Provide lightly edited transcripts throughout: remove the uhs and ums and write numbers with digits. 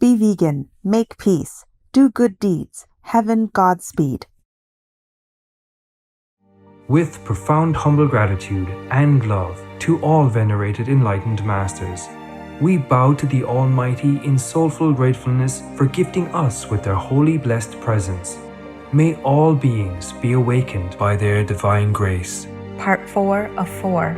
Be vegan, make peace, do good deeds, heaven Godspeed. With profound humble gratitude and love to all venerated enlightened masters, we bow to the Almighty in soulful gratefulness for gifting us with their holy blessed presence. May all beings be awakened by their divine grace. Part 4 of 4.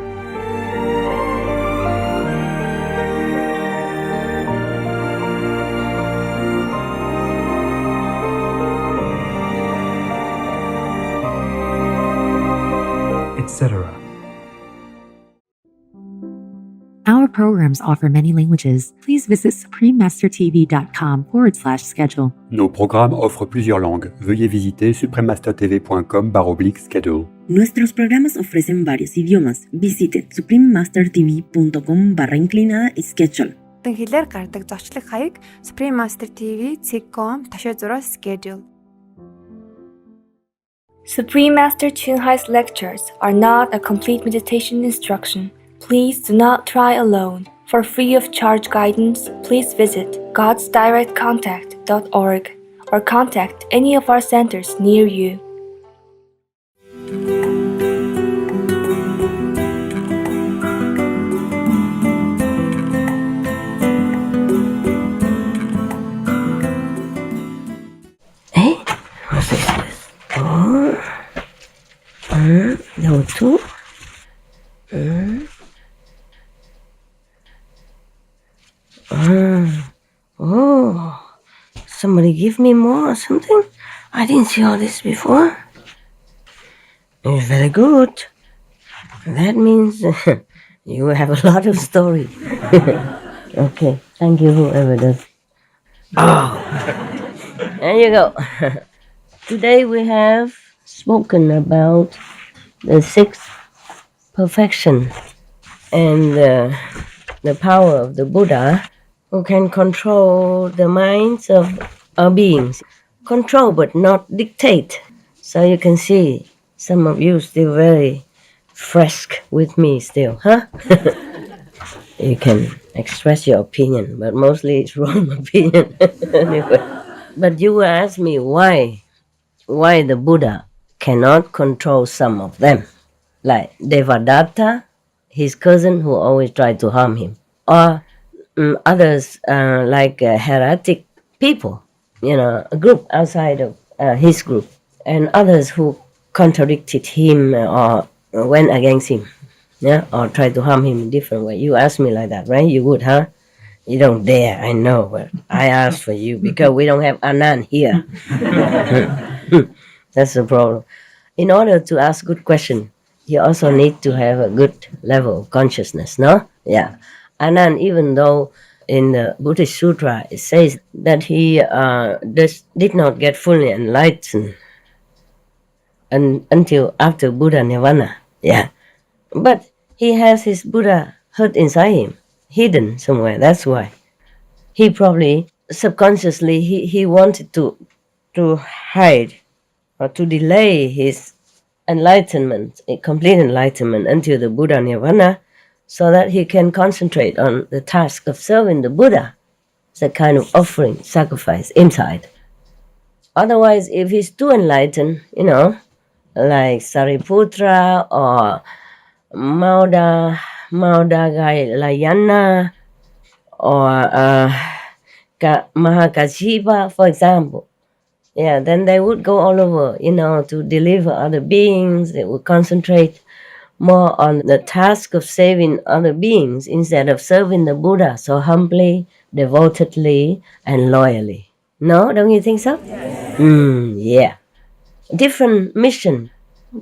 Etc. Our programs offer many languages. Please visit suprememastertv.com/schedule. Nos programmes offrent plusieurs langues. Veuillez visiter suprememastertv.com/schedule. Nuestros programas ofrecen varios idiomas. Visite suprememastertv.com/schedule. Тэн хэлээр гардаг зочлог хаяг suprememastertv.com/schedule. Supreme Master Ching Hai's lectures are not a complete meditation instruction. Please do not try alone. For free of charge guidance, please visit godsdirectcontact.org or contact any of our centers near you. Hey, what's this? Number 2. Somebody give me more or something? I didn't see all this before. It's very good. That means you have a lot of story. Okay, thank you whoever does. Oh, there you go. Today we have spoken about the sixth perfection and the power of the Buddha, who can control the minds of our beings. Control but not dictate. So you can see some of you still very fresh with me still, huh? You can express your opinion, but mostly it's wrong opinion. Anyway. But you will ask me why the Buddha cannot control some of them. Like Devadatta, his cousin who always tried to harm him. Or others like heretic people, a group outside of his group. And others who contradicted him or went against him, or tried to harm him in different way. You ask me like that, right? You would, huh? You don't dare, I know, but I asked for you because we don't have Anand here. That's the problem. In order to ask good question, you also need to have a good level of consciousness, no? Yeah. Anand, even though in the Buddhist Sutra it says that he did not get fully enlightened until after Buddha Nirvana, yeah. But he has his Buddha heart inside him, hidden somewhere. That's why he probably subconsciously he wanted to hide or to delay his enlightenment, a complete enlightenment until the Buddha Nirvana, so that he can concentrate on the task of serving the Buddha. It's a kind of offering, sacrifice inside. Otherwise, if he's too enlightened, like Sariputra or Maudagalayana or Mahakashipa, for example, then they would go all over, to deliver other beings. They would concentrate more on the task of saving other beings instead of serving the Buddha so humbly, devotedly, and loyally. No, don't you think so? Yeah. Different mission,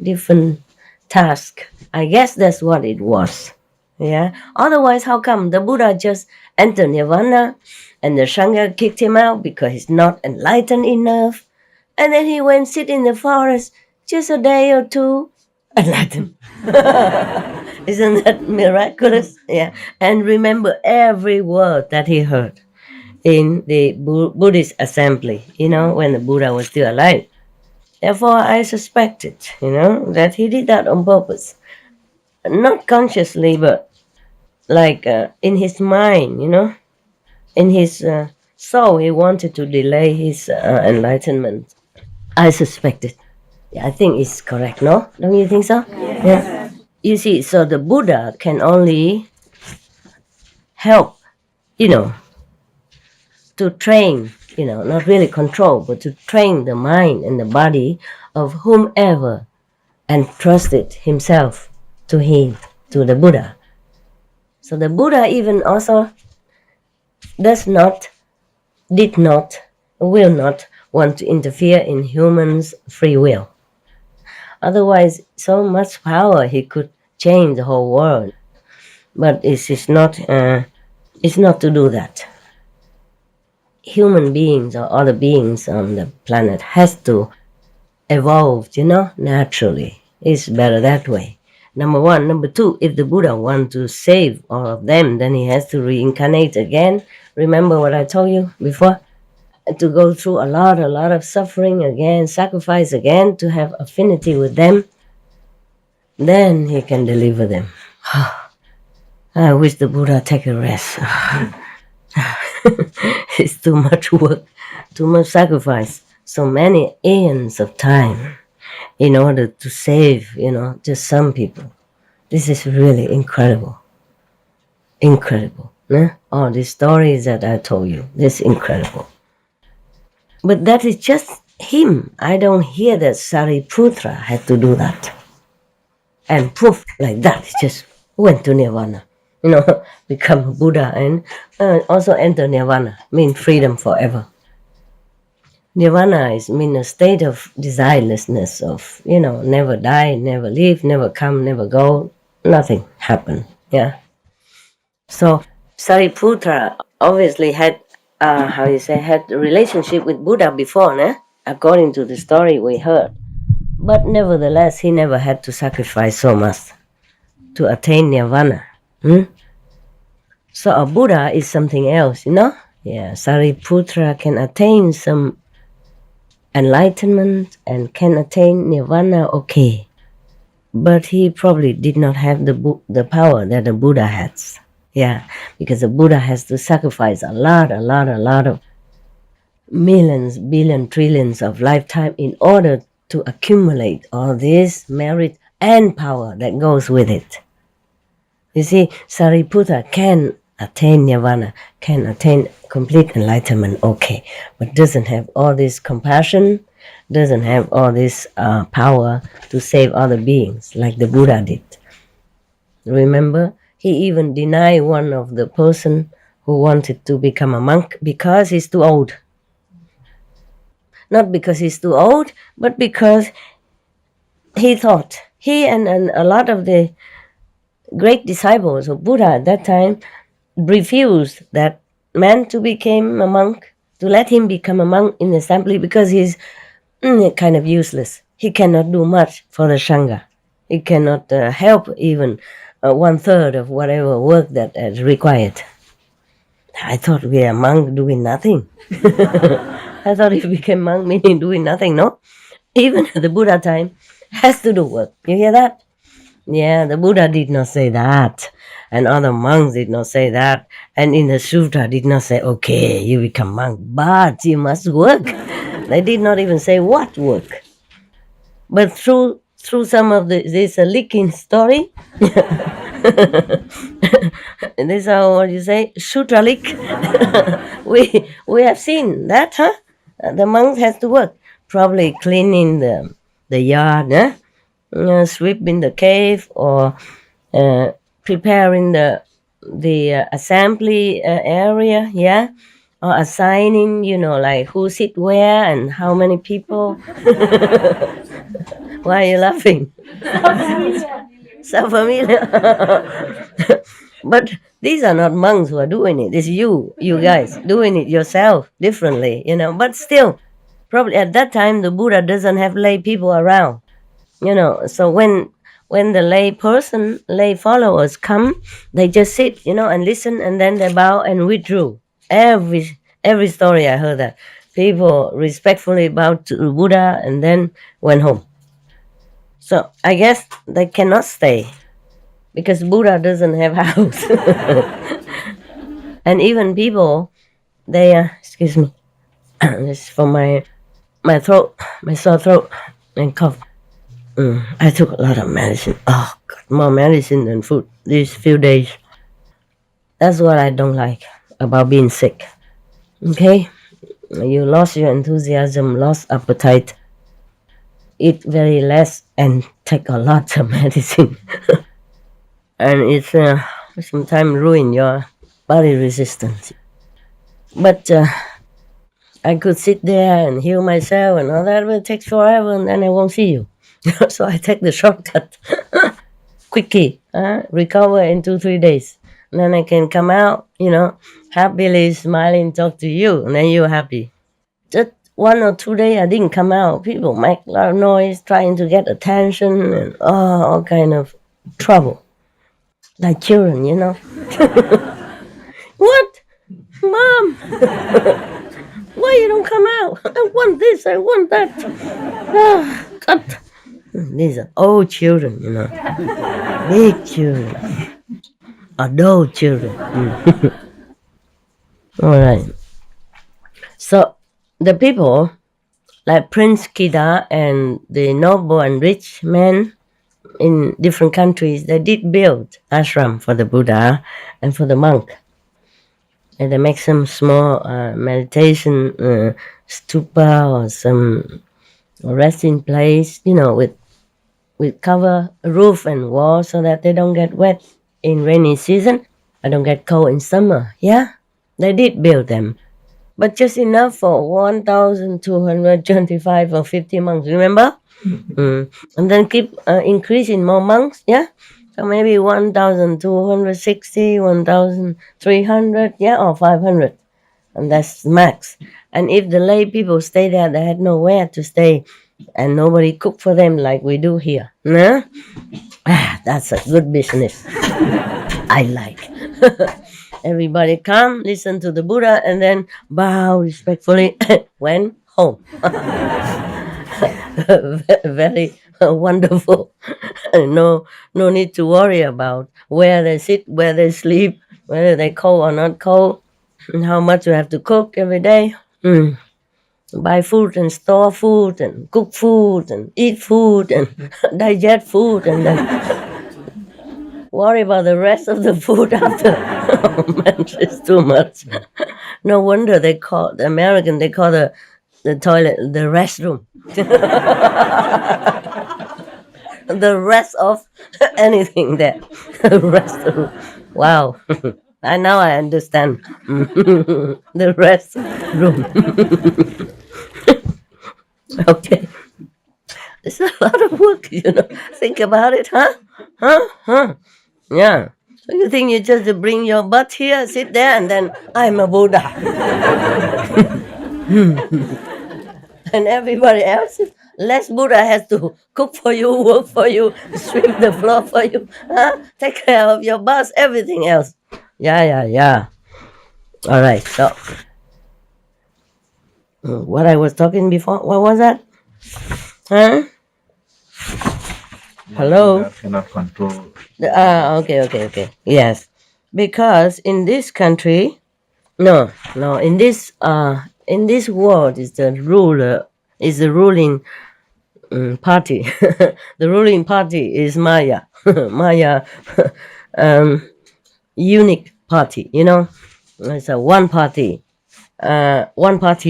different task. I guess that's what it was. Yeah. Otherwise, how come the Buddha just entered Nirvana and the Sangha kicked him out because he's not enlightened enough? And then he went sit in the forest just a day or two, enlightened. Isn't that miraculous? Yeah. And remember every word that he heard in the Buddhist assembly, when the Buddha was still alive. Therefore, I suspected, that he did that on purpose. Not consciously, but like in his mind, in his So he wanted to delay his enlightenment. I suspect it. Yeah, I think it's correct, no? Don't you think so? Yeah. You see, so the Buddha can only help, to train, not really control, but to train the mind and the body of whomever entrusted himself to him, to the Buddha. So the Buddha even also did not, will not want to interfere in humans' free will. Otherwise, so much power, he could change the whole world. But it's not to do that. Human beings or other beings on the planet has to evolve, naturally. It's better that way. Number one. Number two, if the Buddha wants to save all of them, then he has to reincarnate again. Remember what I told you before? To go through a lot of suffering again, sacrifice again, to have affinity with them. Then he can deliver them. I wish the Buddha take a rest. It's too much work, too much sacrifice, so many aeons of time in order to save, just some people. This is really incredible. Incredible. Né? All these stories that I told you, this is incredible. But that is just him. I don't hear that Sariputra had to do that. And poof, like that, he just went to Nirvana. Become a Buddha and also enter Nirvana, mean freedom forever. Nirvana mean a state of desirelessness, of, never die, never leave, never come, never go, nothing happen, yeah. So Sariputra obviously had, had a relationship with Buddha before, né? According to the story we heard. But nevertheless, he never had to sacrifice so much to attain Nirvana. So a Buddha is something else, Yeah, Sariputra can attain some enlightenment and can attain Nirvana, okay. But he probably did not have the power that the Buddha has. Yeah, because the Buddha has to sacrifice a lot of millions, billion, trillions of lifetime in order to accumulate all this merit and power that goes with it. You see, Sariputra can attain Nirvana, can attain complete enlightenment, okay, but doesn't have all this compassion, doesn't have all this power to save other beings like the Buddha did. Remember, he even denied one of the person who wanted to become a monk because he's too old. Not because he's too old, but because he thought, he and a lot of the great disciples of Buddha at that time refused that man to become a monk, to let him become a monk in the assembly, because he's kind of useless. He cannot do much for the Sangha. He cannot help even 1/3 of whatever work that is required. I thought we are monk doing nothing. I thought if we became monk meaning doing nothing, no? Even at the Buddha time has to do work. You hear that? Yeah, the Buddha did not say that. And other monks did not say that. And in the Sutra did not say, okay, you become monk, but you must work. They did not even say what work. But through some of this leaking story, and this is what you say, Sutra leak, we have seen that, huh? The monks has to work, probably cleaning the yard, sweeping the cave, or preparing the assembly area, yeah, or assigning, like who sit where and how many people. Why are you laughing? So familiar. But these are not monks who are doing it. It's you guys doing it yourself differently, But still, probably at that time the Buddha doesn't have lay people around, So when the lay followers come, they just sit, and listen, and then they bow and withdrew. Every story I heard that people respectfully bowed to the Buddha and then went home. So I guess they cannot stay because Buddha doesn't have house. And even people they excuse me, this is for my throat, my sore throat and cough. I took a lot of medicine. Oh God, more medicine than food these few days. That's what I don't like about being sick. Okay, you lost your enthusiasm, lost appetite, eat very less, and take a lot of medicine, and it's sometimes ruin your body resistance. But I could sit there and heal myself, and all that will take forever, and then I won't see you. So I take the shortcut, quickie, recover in 2-3 days. And then I can come out, happily smiling, talk to you, and then you're happy. Just 1 or 2 days I didn't come out. People make a lot of noise, trying to get attention, and all kind of trouble. Like children, What? Mom! Why you don't come out? I want this, I want that. Oh, God. These are old children, Big children. Adult children. All right. So the people, like Prince Kida and the noble and rich men in different countries, they did build ashram for the Buddha and for the monk. And they make some small meditation stupa or some resting place, with cover, roof and wall so that they don't get wet in rainy season. I don't get cold in summer. Yeah, they did build them. But just enough for 1,225 or 50 monks, remember? And then keep increasing more monks, yeah? So maybe 1,260, 1,300, yeah, or 500. And that's max. And if the lay people stay there, they had nowhere to stay. And nobody cook for them like we do here. No? That's a good business. I like. Everybody come, listen to the Buddha, and then bow respectfully, went home. Very wonderful. No need to worry about where they sit, where they sleep, whether they cold or not cold, and how much you have to cook every day. Buy food and store food and cook food and eat food and digest food and then worry about the rest of the food after. Oh man, it's too much. No wonder they call the American, they call the toilet the restroom. The rest of anything there. The restroom. Wow. Now I understand. The rest room. Okay. It's a lot of work, Think about it, huh? Yeah. So you think you just bring your butt here, sit there, and then I'm a Buddha. And everybody else, less Buddha has to cook for you, work for you, sweep the floor for you, take care of your bus, everything else. Yeah. All right, so what I was talking before, what was that? Huh? Hello? Buddha cannot control. Okay. Yes, because in this country, in this world is the ruling party. The ruling party is Maya. Maya, unique party. It's a one party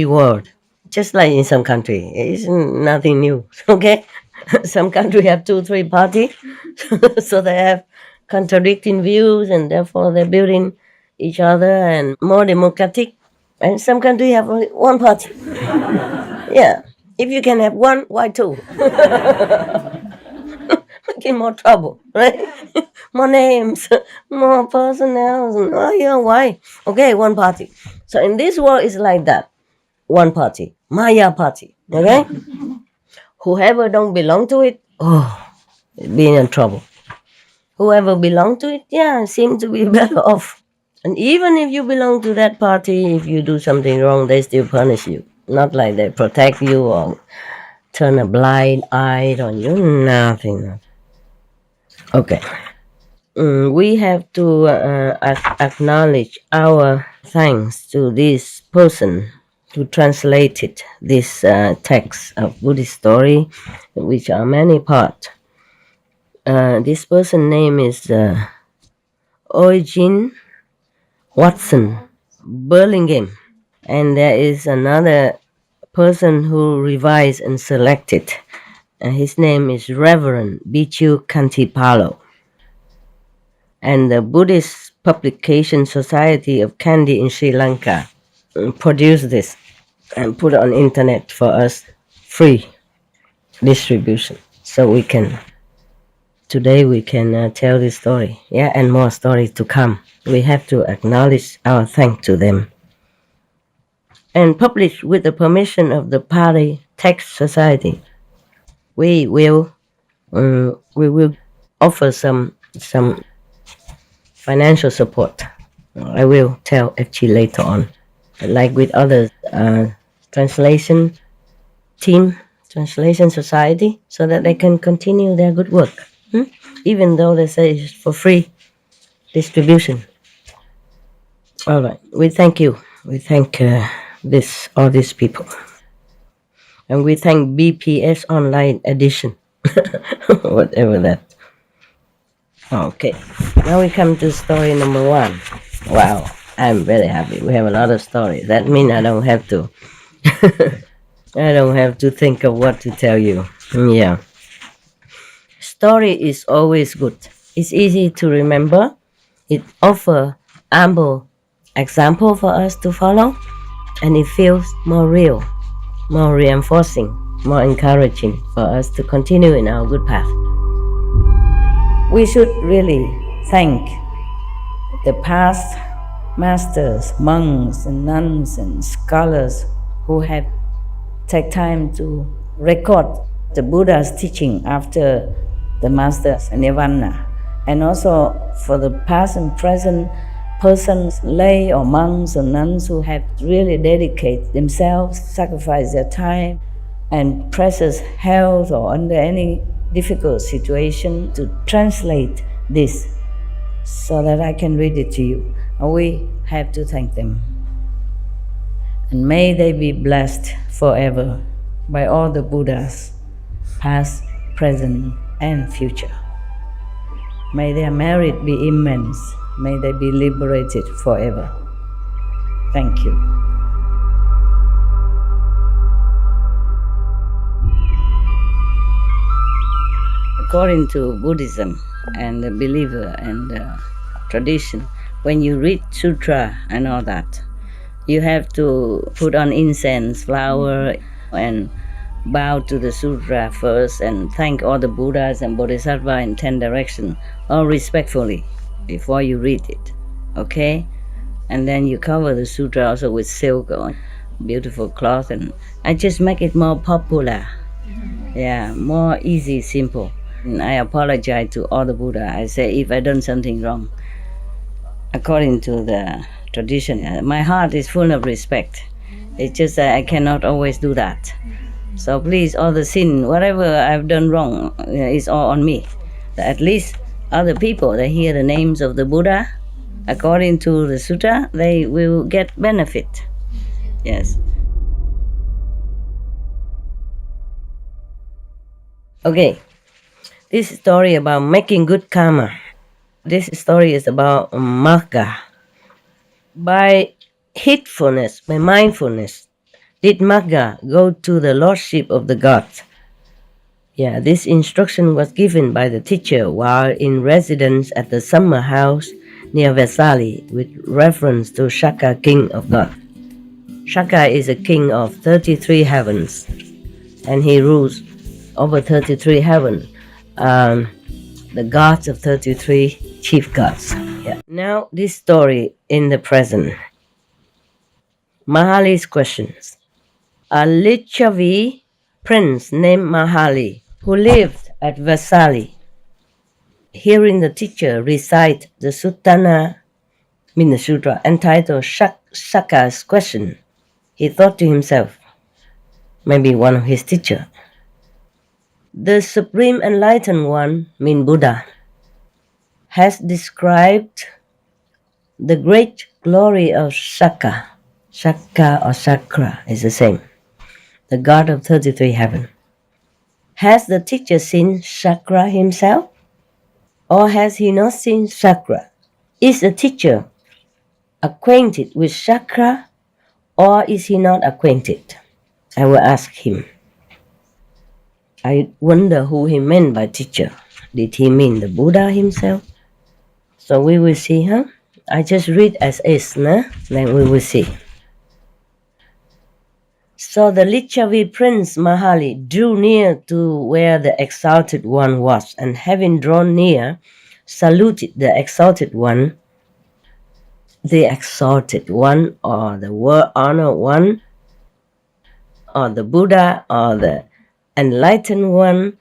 world. Just like in some country, it's nothing new. Okay, some country have 2-3 parties, so they have contradicting views, and therefore they're building each other and more democratic. And some country have only one party. Yeah, if you can have one, why two? Making more trouble, right? More names, more personnel. Why? Okay, one party. So in this world, it's like that. One party, Maya party, okay? Whoever don't belong to it, being in trouble. Whoever belong to it, seem to be better off. And even if you belong to that party, if you do something wrong, they still punish you. Not like they protect you or turn a blind eye on you, nothing. Okay. We have to acknowledge our thanks to these person who translated this text of Buddhist story, which are many parts. This person's name is Eugene Watson Burlingame, and there is another person who revised and selected. His name is Reverend Bichu Kantipalo. And the Buddhist Publication Society of Kandy in Sri Lanka produced this and put it on internet for us, free distribution. So today we can tell this story, and more stories to come. We have to acknowledge our thanks to them. And published with the permission of the Pali Text Society. We will offer some financial support. I will tell actually later on, like with other translation society, so that they can continue their good work, even though they say it's for free distribution. All right, we thank you. We thank all these people, and we thank BPS Online Edition, whatever that. Okay, now we come to story number 1. Wow, I'm very happy. We have a lot of stories. That means I don't have to. I don't have to think of what to tell you. Yeah. Story is always good. It's easy to remember. It offers ample example for us to follow, and it feels more real, more reinforcing, more encouraging for us to continue in our good path. We should really thank the past masters, monks and nuns and scholars who have taken time to record the Buddha's teaching after the master's nirvana, and also for the past and present persons, lay or monks or nuns who have really dedicated themselves, sacrificed their time and precious health or under any difficult situation to translate this so that I can read it to you. We have to thank them. And may they be blessed forever by all the Buddhas, past, present, and future. May their merit be immense. May they be liberated forever. Thank you. According to Buddhism and the believer and the tradition, when you read sutra and all that, you have to put on incense, flower, and bow to the sutra first and thank all the Buddhas and Bodhisattvas in 10 directions, all respectfully, before you read it, okay? And then you cover the sutra also with silk or beautiful cloth, and I just make it more popular. Yeah, more easy, simple. And I apologize to all the Buddha. I say if I done something wrong, according to the tradition, my heart is full of respect. It's just that I cannot always do that. So please, all the sin, whatever I've done wrong, is all on me. At least other people, they hear the names of the Buddha, according to the sutta, they will get benefit. Yes. Okay. This story about making good karma. This story is about Magha. By heedfulness, by mindfulness, did Magha go to the lordship of the gods? Yeah, this instruction was given by the teacher while in residence at the summer house near Vesali with reference to Shaka, king of God. Shaka is a king of 33 heavens, and he rules over 33 heavens. The gods of 33 chief gods. Yeah. Now this story in the present. Mahali's questions. A Lichavi prince named Mahali, who lived at Vesali, hearing the teacher recite the sutra entitled Shaka's question, he thought to himself, maybe one of his teachers, the Supreme Enlightened One, mean Buddha, has described the great glory of Shaka Shaka or Chakra is the same. The god of 33 heaven. Has the teacher seen Chakra himself? Or has he not seen Chakra? Is the teacher acquainted with Chakra, or is he not acquainted? I will ask him. I wonder who he meant by teacher. Did he mean the Buddha himself? So we will see, huh? I just read as is, nah? Then we will see. So the Lichavi prince Mahali drew near to where the exalted one was, and having drawn near, saluted the exalted one, or the honored one, or the Buddha, or the enlightened one,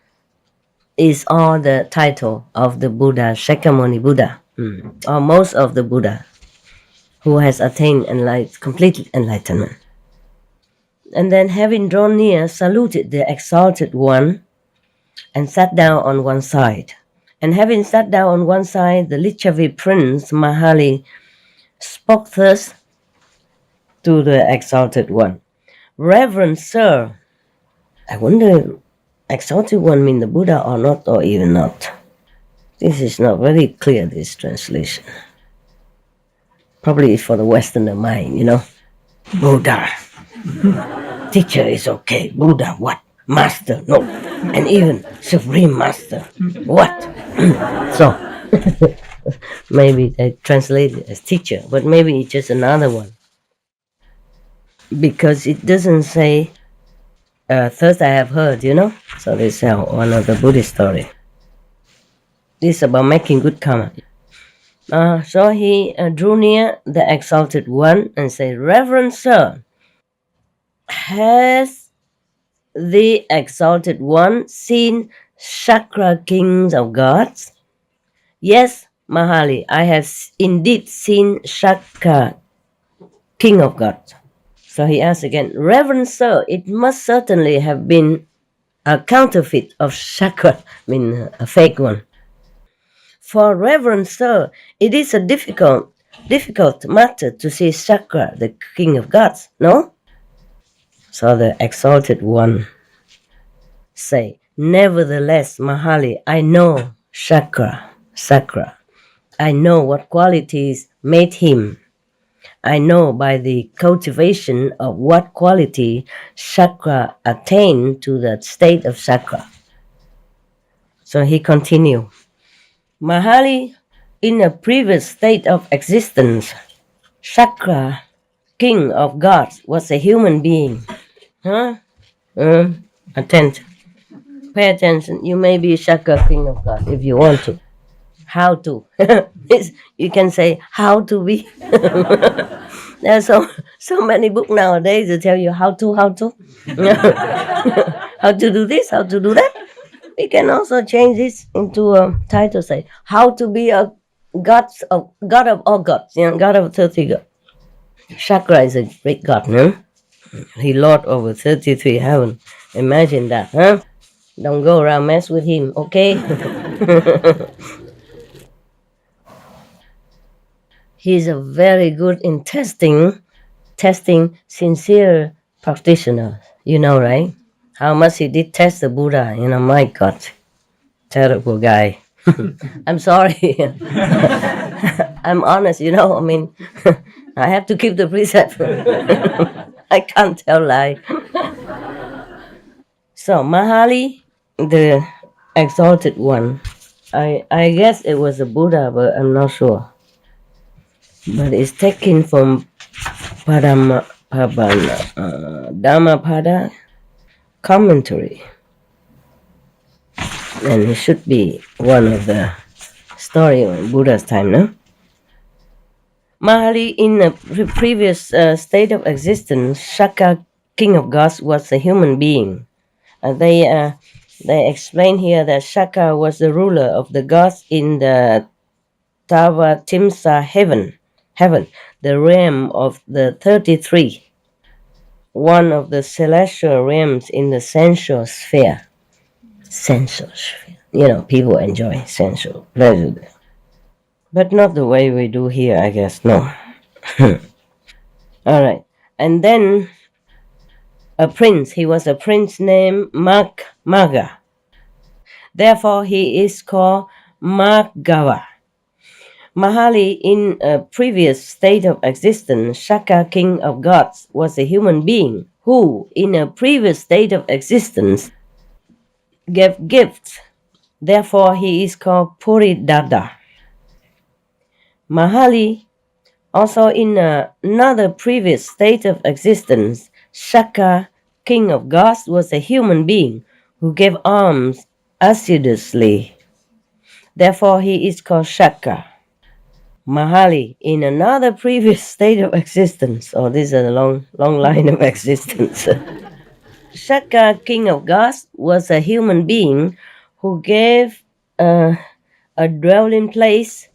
is all the title of the Buddha, Shakyamuni Buddha, or most of the Buddha who has attained complete enlightenment. And then having drawn near, saluted the exalted one and sat down on one side. And having sat down on one side, the Lichavi prince Mahali spoke thus to the exalted one. Reverend sir, I wonder if exalted one mean the Buddha or not, or even not. This is not very clear, this translation. Probably for the Westerner mind, Buddha. Teacher is okay. Buddha, what? Master, no. And even Supreme Master, what? So, maybe they translate it as teacher, but maybe it's just another one. Because it doesn't say, first I have heard, So this is one of the Buddhist story. This is about making good karma. So he drew near the exalted one and said, Reverend sir, has the exalted one seen Chakra kings of gods? Yes, Mahali, I have indeed seen Chakra king of gods. So he asked again, Reverend sir, it must certainly have been a counterfeit of Chakra, a fake one. For Reverend sir, it is a difficult matter to see Chakra, the king of gods, no? So the exalted one say, Nevertheless, Mahali, I know Chakra. I know what qualities made him. I know by the cultivation of what quality Chakra attained to the state of Chakra. So he continued, Mahali, in a previous state of existence, Chakra, king of gods, was a human being. Attention. Pay attention. You may be Chakra, king of God, if you want to. How to? You can say how to be. There are so many books nowadays that tell you how to. How to do this, how to do that. We can also change this into a title, say how to be a god of all gods, God of 30 gods. Chakra is a great god, no? He lord over 33 heaven. Imagine that, huh? Don't go around mess with him, okay? He's a very good in testing sincere practitioner. You know, right? How much he did test the Buddha. My God. Terrible guy. I'm sorry. I'm honest, I have to keep the precept. I can't tell lie. So Mahali, the exalted one, I guess it was a Buddha, but I'm not sure. But it's taken from Dhammapada commentary. And it should be one of the story of Buddha's time, no? Mahali, in a previous state of existence, Shaka, king of gods, was a human being. They explain here that Shaka was the ruler of the gods in the Tavatimsa heaven, the realm of the 33, one of the celestial realms in the sensual sphere. People enjoy sensual pleasure. But not the way we do here, I guess, no. All right. And then a prince, he was a prince named Magha. Therefore, he is called Magha. Mahali, in a previous state of existence, Shaka, king of gods, was a human being who, in a previous state of existence, gave gifts. Therefore, he is called Puridada. Mahali, also in another previous state of existence, Shaka, king of gods, was a human being who gave alms assiduously. Therefore, he is called Shaka. Mahali, in another previous state of existence, this is a long line of existence. Shaka, king of gods, was a human being who gave a dwelling place.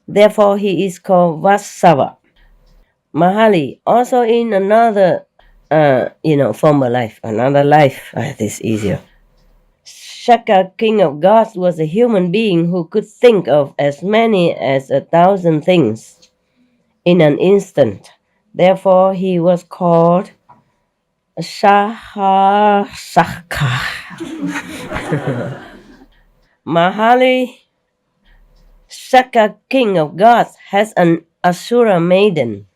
Therefore, he is called Vasava. Mahali, also in another, former life, another life. This is easier. Shaka, king of gods, was a human being who could think of as many as 1,000 things in an instant. Therefore, he was called Shahasaka. Mahali, Shaka, king of gods, has an Asura maiden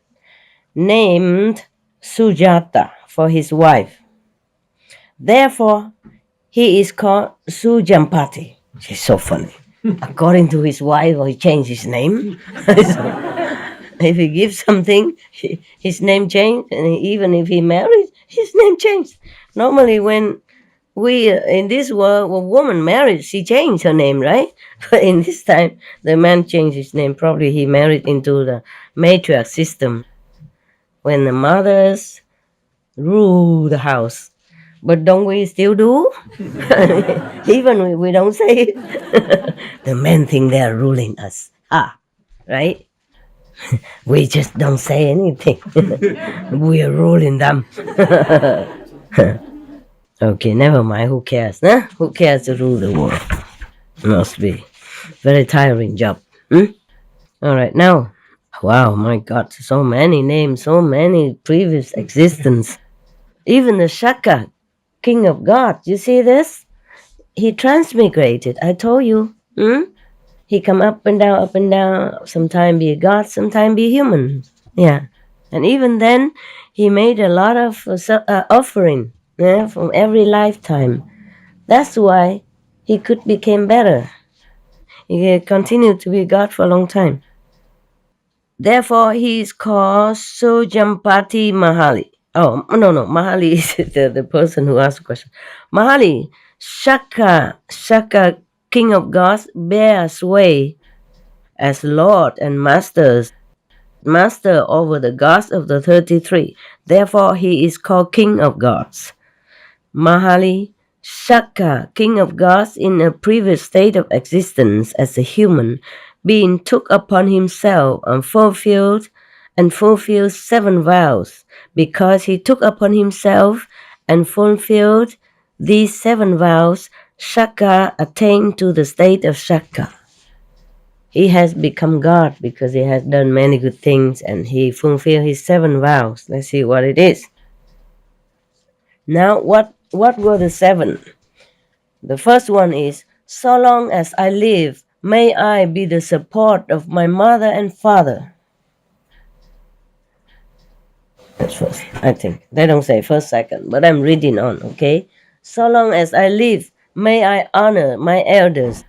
named Sujata for his wife. Therefore, he is called Sujampati. She's so funny. According to his wife, he changed his name. If he gives something, his name changed, and even if he married, his name changed. Normally, when we in this world, when a woman married, she changed her name, right? But in this time, the man changed his name. Probably he married into the matriarch system, when the mothers rule the house. But don't we still do? Even we don't say it. The men think they are ruling us. Right? We just don't say anything. We are ruling them. Okay, never mind. Who cares? Huh? Who cares to rule the world? Must be very tiring job. All right, now. Wow, my God, so many names, so many previous existence. Even the Shaka, king of God, you see this? He transmigrated, I told you. He come up and down, sometimes be a god, sometimes be human. Yeah. And even then, he made a lot of offering from every lifetime. That's why he could become better. He continued to be God for a long time. Therefore, he is called Sujampati Mahali. Oh, no, Mahali is the person who asked the question. Mahali, Shaka, king of gods, bear sway as Lord and master over the gods of the 33. Therefore, he is called King of Gods. Mahali, Shaka, king of gods, in a previous state of existence as a human being, took upon himself and fulfilled 7 vows. Because he took upon himself and fulfilled these 7 vows, Shaka attained to the state of Shaka. He has become God because he has done many good things and he fulfilled his 7 vows. Let's see what it is. Now, what were the 7? The first one is, so long as I live, may I be the support of my mother and father. That's first, I think. They don't say first, second, but I'm reading on, okay? So long as I live, may I honor my elders.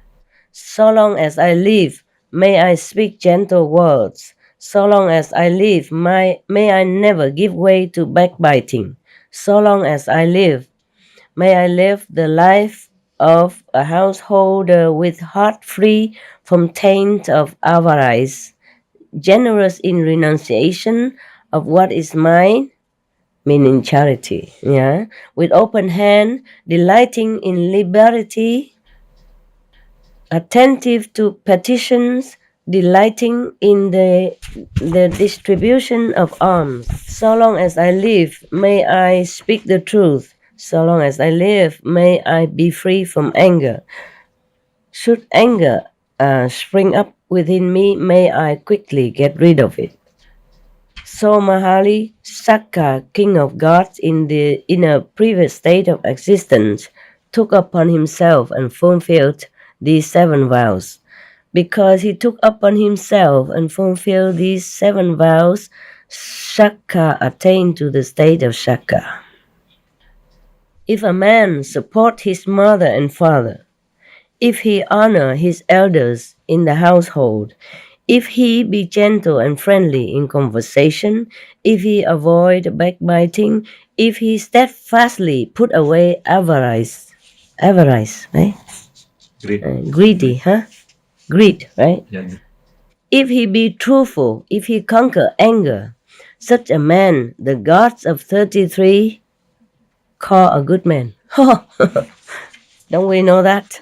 So long as I live, may I speak gentle words. So long as I live, may I never give way to backbiting. So long as I live, may I live the life of a householder with heart free from taint of avarice, generous in renunciation of what is mine, meaning charity, with open hand, delighting in liberty, attentive to petitions, delighting in the distribution of alms. So long as I live, may I speak the truth. So long as I live, may I be free from anger. Should anger spring up within me, may I quickly get rid of it. So Mahali, Sakka, king of gods in a previous state of existence, took upon himself and fulfilled these 7 vows. Because he took upon himself and fulfilled these 7 vows, Sakka attained to the state of Sakka. If a man support his mother and father, if he honor his elders in the household, if he be gentle and friendly in conversation, if he avoid backbiting, if he steadfastly put away avarice, right? Greedy, huh? Greed, right? Yeah. If he be truthful, if he conquer anger, such a man the gods of 33 call a good man. Don't we know that?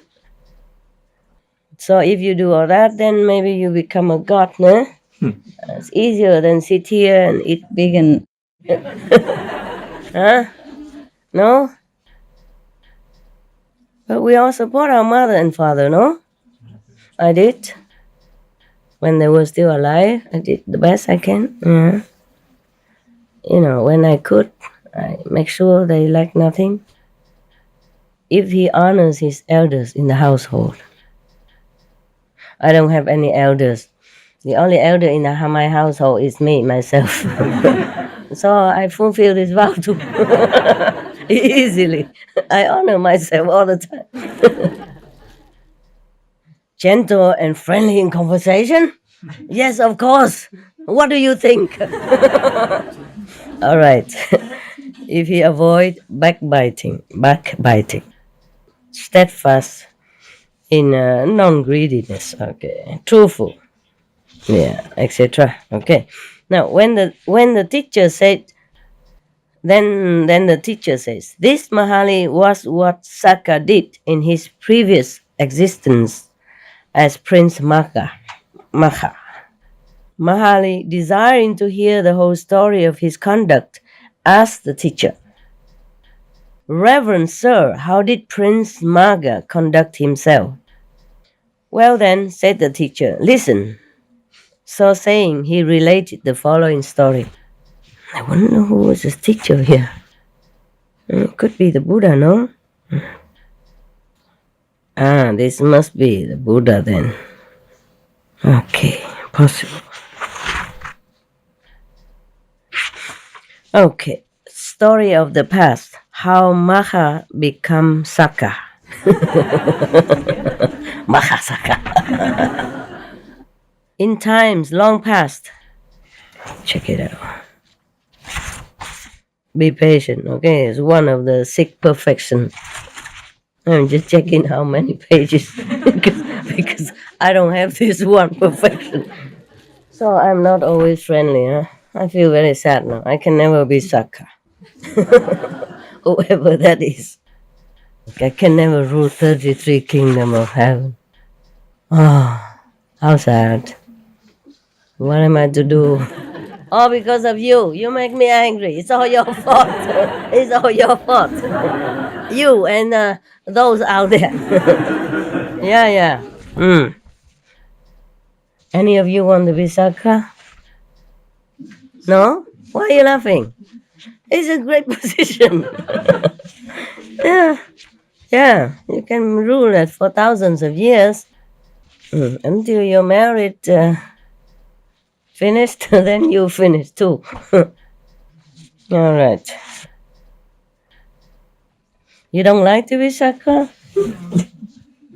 So if you do all that, then maybe you become a god, no? It's easier than sit here and eat vegan. Huh? No? But we all support our mother and father, no? I did. When they were still alive, I did the best I can. Yeah. You know, when I could, I make sure they lack nothing. If he honors his elders in the household. I don't have any elders. The only elder in my household is me, myself. So I fulfill this vow too. Easily. I honor myself all the time. Gentle and friendly in conversation? Yes, of course. What do you think? All right. If he avoid backbiting, steadfast in non-greediness, okay, truthful, yeah, etc. Okay. Now, when the teacher said, then the teacher says, this Mahali was what Sakka did in his previous existence as Prince Magha. Mahali, desiring to hear the whole story of his conduct, asked the teacher, Reverend Sir, how did Prince Magha conduct himself? Well then, said the teacher, listen. So saying, he related the following story. I wonder who was his teacher here. Could be the Buddha, no? This must be the Buddha then. Okay, possible. Okay, story of the past. How Magha become Sakka. Magha Sakka. In times long past. Check it out. Be patient, okay? It's one of the 6 perfection. I'm just checking how many pages because I don't have this one perfection. So I'm not always friendly, huh? I feel very sad now. I can never be Sakka. Whoever that is. I can never rule 33 kingdom of heaven. Oh, how sad. What am I to do? All because of you. You make me angry. It's all your fault. It's all your fault. You and those out there. Yeah. Any of you want to be Sakka? No? Why are you laughing? It's a great position. Yeah. You can rule it for thousands of years. Until you're married, finished, then you finish too. All right. You don't like to be Sakka?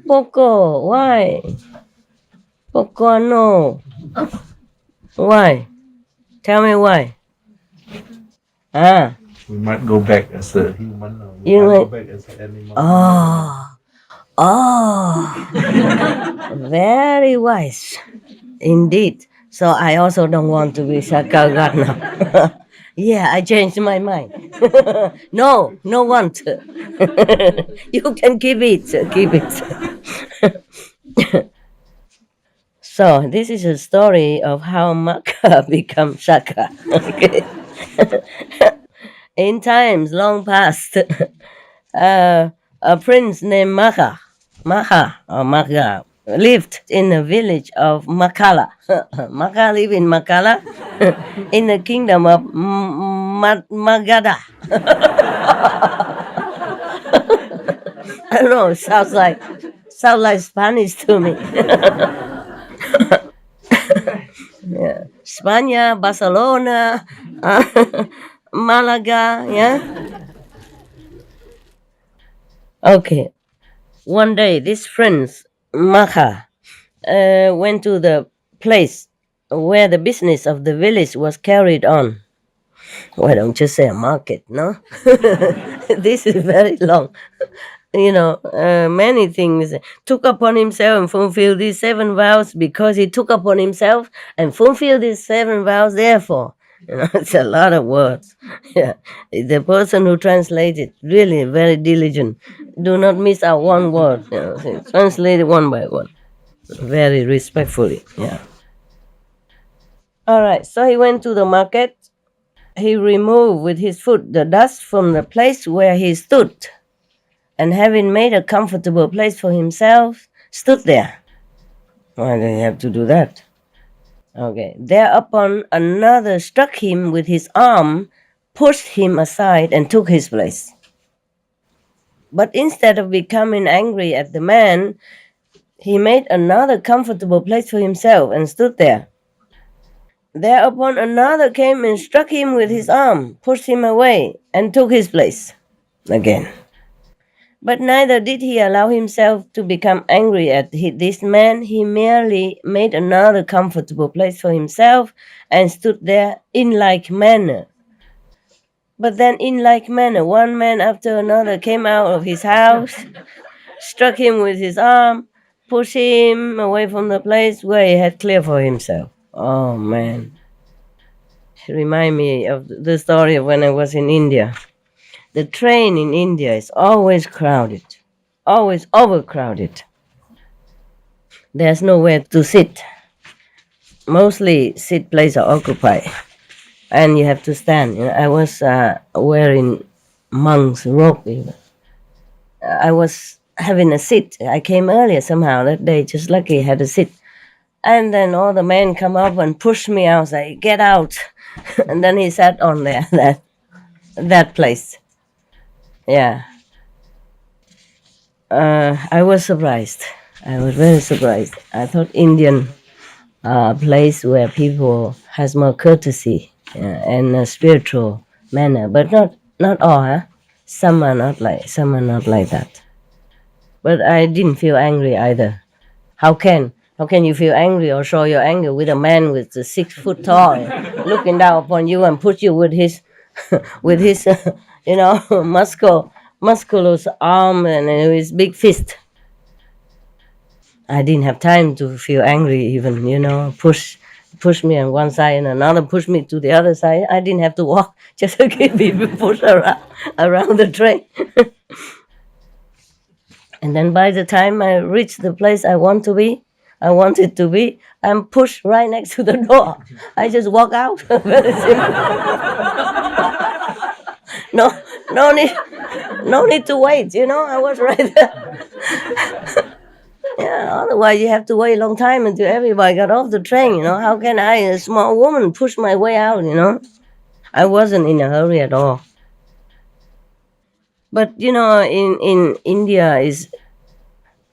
Poco, why? Poco, no. Why? Tell me why. We might go back as a human. Or we You might go might- back as an animal. Very wise. Indeed. So I also don't want to be Sakka God now. Yeah, I changed my mind. No want. You can keep it. So this is a story of how Magha becomes Sakka. Okay. In times long past, a prince named Magha, lived in the village of Makala. Magha lived in Makala, in the kingdom of Magada. I don't know. Sounds like Spanish to me. Yeah. España, Barcelona, Malaga. Yeah. Okay. One day, these friends, Magha, went to the place where the business of the village was carried on. Why don't you say a market, no? This is very long. Many things. Took upon himself and fulfilled these 7 vows because he took upon himself and fulfilled these 7 vows, therefore. It's a lot of words. Yeah. The person who translated, really very diligent. Do not miss out one word. Translate it one by one. Very respectfully. Yeah. All right. So he went to the market. He removed with his foot the dust from the place where he stood, and having made a comfortable place for himself, stood there. Why did he have to do that? Okay. Thereupon another struck him with his arm, pushed him aside, and took his place. But instead of becoming angry at the man, he made another comfortable place for himself and stood there. Thereupon another came and struck him with his arm, pushed him away, and took his place again. But neither did he allow himself to become angry at this man. He merely made another comfortable place for himself and stood there in like manner. But then in like manner, one man after another came out of his house, struck him with his arm, pushed him away from the place where he had cleared for himself. Oh, man. It reminds me of the story of when I was in India. The train in India is always crowded, always overcrowded. There's nowhere to sit. Mostly seat places are occupied, and you have to stand. I was wearing monk's robe even. I was having a seat. I came earlier somehow that day, just lucky I had a seat. And then all the men come up and push me out, say, get out. And then he sat on there, that place. Yeah. I was surprised. I was very surprised. I thought Indian place where people has more courtesy and a spiritual manner, but not all. Huh? Some are not like that. But I didn't feel angry either. How can you feel angry or show your anger with a man with 6 foot tall looking down upon you and push you with his musculous arm and his big fist? I didn't have time to feel angry even, push me on one side and another push me to the other side. I didn't have to walk, just to keep people pushed around the train. And then by the time I reached the place I wanted to be, I'm pushed right next to the door. I just walk out. Very simple. No need to wait, I was right there. Yeah, otherwise you have to wait a long time until everybody got off the train, How can I, a small woman, push my way out, I wasn't in a hurry at all. But, in India is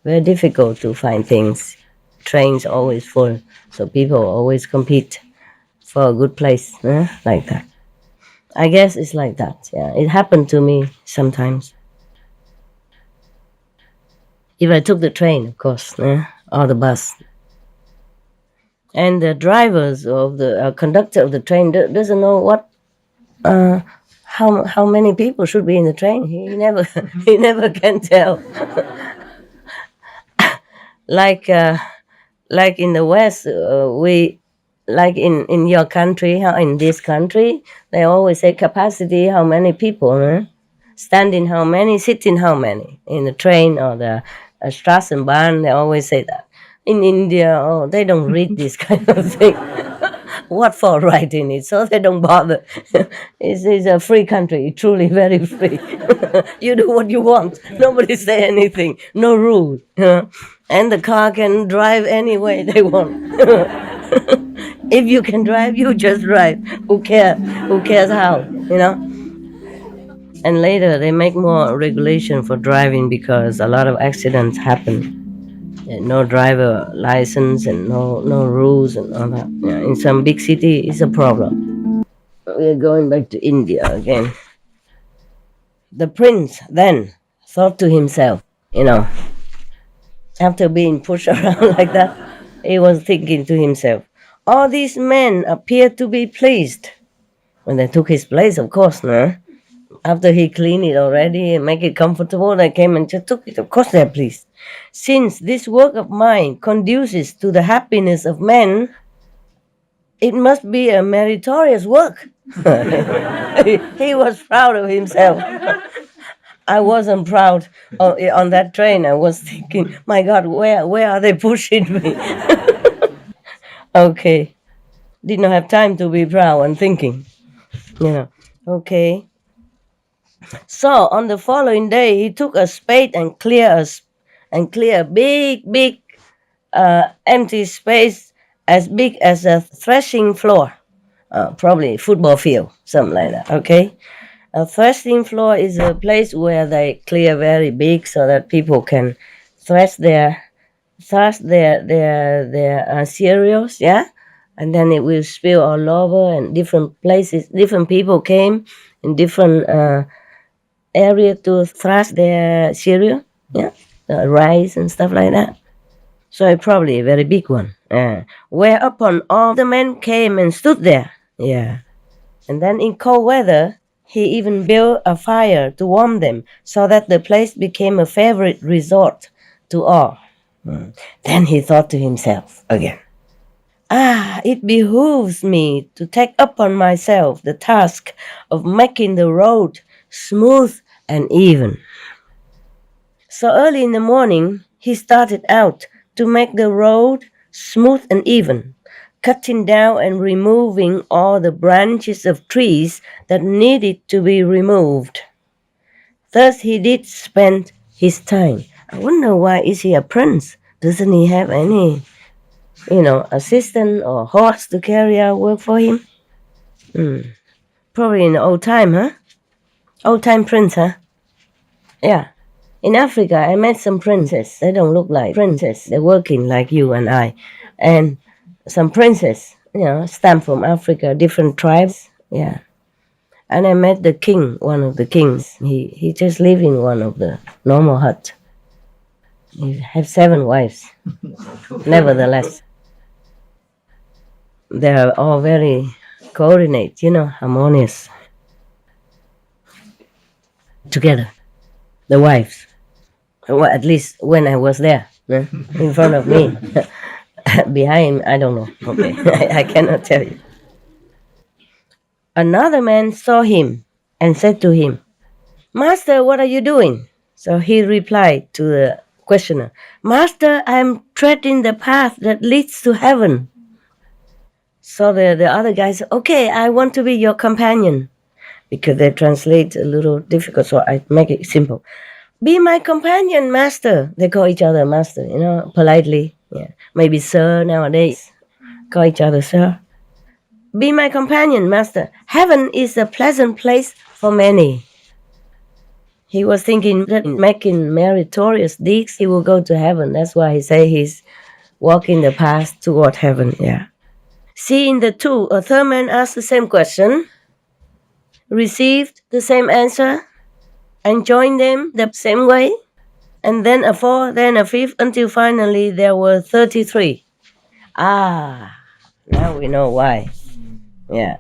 very difficult to find things. Trains always full, so people always compete for a good place, like that. I guess it's like that, yeah. It happened to me sometimes. If I took the train, of course, or the bus. And the drivers of the conductor of the train doesn't know what, how many people should be in the train. He never can tell. Like in the West, we like in your country, in this country, they always say capacity, how many people, standing how many, sitting how many, in the train or the Straßenbahn, they always say that. In India, they don't read this kind of thing. what for writing it, so they don't bother. It's a free country, truly very free. You do what you want. Nobody say anything. No rule. And the car can drive any way they want. If you can drive, you just drive. Who cares? Who cares how? And later they make more regulation for driving because a lot of accidents happen. No driver license and no rules and all that. In some big city, it's a problem. We're going back to India again. The prince then thought to himself, after being pushed around like that, he was thinking to himself, all these men appear to be pleased. When they took his place, of course, no? After he cleaned it already and make it comfortable, they came and just took it. Of course they're pleased. Since this work of mine conduces to the happiness of men, it must be a meritorious work. He was proud of himself. I wasn't proud on that train. I was thinking, my God, where are they pushing me? Okay. Did not have time to be proud and thinking. Okay. So on the following day, he took a spade and clear a big empty space as big as a threshing floor, probably football field, something like that. Okay, a threshing floor is a place where they clear very big so that people can thresh their cereals, and then it will spill all over, and different places, different people came in different area to thrash their cereal, rice and stuff like that. So it's probably a very big one. Whereupon all the men came and stood there. And then in cold weather, he even built a fire to warm them, so that the place became a favorite resort to all. Then he thought to himself again, it behooves me to take upon myself the task of making the road smooth and even. So early in the morning, he started out to make the road smooth and even, cutting down and removing all the branches of trees that needed to be removed. Thus he did spend his time. I wonder, why is he a prince? Doesn't he have any, assistant or horse to carry out work for him? Probably in the old time, huh? Old time prince, huh? Yeah. In Africa, I met some princes. They don't look like princes. They're working like you and I. And some princes, stem from Africa, different tribes. Yeah. And I met the king, one of the kings. He just lived in one of the normal huts. He had 7 wives. Nevertheless, they are all very coordinated, harmonious. Together, the wives. Well, at least when I was there, in front of me. Behind, I don't know. Okay, I cannot tell you. Another man saw him and said to him, Master, what are you doing? So he replied to the questioner, Master, I am treading the path that leads to heaven. So the other guy said, okay, I want to be your companion. Because they translate a little difficult, so I make it simple. Be my companion, master. They call each other master, politely. Yeah. Maybe sir nowadays. Call each other sir. Be my companion, master. Heaven is a pleasant place for many. He was thinking that making meritorious deeds, he will go to heaven. That's why he say he's walking the path toward heaven. Yeah. Seeing the two, a third man asked the same question, received the same answer, and joined them the same way, and then a fourth, then a fifth, until finally there were 33. Now we know why. Yeah.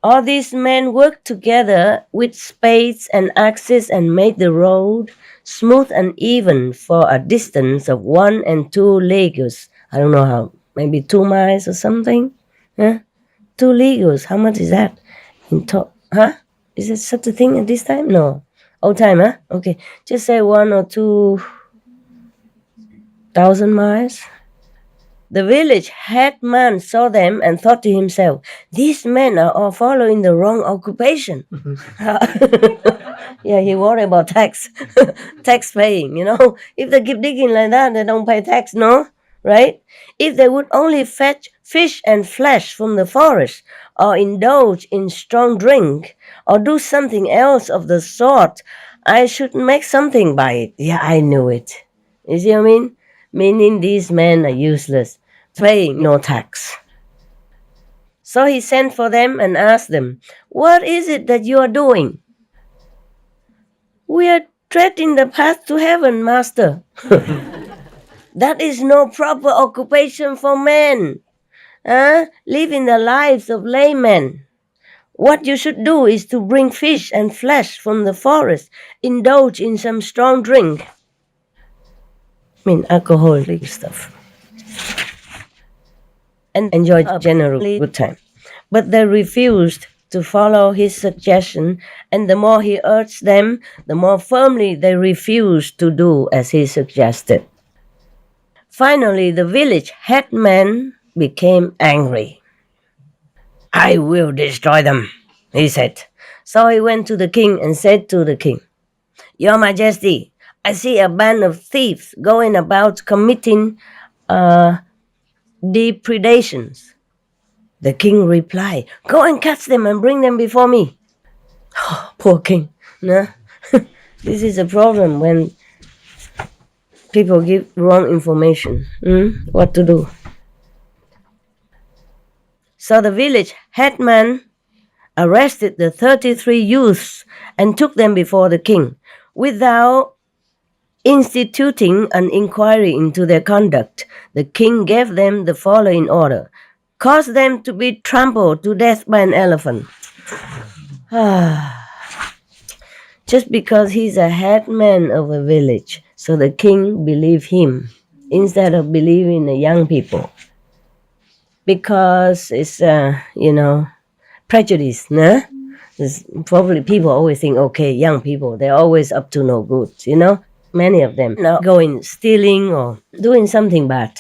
All these men worked together with spades and axes and made the road smooth and even for a distance of 1 and 2 leagues. I don't know how, maybe 2 miles or something. 2 leagues, how much is that? Is it such a thing at this time? No. Old time, huh? Okay. Just say 1 or 2 thousand miles. The village headman saw them and thought to himself, these men are all following the wrong occupation. Yeah, he worried about tax, tax paying, you know. If they keep digging like that, they don't pay tax, no? Right? If they would only fetch fish and flesh from the forest, or indulge in strong drink, or do something else of the sort, I should make something by it. Yeah, I knew it. You see what I mean? Meaning these men are useless, paying no tax. So he sent for them and asked them, what is it that you are doing? We are treading the path to heaven, master. That is no proper occupation for men. Living the lives of laymen. What you should do is to bring fish and flesh from the forest, indulge in some strong drink. I mean, alcoholic stuff. And enjoy a generally good time. But they refused to follow his suggestion, and the more he urged them, the more firmly they refused to do as he suggested. Finally, the village headman became angry. I will destroy them, he said. So he went to the king and said to the king, Your Majesty, I see a band of thieves going about committing depredations. The king replied, Go and catch them and bring them before me. Oh, poor king. No? This is a problem when people give wrong information. What to do? So the village headman arrested the 33 youths and took them before the king without instituting an inquiry into their conduct. The king gave them the following order. Cause them to be trampled to death by an elephant. Just because he's a headman of a village, so the king believed him instead of believing the young people. Because it's, prejudice, no? There's probably people always think, okay, young people, they're always up to no good, you know? Many of them now going stealing or doing something bad.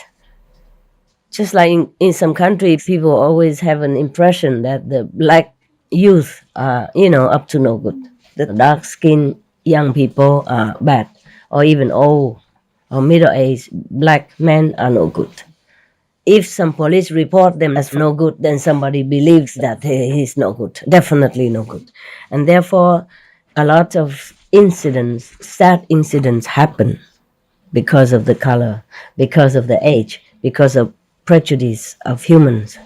Just like in some countries, people always have an impression that the black youth are, up to no good. The dark-skinned young people are bad, or even old or middle-aged black men are no good. If some police report them as no good, then somebody believes that he's no good, definitely no good. And therefore, a lot of sad incidents happen because of the color, because of the age, because of prejudice of humans.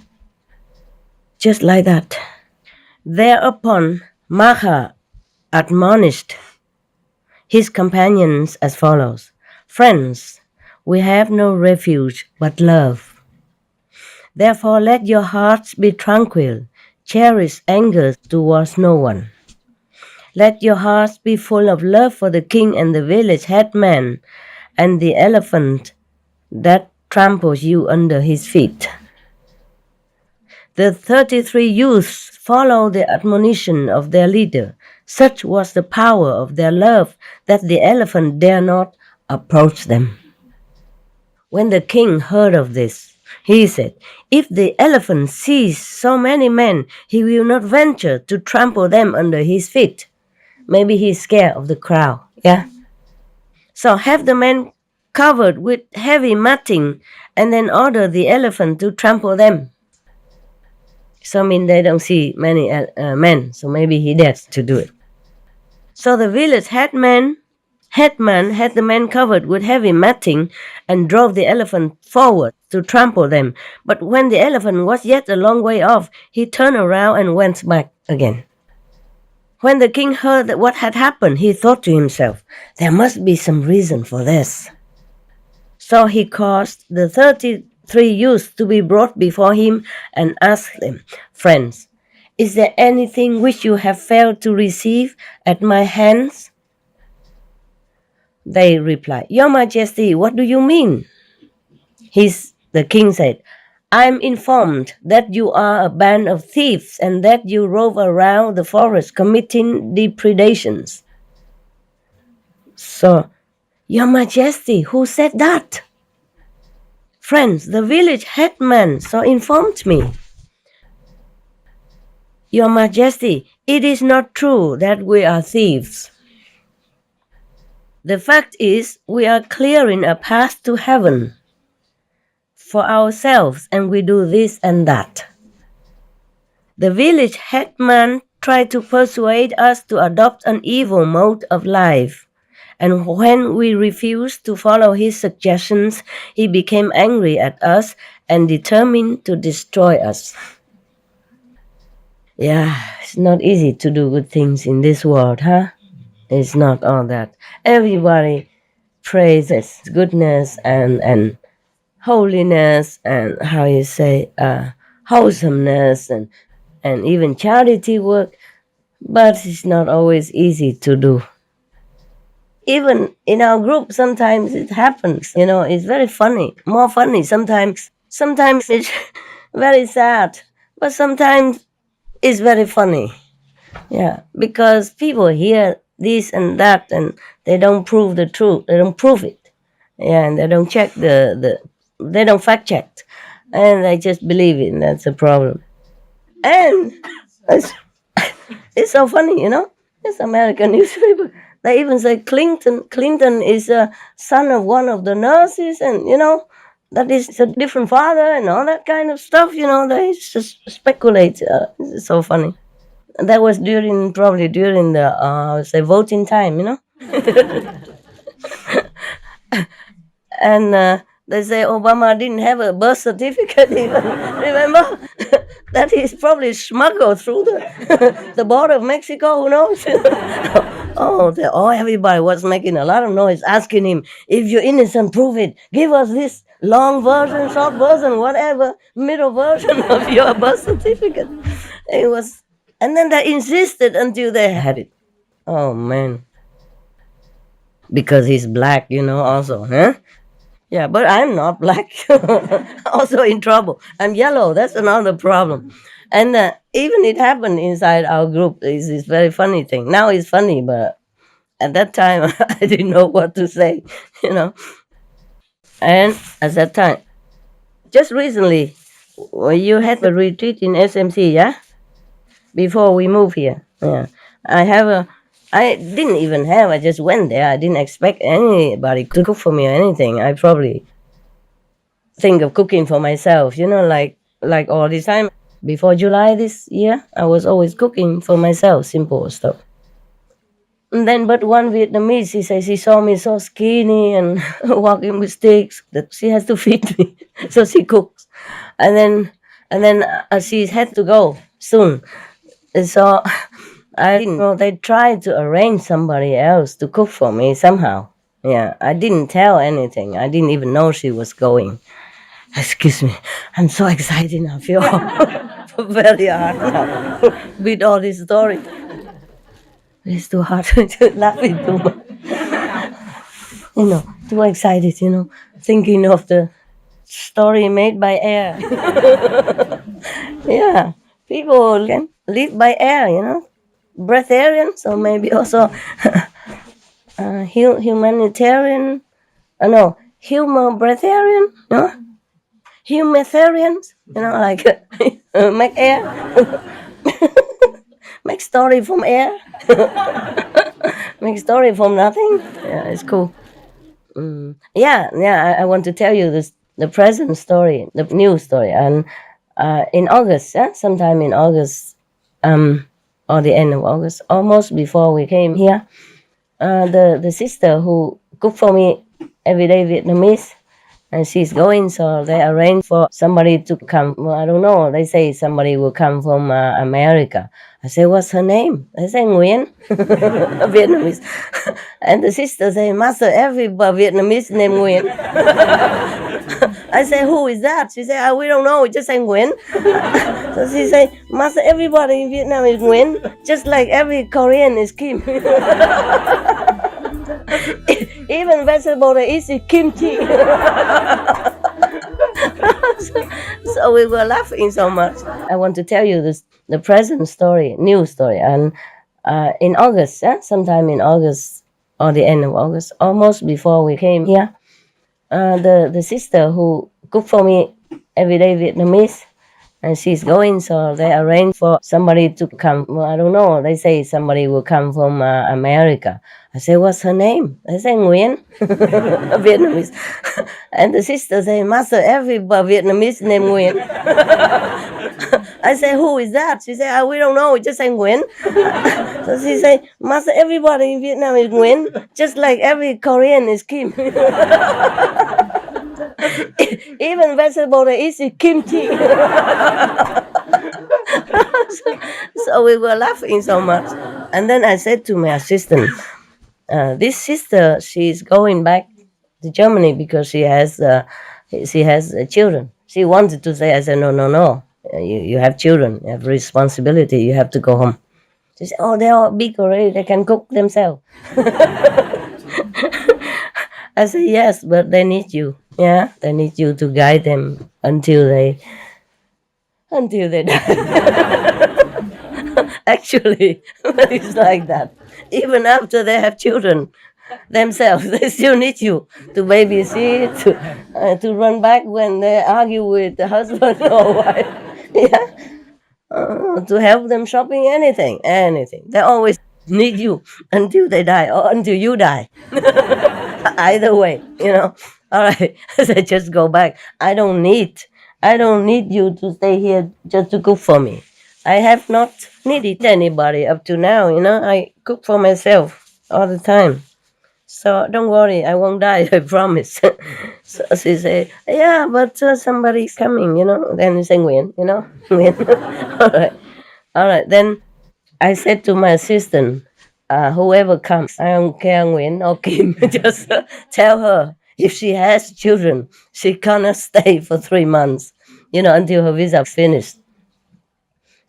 Just like that. Thereupon, Magha admonished his companions as follows. Friends, we have no refuge but love. Therefore, let your hearts be tranquil. Cherish anger towards no one. Let your hearts be full of love for the king and the village headman and the elephant that tramples you under his feet. The 33 youths followed the admonition of their leader. Such was the power of their love that the elephant dare not approach them. When the king heard of this, he said, If the elephant sees so many men, he will not venture to trample them under his feet. Maybe he's scared of the crowd, yeah? So have the men covered with heavy matting and then order the elephant to trample them. So they don't see many men, so maybe he dares to do it. So the village headman had the men covered with heavy matting and drove the elephant forward to trample them. But when the elephant was yet a long way off, he turned around and went back again. When the king heard that what had happened, he thought to himself, there must be some reason for this. So he caused the 33 youths to be brought before him and asked them, Friends, is there anything which you have failed to receive at my hands? They replied, Your Majesty, what do you mean? The king said, I am informed that you are a band of thieves and that you rove around the forest committing depredations. So, Your Majesty, who said that? Friends, the village headman so informed me. Your Majesty, it is not true that we are thieves. The fact is, we are clearing a path to heaven for ourselves, and we do this and that. The village headman tried to persuade us to adopt an evil mode of life, and when we refused to follow his suggestions, he became angry at us and determined to destroy us. Yeah, it's not easy to do good things in this world, huh? It's not all that. Everybody praises goodness and holiness and wholesomeness and even charity work, but it's not always easy to do. Even in our group, sometimes it happens. It's very funny, more funny sometimes. Sometimes it's very sad, but sometimes it's very funny. Yeah, because people hear this and that, and they don't prove the truth. They don't prove it. Yeah, and they don't check they don't fact check, and they just believe it. And that's a problem. And it's so funny, It's American newspaper. They even say Clinton is a son of one of the nurses, and that is a different father and all that kind of stuff. They just speculate. It's so funny. That was probably during the voting time, And they say Obama didn't have a birth certificate even. Remember? That he's probably smuggled through the border of Mexico. Who knows? Everybody was making a lot of noise, asking him, if you're innocent, prove it. Give us this long version, short version, whatever, middle version of your birth certificate. And then they insisted until they had it. Oh, man. Because he's black, also, huh? Yeah, but I'm not black. Also in trouble. I'm yellow. That's another problem. And even it happened inside our group. It's this very funny thing. Now it's funny, but at that time, I didn't know what to say, And at that time, just recently, you had a retreat in SMC, yeah? Before we moved here. Yeah. I didn't even have, I just went there. I didn't expect anybody to cook for me or anything. I probably think of cooking for myself, like all this time. Before July this year, I was always cooking for myself, simple stuff. And then, but one Vietnamese, she says she saw me so skinny and walking with sticks that she has to feed me. So she cooks. And then she had to go soon. And so I didn't know. They tried to arrange somebody else to cook for me somehow. Yeah, I didn't tell anything. I didn't even know she was going. Excuse me, I'm so excited. I feel very hard now with all this story. It's too hard to laughing too much. Too excited, thinking of the story made by air. Yeah, people can live by air, breatharians, or maybe also humanitarian, humor breatharian, humanitarians, like make air, make story from air, make story from nothing. Yeah, it's cool. I want to tell you the present story, the new story, and in August, sometime in August, or the end of August, almost before we came here, the sister who cooked for me everyday Vietnamese, and she's going, so they arranged for somebody to come. Well, I don't know. They say somebody will come from America. I say, what's her name? They say Nguyen, Vietnamese. And the sister say, Master, every Vietnamese named Nguyen. I say, who is that? She say, we don't know. We just say Nguyen. So she say, Master, everybody in Vietnam is Nguyen, just like every Korean is Kim. Even vegetable they eat is kimchi. So we were laughing so much. I want to tell you the present story, new story. And in August, sometime in August or the end of August, almost before we came here, the sister who cook for me every day Vietnamese. And she's going, so they arrange for somebody to come. Well, I don't know. They say somebody will come from America. I say, what's her name? They say Nguyen, Vietnamese. And the sister say, Master, every Vietnamese named Nguyen. I say, who is that? She say, we don't know. We just say Nguyen. So she say, Master, everybody in Vietnam is Nguyen, just like every Korean is Kim. Even vegetable they eat is kimchi. So we were laughing so much. And then I said to my assistant, this sister, she's going back to Germany because she has children. She wanted to say, I said, no. You have children, you have responsibility, you have to go home. She said, oh, they're all big already, they can cook themselves. I said, yes, but they need you. Yeah, they need you to guide them until they die. Actually, it's like that. Even after they have children themselves, they still need you to babysit, to run back when they argue with the husband or wife. Yeah, to help them shopping, anything. They always need you until they die or until you die. Either way, All right, so just go back. I don't need you to stay here just to cook for me. I have not needed anybody up to now. I cook for myself all the time. So don't worry, I won't die. I promise. So she say, yeah, but somebody's coming. Then you say Nguyen. Nguyen. All right. Then I said to my assistant, whoever comes, I don't care Nguyen or Kim, just tell her if she has children, she cannot stay for 3 months, until her visa finished.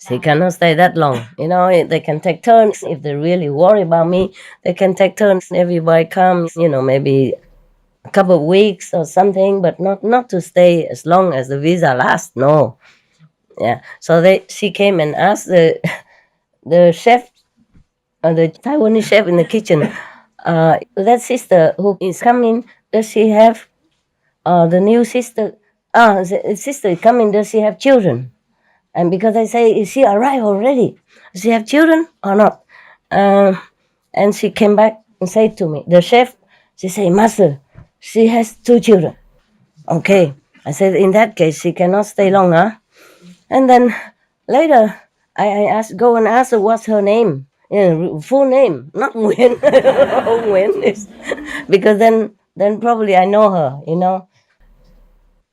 She cannot stay that long. They can take turns. If they really worry about me, they can take turns. Everybody comes, maybe a couple of weeks or something, but not to stay as long as the visa lasts. No. Yeah. So she came and asked the chef, the Taiwanese chef in the kitchen, that sister who is coming, does she have the new sister? The sister is coming, does she have children? And because I say, is she arrived already? Does she have children or not? And she came back and said to me, the chef, she said, Master, she has 2 children. Okay. I said, in that case, she cannot stay long, huh? And then later, I go and ask her what's her name. Full name, not Nguyen. Nguyen is, because then probably I know her,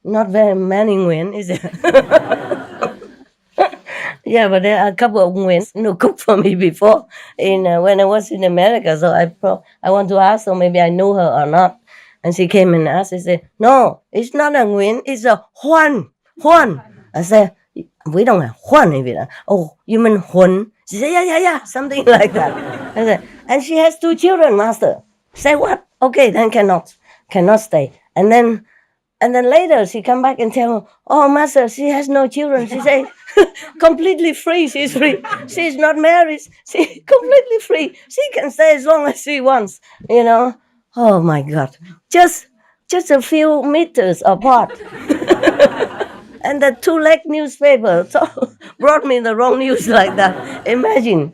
Not very many Nguyen, is it? Yeah, but there are a couple of Nguyens who cooked for me before when I was in America. So I want to ask her, maybe I knew her or not. And she came and asked, she said, no, it's not a Nguyen, it's a Juan. I said, we don't have Juan in Vietnam. Oh, you mean Huân? She said, yeah, something like that. I said, and she has 2 children, Master. Say what? Okay, then cannot stay. And then later she come back and tell me, oh, Master, she has no children. She say, completely free. She's free. She's not married. She's completely free. She can stay as long as she wants. Oh my God, just a few meters apart. And the 2-leg newspaper brought me the wrong news like that. Imagine.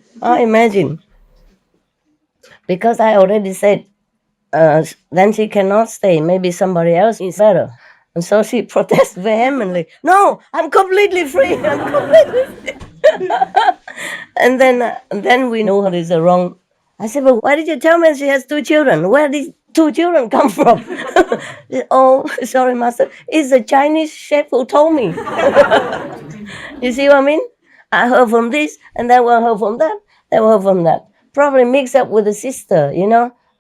Because I already said, then she cannot stay. Maybe somebody else is better. And so she protests vehemently. No, I'm completely free. And then we know it is wrong. I said, but why did you tell me she has 2 children? Where did 2 children come from? Oh, sorry, Master. It's a Chinese chef who told me. You see what I mean? I heard from this, and then I heard from that, then I heard from that. Probably mixed up with the sister,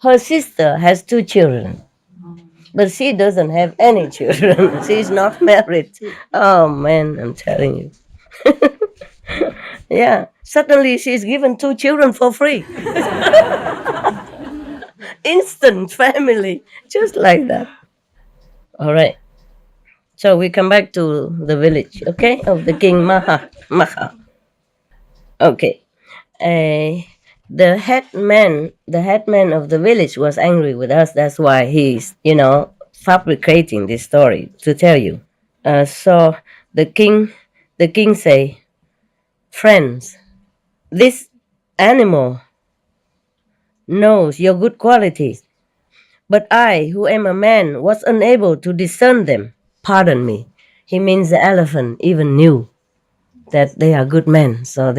Her sister has 2 children. But she doesn't have any children. She's not married. Oh, man, I'm telling you. Yeah, suddenly she's given 2 children for free. Instant family, just like that. All right. So we come back to the village, okay, of the king Magha. Okay. The headman of the village was angry with us. That's why he's, fabricating this story to tell you. So the king say, friends, this animal knows your good qualities, but I, who am a man, was unable to discern them. Pardon me. He means the elephant even knew that they are good men, so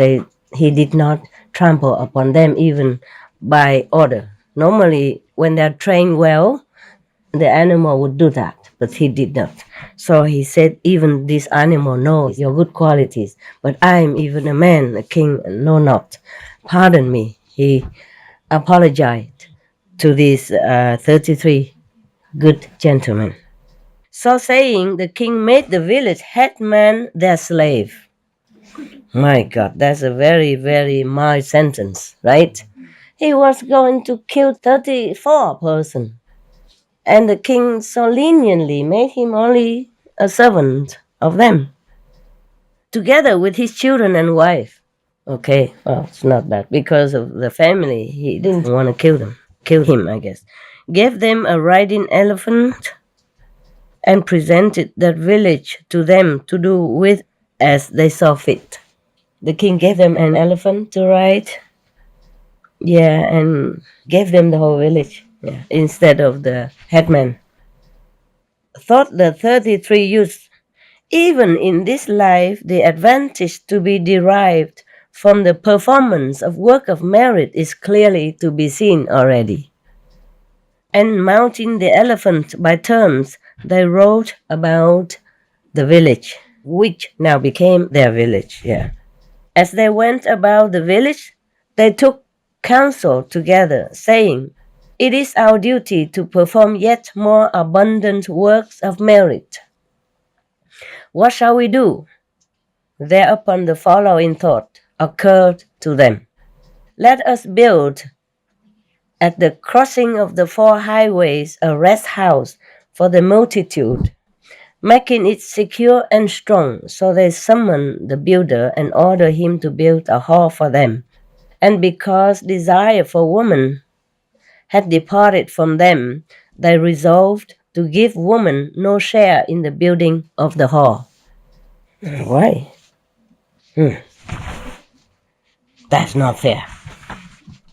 he did not trample upon them even by order. Normally, when they're trained well, the animal would do that, but he did not. So he said, even this animal knows your good qualities, but I am even a man, a king, and know not. Pardon me. He apologized to these 33 good gentlemen. So saying, the king made the village headman their slave. My God, that's a very, very mild sentence, right? He was going to kill 34 persons. And the king so leniently made him only a servant of them, together with his children and wife. Okay, well, it's not bad. Because of the family, he didn't want to kill him, I guess. Gave them a riding elephant and presented that village to them to do with as they saw fit. The king gave them an elephant to ride, and gave them the whole village. Instead of the headman. Thought the 33 youths, even in this life, the advantage to be derived from the performance of work of merit is clearly to be seen already. And mounting the elephant by turns, they rode about the village, which now became their village. As they went about the village, they took counsel together, saying, it is our duty to perform yet more abundant works of merit. What shall we do? Thereupon the following thought occurred to them. Let us build at the crossing of the 4 highways a rest house for the multitude, making it secure and strong. So they summoned the builder and ordered him to build a hall for them. And because desire for woman had departed from them, they resolved to give woman no share in the building of the hall. Why? That's not fair.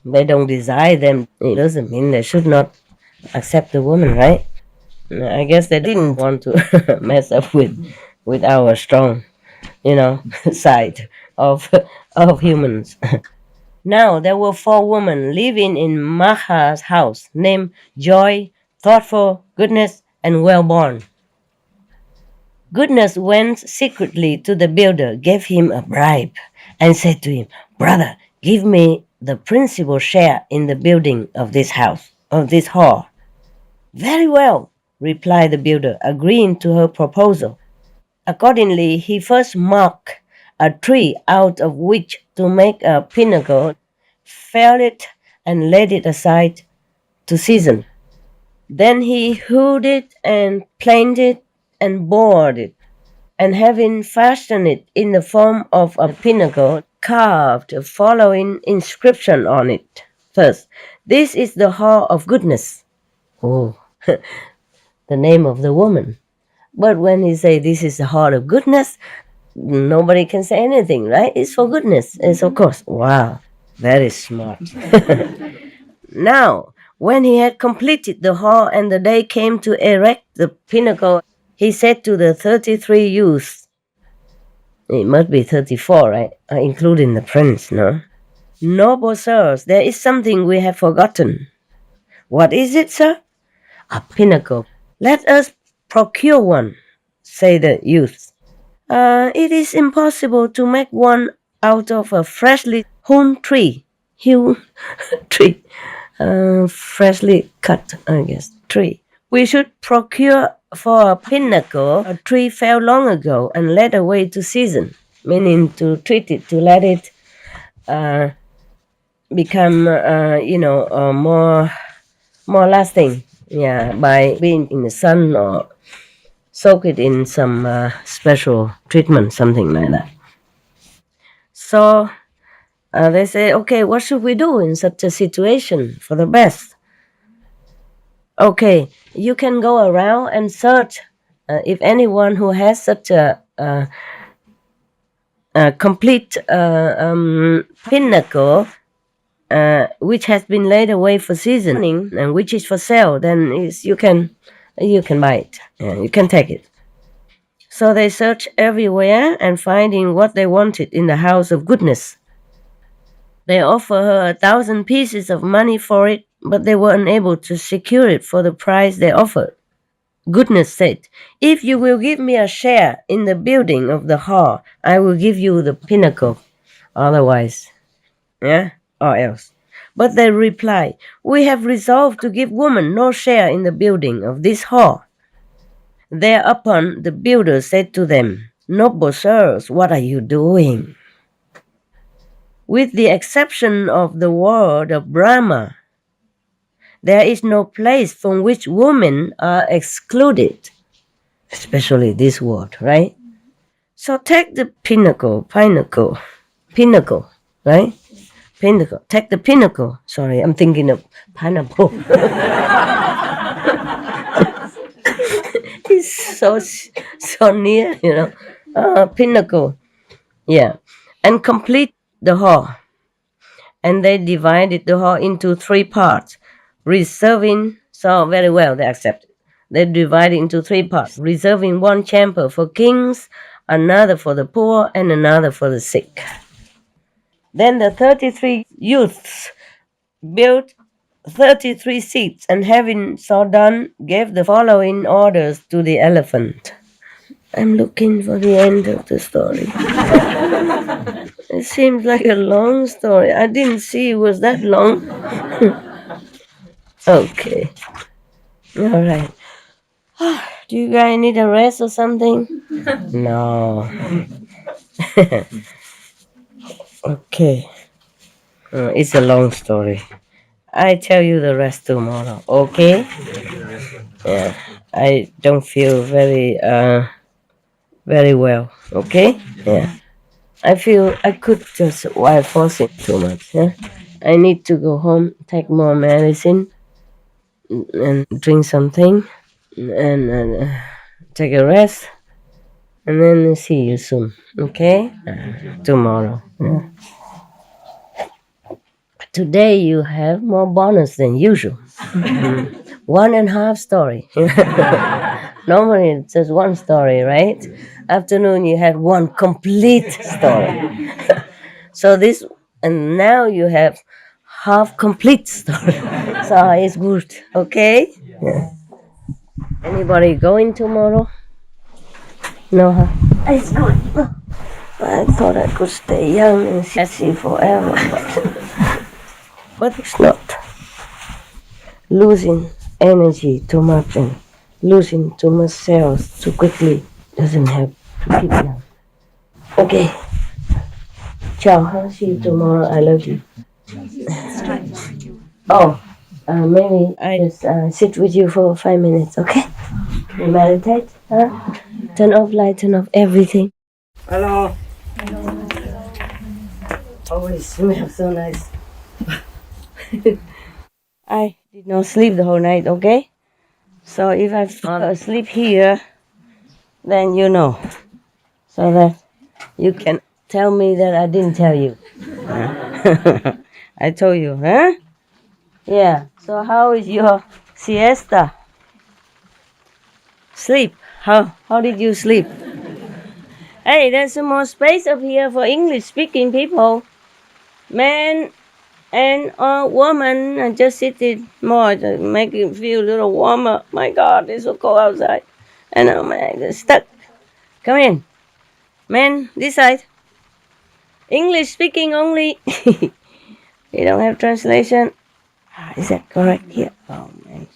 They don't desire them. It doesn't mean they should not accept the woman, right? I guess they didn't want to mess up with our strong, side of humans. Now there were 4 women living in Magha's house, named Joy, Thoughtful, Goodness, and Well-born. Goodness went secretly to the builder, gave him a bribe, and said to him, brother, give me the principal share in the building of this house, of this hall. Very well, replied the builder, agreeing to her proposal. Accordingly, he first marked a tree out of which to make a pinnacle, felled it, and laid it aside to season. Then he hewed it and planed it and bored it, and having fastened it in the form of a pinnacle, carved the following inscription on it. First, this is the hall of goodness. Oh, the name of the woman. But when he say this is the hall of goodness, nobody can say anything, right? It's for goodness. It's of course. Wow, very smart. Now, when he had completed the hall and the day came to erect the pinnacle, he said to the 33 youths, it must be 34, right? Including the prince, no? Noble sirs, there is something we have forgotten. What is it, sir? A pinnacle. Let us procure one, say the youths. It is impossible to make one out of a freshly hewn tree. Freshly cut, I guess, tree. We should procure for a pinnacle a tree fell long ago and led away to season, meaning to treat it, to let it become, more lasting, by being in the sun or soak it in some special treatment, something like that. So they say, okay, what should we do in such a situation for the best? Okay, you can go around and search if anyone who has such a complete pinnacle which has been laid away for seasoning and which is for sale, then you can buy it. Yeah, you can take it. So they searched everywhere and finding what they wanted in the house of goodness. They offer her 1,000 pieces of money for it, but they were unable to secure it for the price they offered. Goodness said, "If you will give me a share in the building of the hall, I will give you the pinnacle. Otherwise, or else." But they replied, "We have resolved to give woman no share in the building of this hall." Thereupon the builder said to them, "Noble sirs, what are you doing? With the exception of the world of Brahma, there is no place from which women are excluded, especially this world, right? So take the pinnacle, right? Pinnacle. Take the pinnacle. Sorry, I'm thinking of pineapple. It's so near, pinnacle. Yeah. And complete the hall. And they divided the hall into 3 parts, reserving, so very well, they accepted. They divided into 3 parts, reserving 1 chamber for kings, another for the poor, and another for the sick. Then the 33 youths built 33 seats, and having so done, gave the following orders to the elephant. I'm looking for the end of the story. It seems like a long story. I didn't see it was that long. Okay. All right. Do you guys need a rest or something? No. Okay. It's a long story. I tell you the rest tomorrow, okay? Yeah. I don't feel very well, okay? Yeah. I feel I could just why force it too much, yeah? I need to go home, take more medicine, and drink something, and take a rest, and then see you soon, okay? Tomorrow. Yeah. Today you have more bonus than usual. 1.5 story. Normally it's just 1 story, right? Afternoon you had 1 complete story. So this, and now you have half complete story. So it's good, okay? Yeah. Anybody going tomorrow? No, huh? It's good. I thought I could stay young and sexy forever, but it's not. Losing energy too much and losing too much cells too quickly doesn't help to keep young. Okay. Ciao, huh? See you tomorrow. I love you. Maybe I just sit with you for 5 minutes, okay? You meditate, huh? Turn off light, turn off everything. Hello. Oh, it smells so nice. I did not sleep the whole night, okay? So if I fall asleep here, then you know. So that you can tell me that I didn't tell you. I told you, huh? Yeah. So how is your siesta? Sleep. How did you sleep? Hey, there's some more space up here for English-speaking people. Man and woman, I just sit it more to make it feel a little warmer. My God, it's so cold outside. And I'm stuck. Come in. Man, this side. English speaking only. You don't have translation. Is that correct here? Oh, man.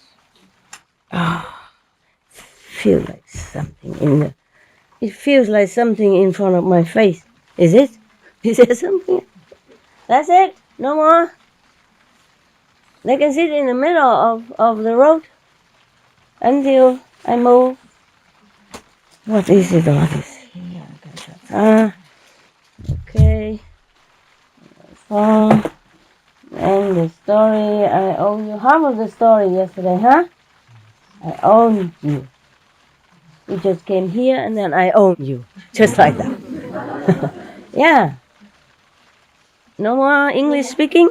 Feel like something in the... It feels like something in front of my face. Is it? Is there something? That's it? No more? They can sit in the middle of the road until I move. What is it all this? Okay. And the story, I owe you half of the story yesterday, huh? I own you. You just came here and then I own you. Just like that. Yeah. No more English speaking?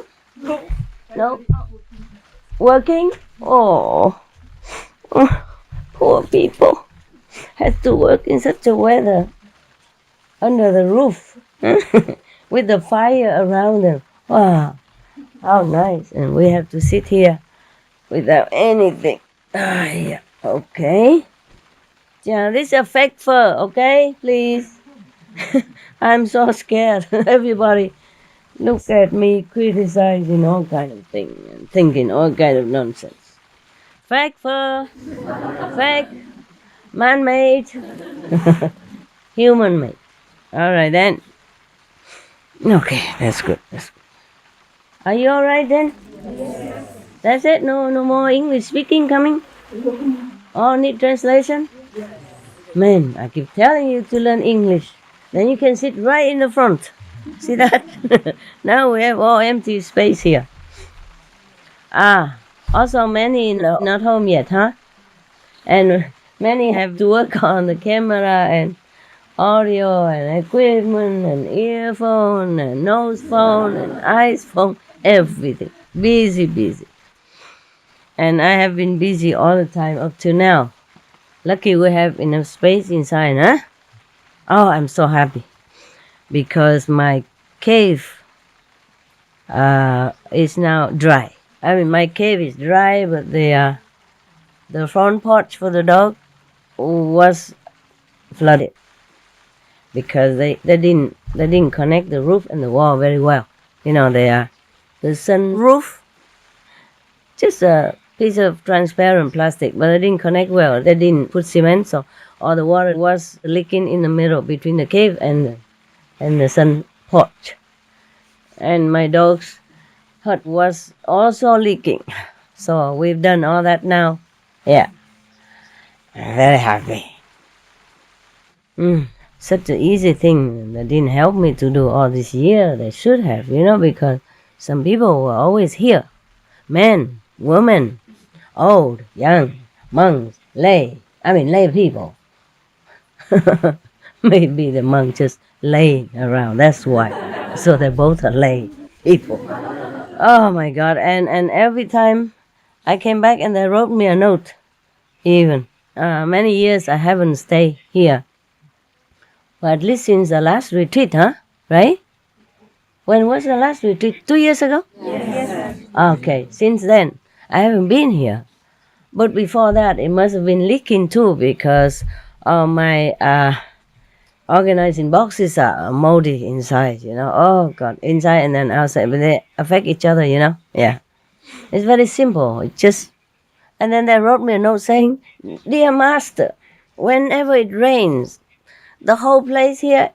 No? Working? Oh. Poor people. Have to work in such a weather. Under the roof. With the fire around them. Wow. How nice. And we have to sit here without anything. Yeah. Okay. Yeah, this is a fake fur, okay? Please. I'm so scared. Everybody look at me criticizing all kind of things and thinking all kind of nonsense. Fake fur. Fake. Man-made. Human-made. All right then. Okay, that's good. That's good. Are you all right then? Yes. That's it? No more English speaking coming? Oh, need translation? Yes. Man, I keep telling you to learn English. Then you can sit right in the front. See that? Now we have all empty space here. Also many not home yet, huh? And many have to work on the camera and audio and equipment and earphone and nose phone and eyes phone, everything. Busy. And I have been busy all the time up to now. Lucky we have enough space inside, huh? Oh, I'm so happy. Because my cave is now dry. I mean, my cave is dry, but the front porch for the dog was flooded. Because they didn't connect the roof and the wall very well. You know, the sun roof, just a piece of transparent plastic, but they didn't connect well. They didn't put cement, so all the water was leaking in the middle between the cave and the sun porch. And my dog's hut was also leaking. So we've done all that now. Yeah. I'm very happy. Such an easy thing. They didn't help me to do all this year. They should have, because some people were always here. Men, women, old, young, monks, lay people. Maybe the monk just laying around. That's why. So they both are lay people. Oh my God. And every time I came back and they wrote me a note. Even. Many years I haven't stayed here. But at least since the last retreat, huh? Right? When was the last retreat? 2 years ago? Yes. Okay. Since then, I haven't been here. But before that, it must have been leaking too because my organizing boxes are moldy inside, Oh, God. Inside and then outside. But they affect each other, Yeah. It's very simple. And then they wrote me a note saying, "Dear Master, whenever it rains, the whole place here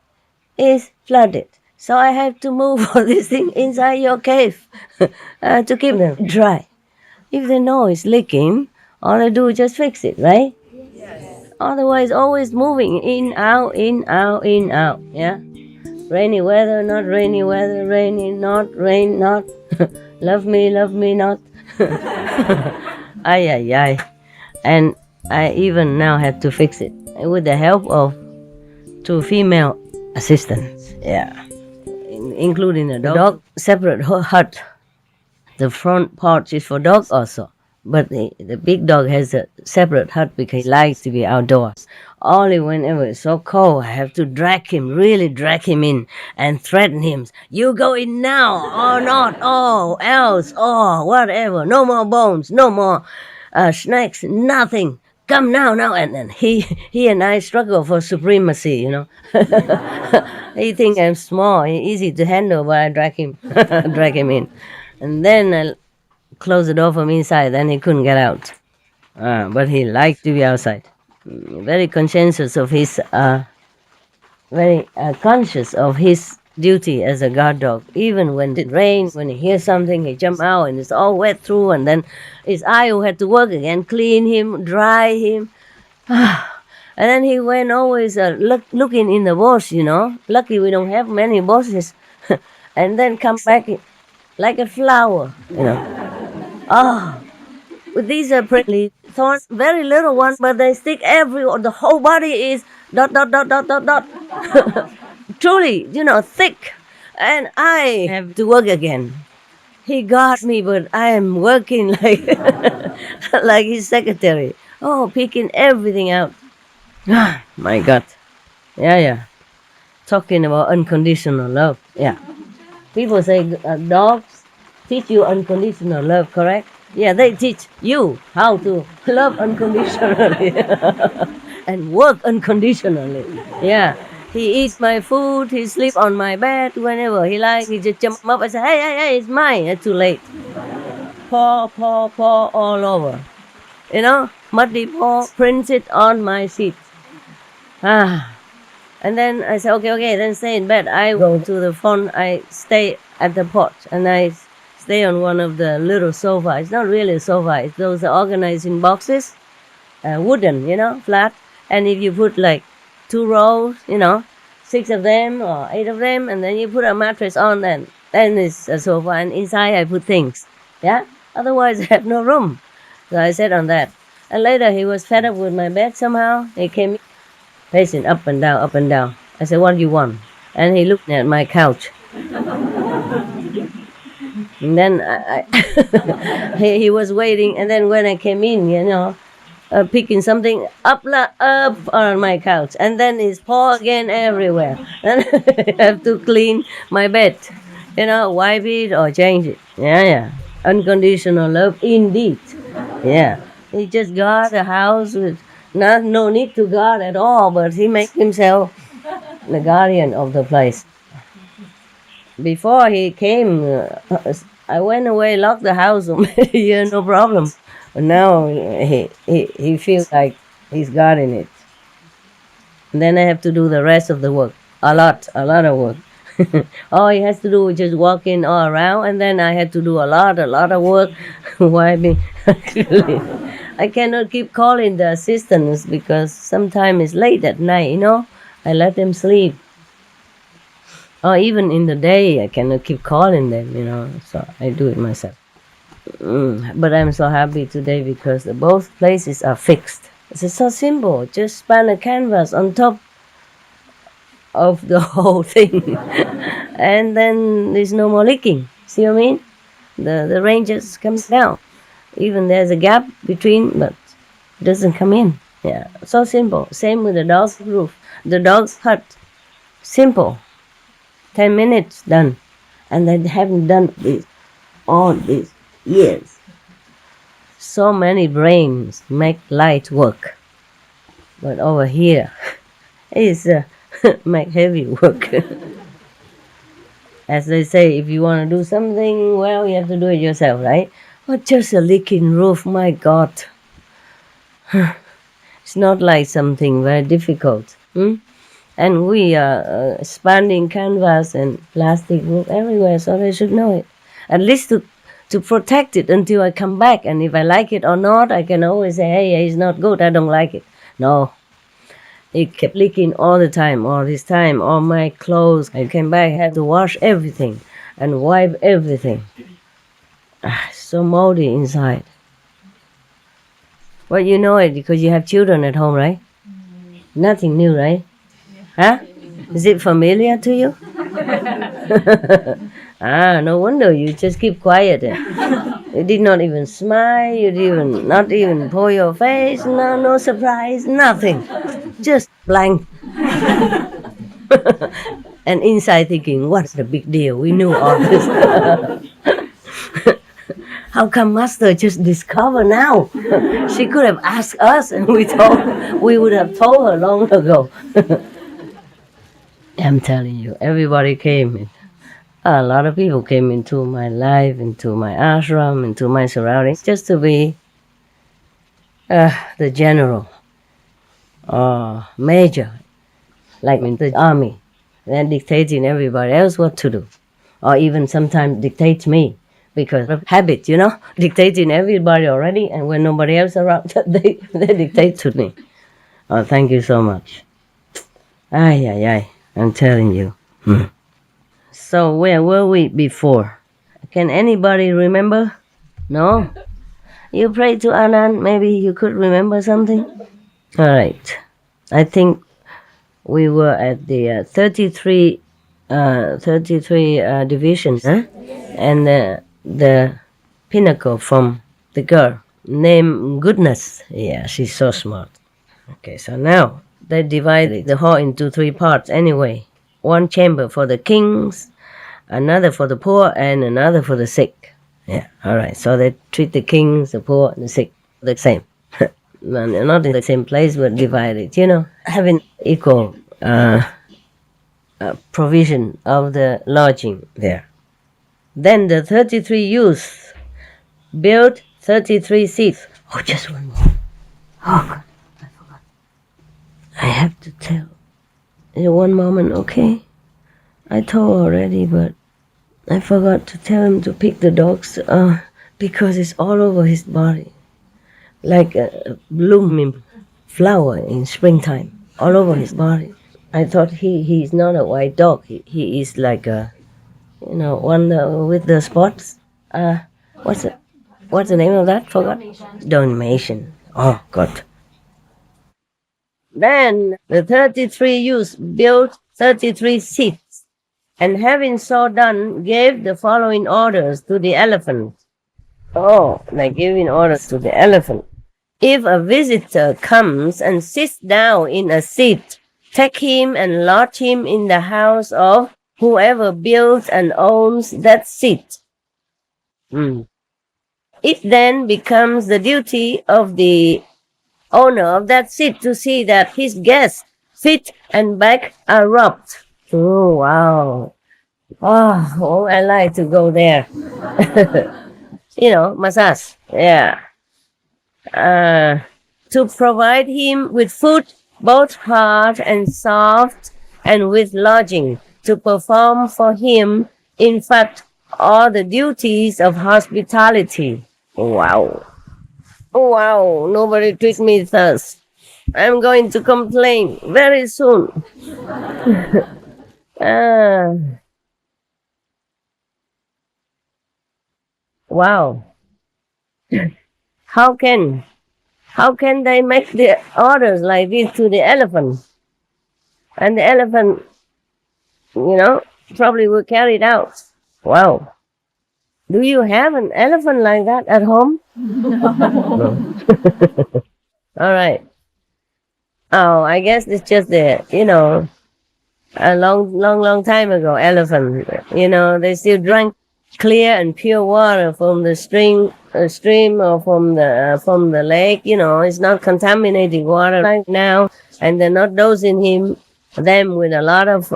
is flooded. So I have to move all this thing inside your cave to keep them dry. If they know it's leaking, all they do is just fix it, right? Yes. Otherwise, always moving in, out, yeah? Rainy weather, not rainy weather, rainy, not, rain, not. Love me, not. Ay. And I even now have to fix it with the help of 2 female assistants, yeah, including a dog, separate hut. The front porch is for dogs also, but the big dog has a separate hut because he likes to be outdoors. Only whenever it's so cold, I have to really drag him in and threaten him. You go in now or not, else, whatever. No more bones, no more snacks, nothing. Come now, and then he and I struggle for supremacy, He thinks I'm small, easy to handle, but I drag him in. And then I close the door from inside, then he couldn't get out. But he liked to be outside. Very conscientious of his, very conscious of his duty as a guard dog. Even when it rains, when he hears something, he jump out and it's all wet through, and then it's I who had to work again, clean him, dry him. And then he went always looking in the bush, Lucky we don't have many bushes. And then come back like a flower, These are prickly thorns, very little ones, but they stick everywhere. The whole body is ... Truly, thick. And I have to work again. He got me, but I am working like like his secretary. Oh, picking everything out. My God. Yeah. Talking about unconditional love. Yeah. People say dogs teach you unconditional love, correct? Yeah, they teach you how to love unconditionally and work unconditionally. Yeah. He eats my food, he sleeps on my bed whenever he likes. He just jump up and say, hey, it's mine. It's too late. Paw all over. Muddy paw prints it on my seat. And then I say, okay, then stay in bed. I go to the phone, I stay at the porch, and I stay on one of the little sofas. It's not really a sofa, it's those organized in boxes, wooden, flat. And if you put like 2 rows, 6 of them or 8 of them, and then you put a mattress on, then it's a sofa, and inside I put things. Yeah? Otherwise I have no room. So I sat on that. And later he was fed up with my bed somehow. He came pacing up and down, up and down. I said, what do you want? And he looked at my couch. And then he was waiting, and then when I came in, picking something up on my couch, and then his paw again everywhere. Then I have to clean my bed, wipe it or change it. Yeah. Unconditional love indeed. Yeah. He just got a house with no need to guard at all, but he makes himself the guardian of the place. Before he came, I went away, locked the house, no problem. But now he feels like he's guarding it. And then I have to do the rest of the work. A lot of work. All he has to do is just walk in all around, and then I had to do a lot of work. Wiping. I cannot keep calling the assistants because sometimes it's late at night, I let them sleep. Or even in the day, I cannot keep calling them, so I do it myself. But I'm so happy today because both places are fixed. It's so simple. Just span a canvas on top of the whole thing. And then there's no more leaking. See what I mean? The rain just comes down. Even there's a gap between, but it doesn't come in. Yeah, so simple. Same with the dog's roof. The dog's hut. Simple. 10 minutes, done. And they haven't done this all these years. So many brains make light work. But over here, it's make heavy work. As they say, if you want to do something, well, you have to do it yourself, right? But just a leaking roof, my God. It's not like something very difficult. And we are spanning canvas and plastic roof everywhere, so they should know it. At least to protect it until I come back. And if I like it or not, I can always say, hey, it's not good, I don't like it. No. It kept leaking all the time, all this time, all my clothes. I came back, had to wash everything and wipe everything. So moldy inside. Well, you know it because you have children at home, right? Nothing new, right? Huh? Is it familiar to you? No wonder you just keep quiet. You did not even smile, not even pull your face, no surprise, nothing. Just blank. And inside thinking, what's the big deal? We knew all this. How come Master just discover now? She could have asked us and we would have told her long ago. I'm telling you, everybody came in. A lot of people came into my life, into my ashram, into my surroundings, just to be the general or major, like in the army, then dictating everybody else what to do. Or even sometimes dictate me because of habit, dictating everybody already, and when nobody else around, they dictate to me. Oh, thank you so much. Ay, I'm telling you. So where were we before? Can anybody remember? No? You pray to Anand, maybe you could remember something? All right. I think we were at the 33 division, huh? And the pinnacle from the girl named Goodness. Yeah, she's so smart. Okay, so now they divided the hall into 3 parts anyway. One chamber for the kings, another for the poor, and another for the sick. Yeah, all right. So they treat the kings, the poor, and the sick the same. Not in the same place, but divided, having equal provision of the lodging there. Then the 33 youths built 33 seats. Oh, just one more. Oh, God, I forgot. I have to tell. One moment, okay? I told already, but I forgot to tell him to pick the dogs because it's all over his body. Like a blooming flower in springtime, all over his body. I thought he's not a white dog. He is like a, one with the spots. What's the name of that? Forgot. Dalmatian. Oh, God. Then the 33 youths built 33 seats, and having so done, gave the following orders to the elephant. Oh, they're giving orders to the elephant. If a visitor comes and sits down in a seat, take him and lodge him in the house of whoever builds and owns that seat. It then becomes the duty of the owner of that seat to see that his guests' feet and back are rubbed. Oh, wow. Oh, I like to go there. Massage. Yeah. To provide him with food, both hard and soft, and with lodging, to perform for him, in fact, all the duties of hospitality. Wow. Wow, nobody treats me thus. I'm going to complain very soon. Wow. How can they make the orders like this to the elephant? And the elephant, probably will carry it out. Wow. Do you have an elephant like that at home? No. All right. Oh, I guess it's just a long time ago, elephant. They still drank clear and pure water from the stream or from the lake. It's not contaminated water like now, and they're not dosing them with a lot of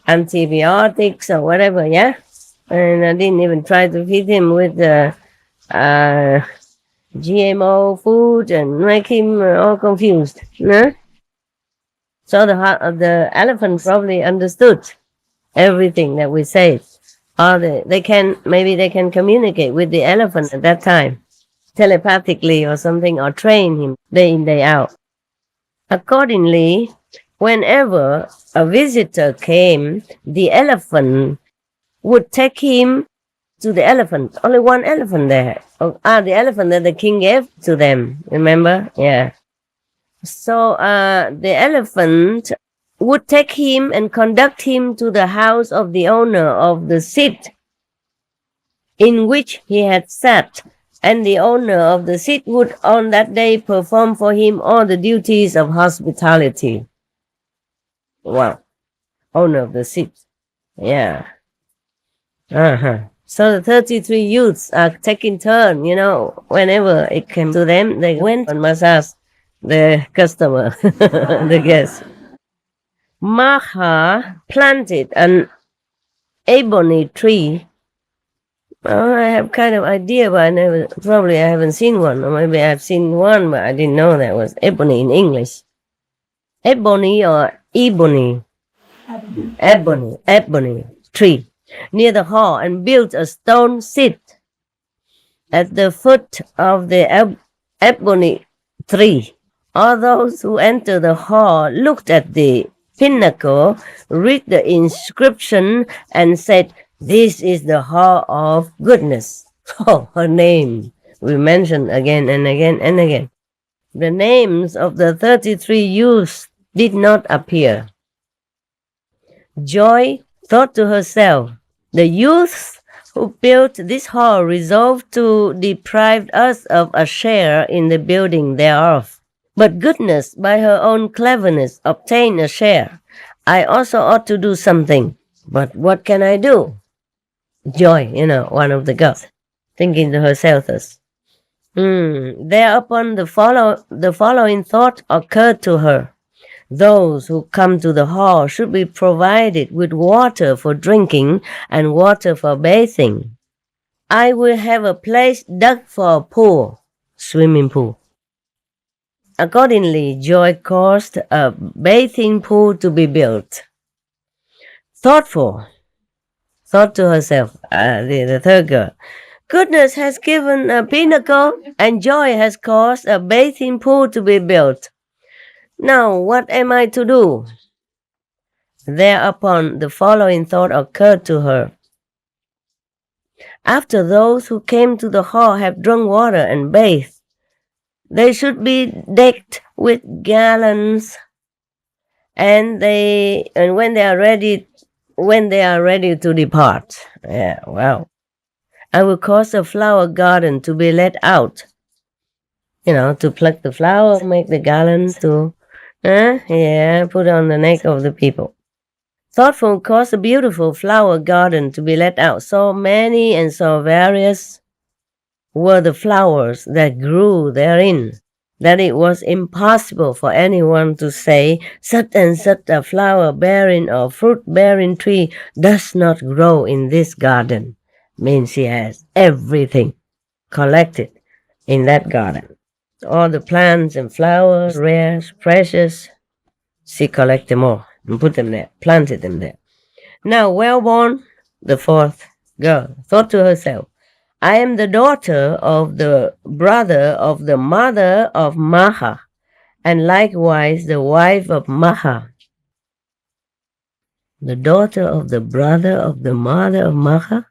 antibiotics or whatever. Yeah, and I didn't even try to feed him with GMO food and make him all confused. No? So the elephant probably understood everything that we say. Or they can communicate with the elephant at that time, telepathically or something, or train him day in, day out. Accordingly, whenever a visitor came, the elephant would take him to the elephant. Only one elephant there. The elephant that the king gave to them. Remember? Yeah. So the elephant would take him and conduct him to the house of the owner of the seat in which he had sat, and the owner of the seat would on that day perform for him all the duties of hospitality. Wow. Owner of the seat. Yeah. So the 33 youths are taking turn, whenever it came to them, they went and massage the customer, the guest. Magha planted an ebony tree. I have kind of idea, but I haven't seen one, or maybe I've seen one, but I didn't know that was ebony in English. Ebony or ebony? Ebony tree near the hall, and built a stone seat at the foot of the ebony tree. All those who enter the hall looked at the pinnacle, read the inscription, and said, "This is the hall of goodness." Oh, her name we mentioned again and again and again. The names of the 33 youths did not appear. Joy thought to herself, the youths who built this hall resolved to deprive us of a share in the building thereof. But goodness, by her own cleverness, obtained a share. I also ought to do something. But what can I do? Joy, one of the girls, thinking to herself thus. Thereupon the following thought occurred to her. Those who come to the hall should be provided with water for drinking and water for bathing. I will have a place dug for a pool, swimming pool. Accordingly, Joy caused a bathing pool to be built. Thought to herself, the third girl, goodness has given a pinnacle and Joy has caused a bathing pool to be built. Now, what am I to do? Thereupon, the following thought occurred to her. After those who came to the hall have drunk water and bathed, they should be decked with garlands, and when they are ready to depart. I will cause a flower garden to be let out. To pluck the flower, make the garlands to put on the neck of the people. Thoughtful caused a beautiful flower garden to be let out. So many and so various were the flowers that grew therein, that it was impossible for anyone to say, such and such a flower-bearing or fruit-bearing tree does not grow in this garden. Means she has everything collected in that garden. All the plants and flowers, rare, precious, she collected them all and put them there, planted them there. Now, Well-born, the fourth girl, thought to herself, I am the daughter of the brother of the mother of Magha, and likewise the wife of Magha. The daughter of the brother of the mother of Magha,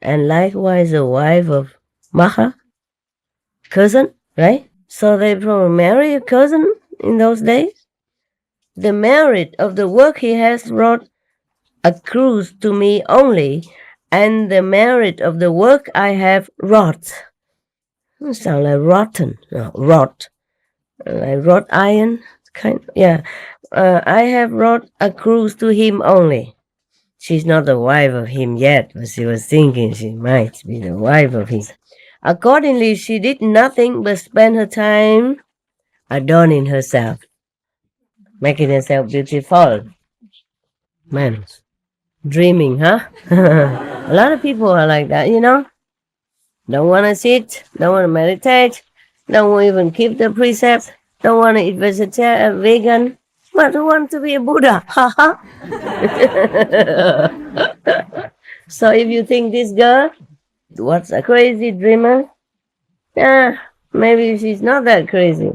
and likewise the wife of Magha. Cousin, right? So they probably marry a cousin in those days. The merit of the work he has wrought accrues to me only, and the merit of the work I have wrought. Sound like rotten. No, wrought. Like wrought iron. I have wrought accrues to him only. She's not the wife of him yet, but she was thinking she might be the wife of him. Accordingly, she did nothing but spend her time adorning herself, making herself beautiful. Man, dreaming, huh? A lot of people are like that, Don't want to sit, don't want to meditate, don't even keep the precepts, don't want to eat vegan, but want to be a Buddha. So if you think this girl, what's a crazy dreamer? Maybe she's not that crazy.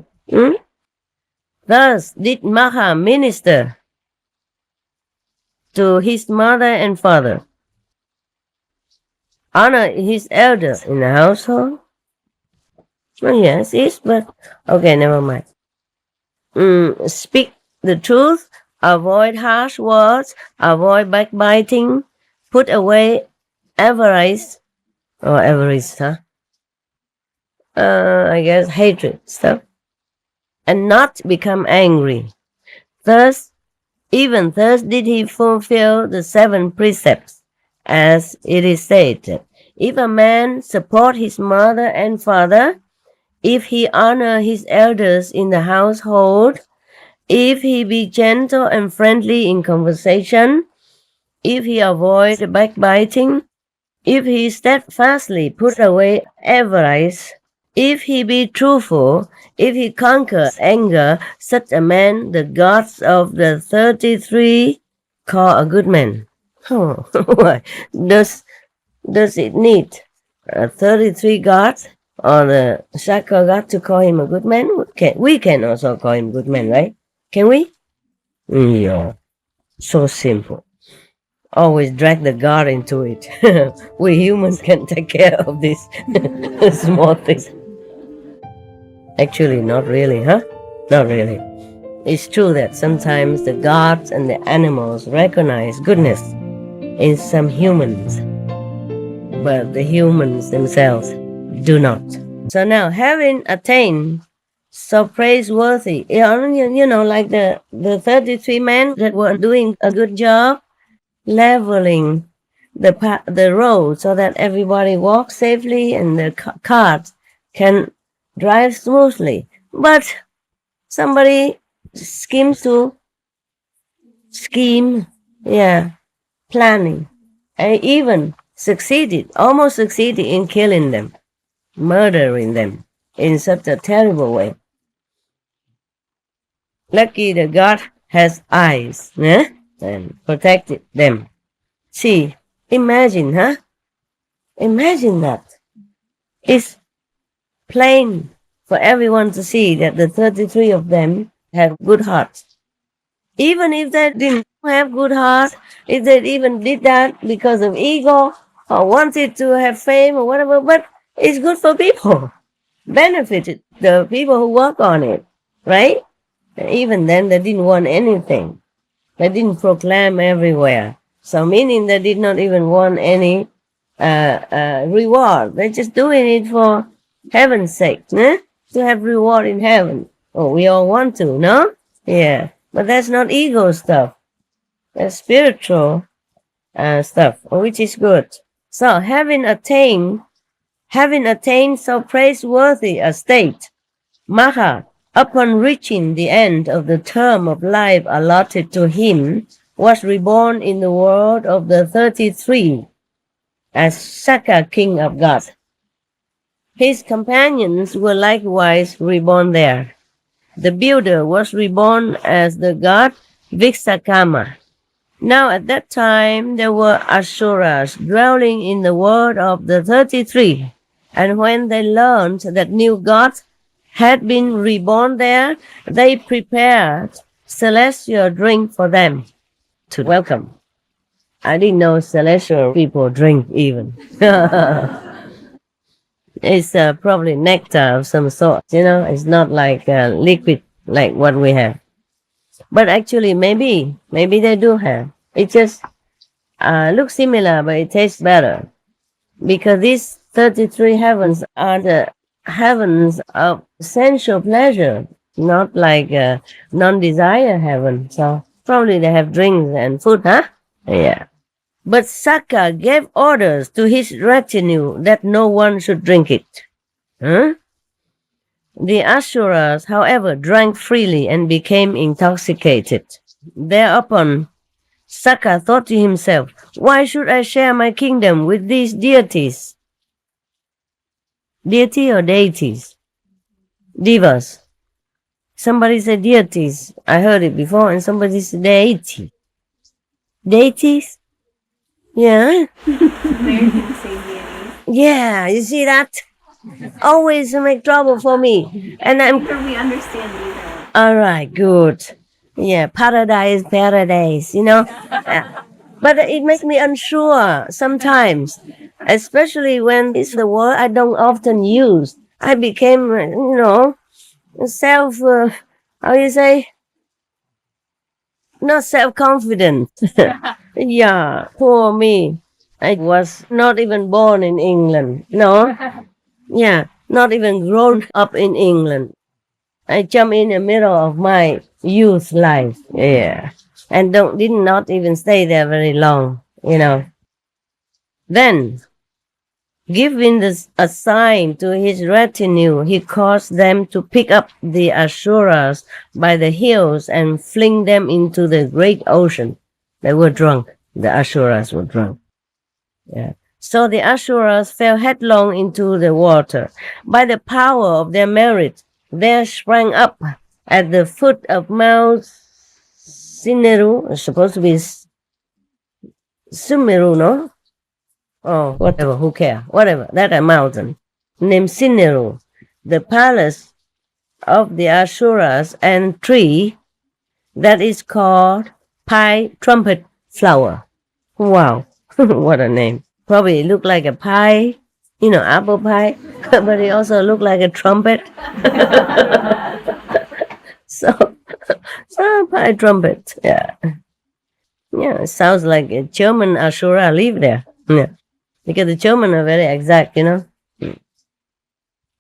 Thus did Magha minister to his mother and father, honor his elders in the household. Yes, but okay, never mind. Speak the truth, avoid harsh words, avoid backbiting, put away avarice, I guess hatred stuff, and not become angry. Even thus did he fulfill the 7 precepts, as it is stated. If a man support his mother and father, if he honor his elders in the household, if he be gentle and friendly in conversation, if he avoid backbiting, if he steadfastly put away avarice, if he be truthful, if he conquer anger, such a man the gods of the 33 call a good man. Why? Does it need 33 gods or the Shaka god to call him a good man? We can also call him good man, right? Can we? Yeah. So simple. always drag the God into it. We humans can take care of this small things. Actually, not really, huh? Not really. It's true that sometimes the gods and the animals recognize goodness in some humans, but the humans themselves do not. So now, having attained so praiseworthy, like the 33 men that were doing a good job leveling the road so that everybody walks safely and the cars can drive smoothly. But somebody planning, and even almost succeeded in killing them, murdering them in such a terrible way. Lucky the God has eyes, and protected them. See, imagine, huh? Imagine that. It's plain for everyone to see that the 33 of them had good hearts. Even if they didn't have good hearts, if they even did that because of ego or wanted to have fame or whatever, but it's good for people. Benefited the people who work on it, right? And even then, they didn't want anything. They didn't proclaim everywhere. So meaning they did not even want any reward. They're just doing it for heaven's sake, to have reward in heaven. Oh, we all want to, no? Yeah. But that's not ego stuff. That's spiritual stuff, which is good. So having attained so praiseworthy a state, Magha, upon reaching the end of the term of life allotted to him, was reborn in the world of the 33 as Saka, king of God. His companions were likewise reborn there. The builder was reborn as the god Vishakama. Now at that time there were Asuras dwelling in the world of the 33, and when they learned that new gods had been reborn there, they prepared celestial drink for them to welcome. I didn't know celestial people drink even. It's probably nectar of some sort, It's not like liquid like what we have. But actually, maybe they do have. It just looks similar, but it tastes better. Because these 33 heavens are the heavens of sensual pleasure, not like non-desire heaven. So probably they have drinks and food, huh? Yeah. But Saka gave orders to his retinue that no one should drink it. Huh? The Asuras, however, drank freely and became intoxicated. Thereupon, Saka thought to himself, why should I share my kingdom with these deities? Deity or deities? Divas. Somebody said deities. I heard it before, and somebody said deity. Deities? Yeah. Yeah, you see that? Always make trouble for me. And I'm sure we understand either. All right, good. Yeah, paradise. But it makes me unsure sometimes, especially when it's the word I don't often use. I became, not self-confident. Yeah, poor me. I was not even born in England. No. Yeah, not even grown up in England. I jumped in the middle of my youth life. Yeah. And did not even stay there very long, Then, giving a sign to his retinue, he caused them to pick up the Asuras by the heels and fling them into the great ocean. They were drunk. The Asuras were drunk. Yeah. So the Asuras fell headlong into the water. By the power of their merit, there sprang up at the foot of Mount Sineru, supposed to be Sumeru, no? Oh, whatever, who cares? Whatever, that a mountain, named Sineru, the palace of the Asuras, and tree that is called Pie Trumpet Flower, Wow, what a name. Probably it looked like a pie, apple pie, but it also looked like a trumpet. So, pie trumpet, yeah. Yeah, it sounds like a German Ashura live there. Yeah. Because the German are very exact,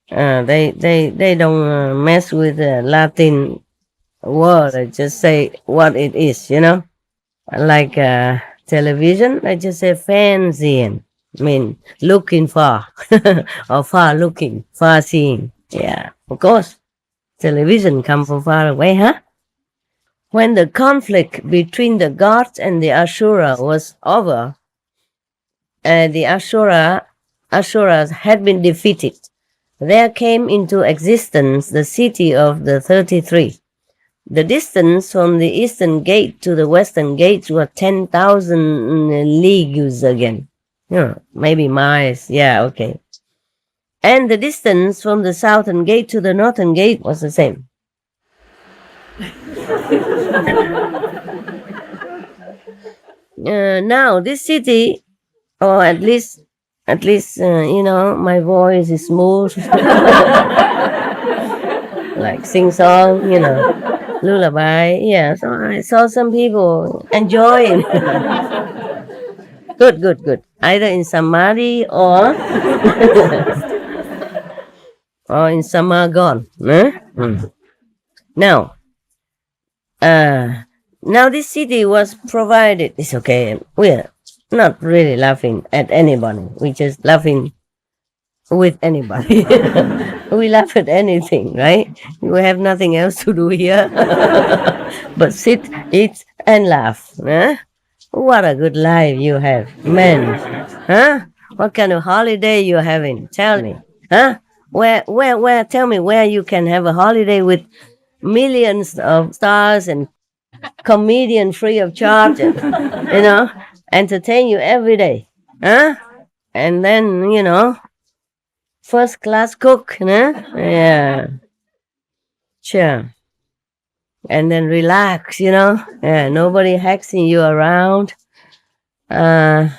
They don't mess with the Latin word. They just say what it is, Like television, they just say fancying. Looking for, or far looking, far seeing. Yeah, of course. Television come from far away, huh? When the conflict between the gods and the Ashura was over, the Asuras had been defeated. There came into existence the city of the 33. The distance from the eastern gate to the western gate was 10,000 leagues again. Maybe miles. Yeah, okay. And the distance from the southern gate to the northern gate was the same. Now this city, or at least, my voice is smooth, like sing song, lullaby. Yeah, so I saw some people enjoying. Good. Either in samadhi or or in samagon. Now this city was provided. It's okay. We're not really laughing at anybody. We're just laughing with anybody. We laugh at anything, right? We have nothing else to do here but sit, eat, and laugh. Huh? What a good life you have, man. Huh? What kind of holiday you having? Tell me. Huh? Where, tell me where you can have a holiday with millions of stars and comedian free of charge, and, entertain you every day. Huh? And then, first class cook, Yeah. Sure. And then relax, Yeah, nobody hexing you around. Hexing?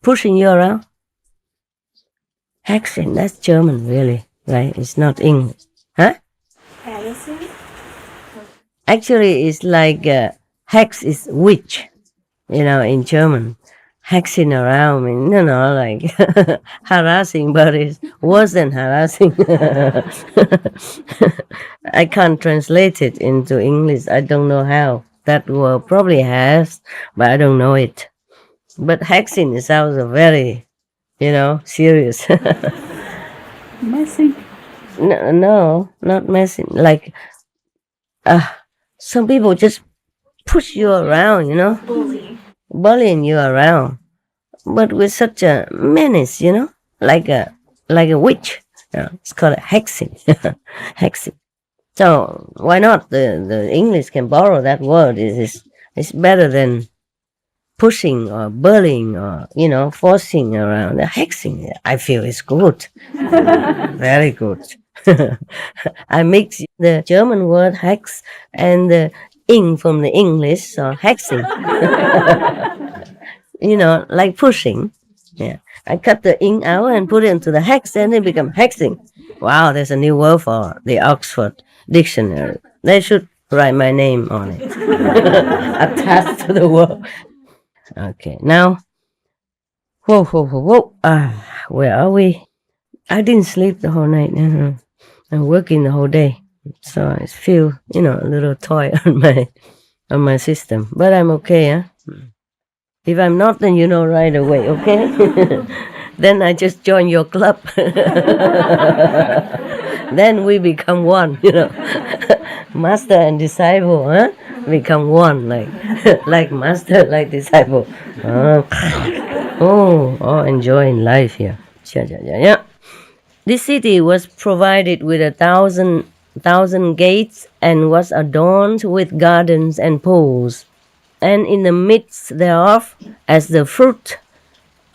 Pushing you around. Hexing, that's German, really, right? It's not English. Huh? Actually, it's like hex is witch, in German. Hexing around, like harassing, but it's worse than harassing. I can't translate it into English. I don't know how. That word probably has, but I don't know it. But hexing sounds very, serious. Messing? No, not messing. Like, some people just push you around, bullying you around, but with such a menace, like a witch. It's called hexing. Hexing. So why not? The English can borrow that word. It's better than pushing or bullying or forcing around. The hexing, I feel, is good. Very good. I mix the German word hex and the ing from the English, so hexing. Like pushing. Yeah. I cut the ing out and put it into the hex, and it become hexing. Wow, there's a new word for the Oxford Dictionary. They should write my name on it. Attached to the word. Okay, now. Whoa. Where are we? I didn't sleep the whole night. I'm working the whole day. So I feel, a little toy on my system. But I'm okay, huh? If I'm not, then you know right away, okay? Then I just join your club. Then we become one, Master and disciple, huh? Become one, like master, like disciple. Enjoying life here. Yeah. This city was provided with 1,000 gates and was adorned with gardens and pools. And in the midst thereof, as the fruit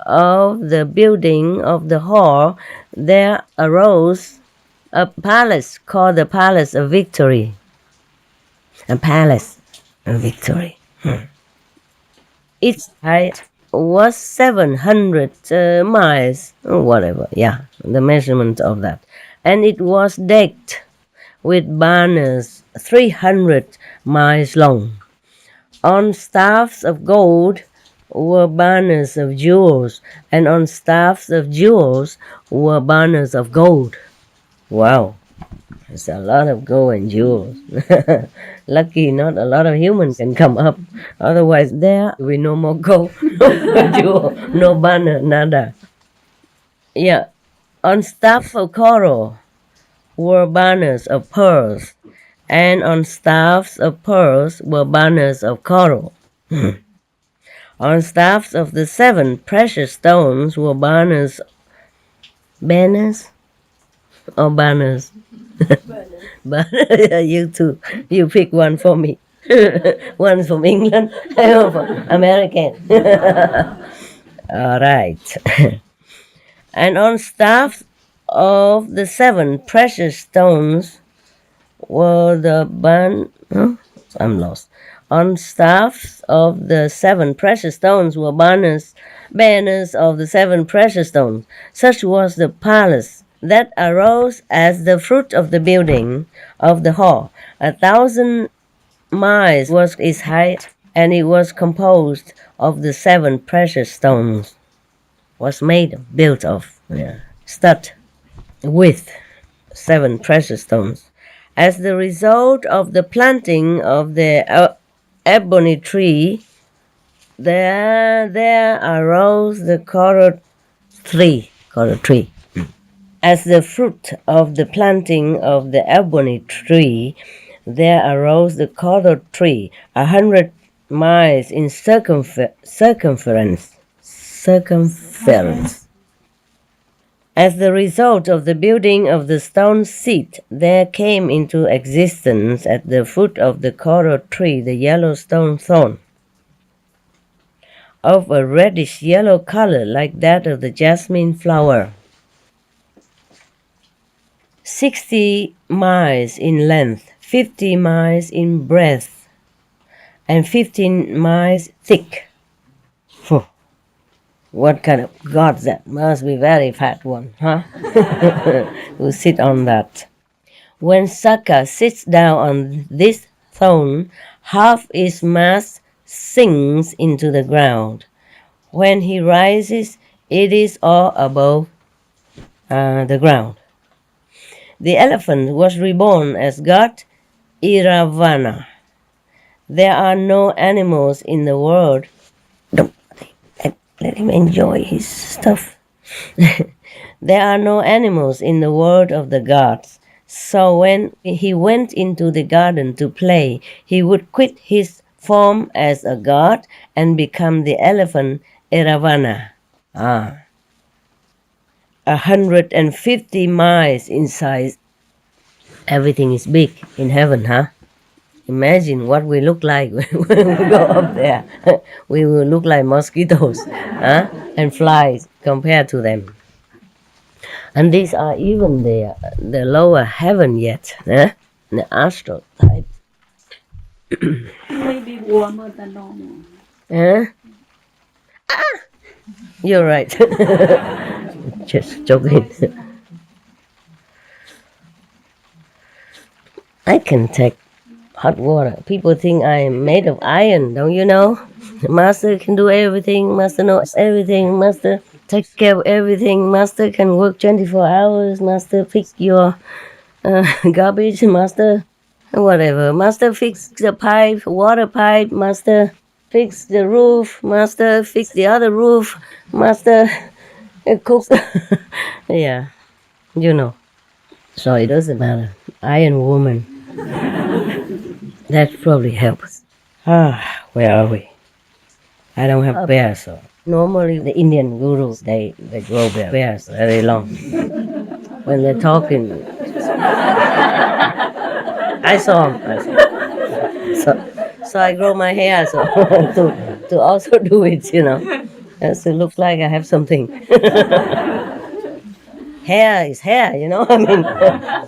of the building of the hall, there arose a palace called the Palace of Victory. a palace, a victory. Its height was 700 miles, or whatever, the measurement of that. And it was decked with banners 300 miles long. On staffs of gold were banners of jewels, and on staffs of jewels were banners of gold. Wow, there's a lot of gold and jewels. Lucky not a lot of humans can come up. Otherwise there will be no more gold, no jewel, no banner, nada. Yeah, on staff of coral were banners of pearls, and on staffs of pearls were banners of coral. On staffs of the 7 precious stones were banners or banners? Banners. You two, you pick one for me. One from England, one from American. All right. And on staffs of the 7 precious stones were I'm lost. On staffs of the 7 precious stones were banners of the 7 precious stones. Such was the palace that arose as the fruit of the building of the hall. 1,000 miles was its height, and it was composed of the 7 precious stones. Was built of, stud with 7 precious stones. As the result of the planting of the ebony tree, there arose the coral tree. As the fruit of the planting of the ebony tree, there arose the coral tree, 100 miles in circumference. As the result of the building of the stone seat, there came into existence at the foot of the coral tree the yellow stone thorn, of a reddish yellow color like that of the jasmine flower. 60 miles in length, 50 miles in breadth, and 15 miles thick. What kind of god that? Must be very fat one, huh? Who sit on that. When Saka sits down on this throne, half its mass sinks into the ground. When he rises, it is all above the ground. The elephant was reborn as god Iravana. There are no animals in the world. Let him enjoy his stuff. There are no animals in the world of the gods. So when he went into the garden to play, he would quit his form as a god and become the elephant Iravana. 150 miles in size. Everything is big in heaven, huh? Imagine what we look like when we go up there. We will look like mosquitoes, and flies compared to them. And these are even the lower heaven yet, the astral type. Maybe warmer than normal. You're right. Just joking. I can take hot water. People think I am made of iron, don't you know? The master can do everything. Master knows everything. Master takes care of everything. Master can work 24 hours. Master fix your garbage. Master whatever. Master fix the pipe, water pipe. Master fix the roof. Master fix the other roof. Master cooks. Yeah, you know. So it doesn't matter. Iron woman. That probably helps. Where are we? I don't have bears. So normally the Indian gurus, they grow bears very long. When they're talking, I saw them. So I grow my hair so to also do it, Just to look like I have something. hair is hair, you know. I mean,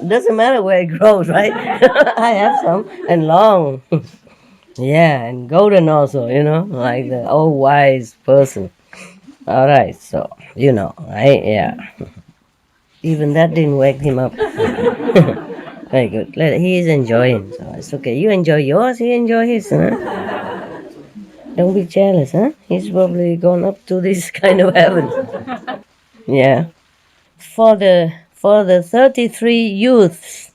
it doesn't matter where it grows, right? I have some, and long. Yeah, and golden also, you know, like the old wise person. All right, so, you know, right? Yeah. Even that didn't wake him up. Very good. He is enjoying, so it's okay. You enjoy yours, he enjoy his, huh? Don't be jealous, huh? He's probably gone up to this kind of heaven. Yeah. For the 33 youths,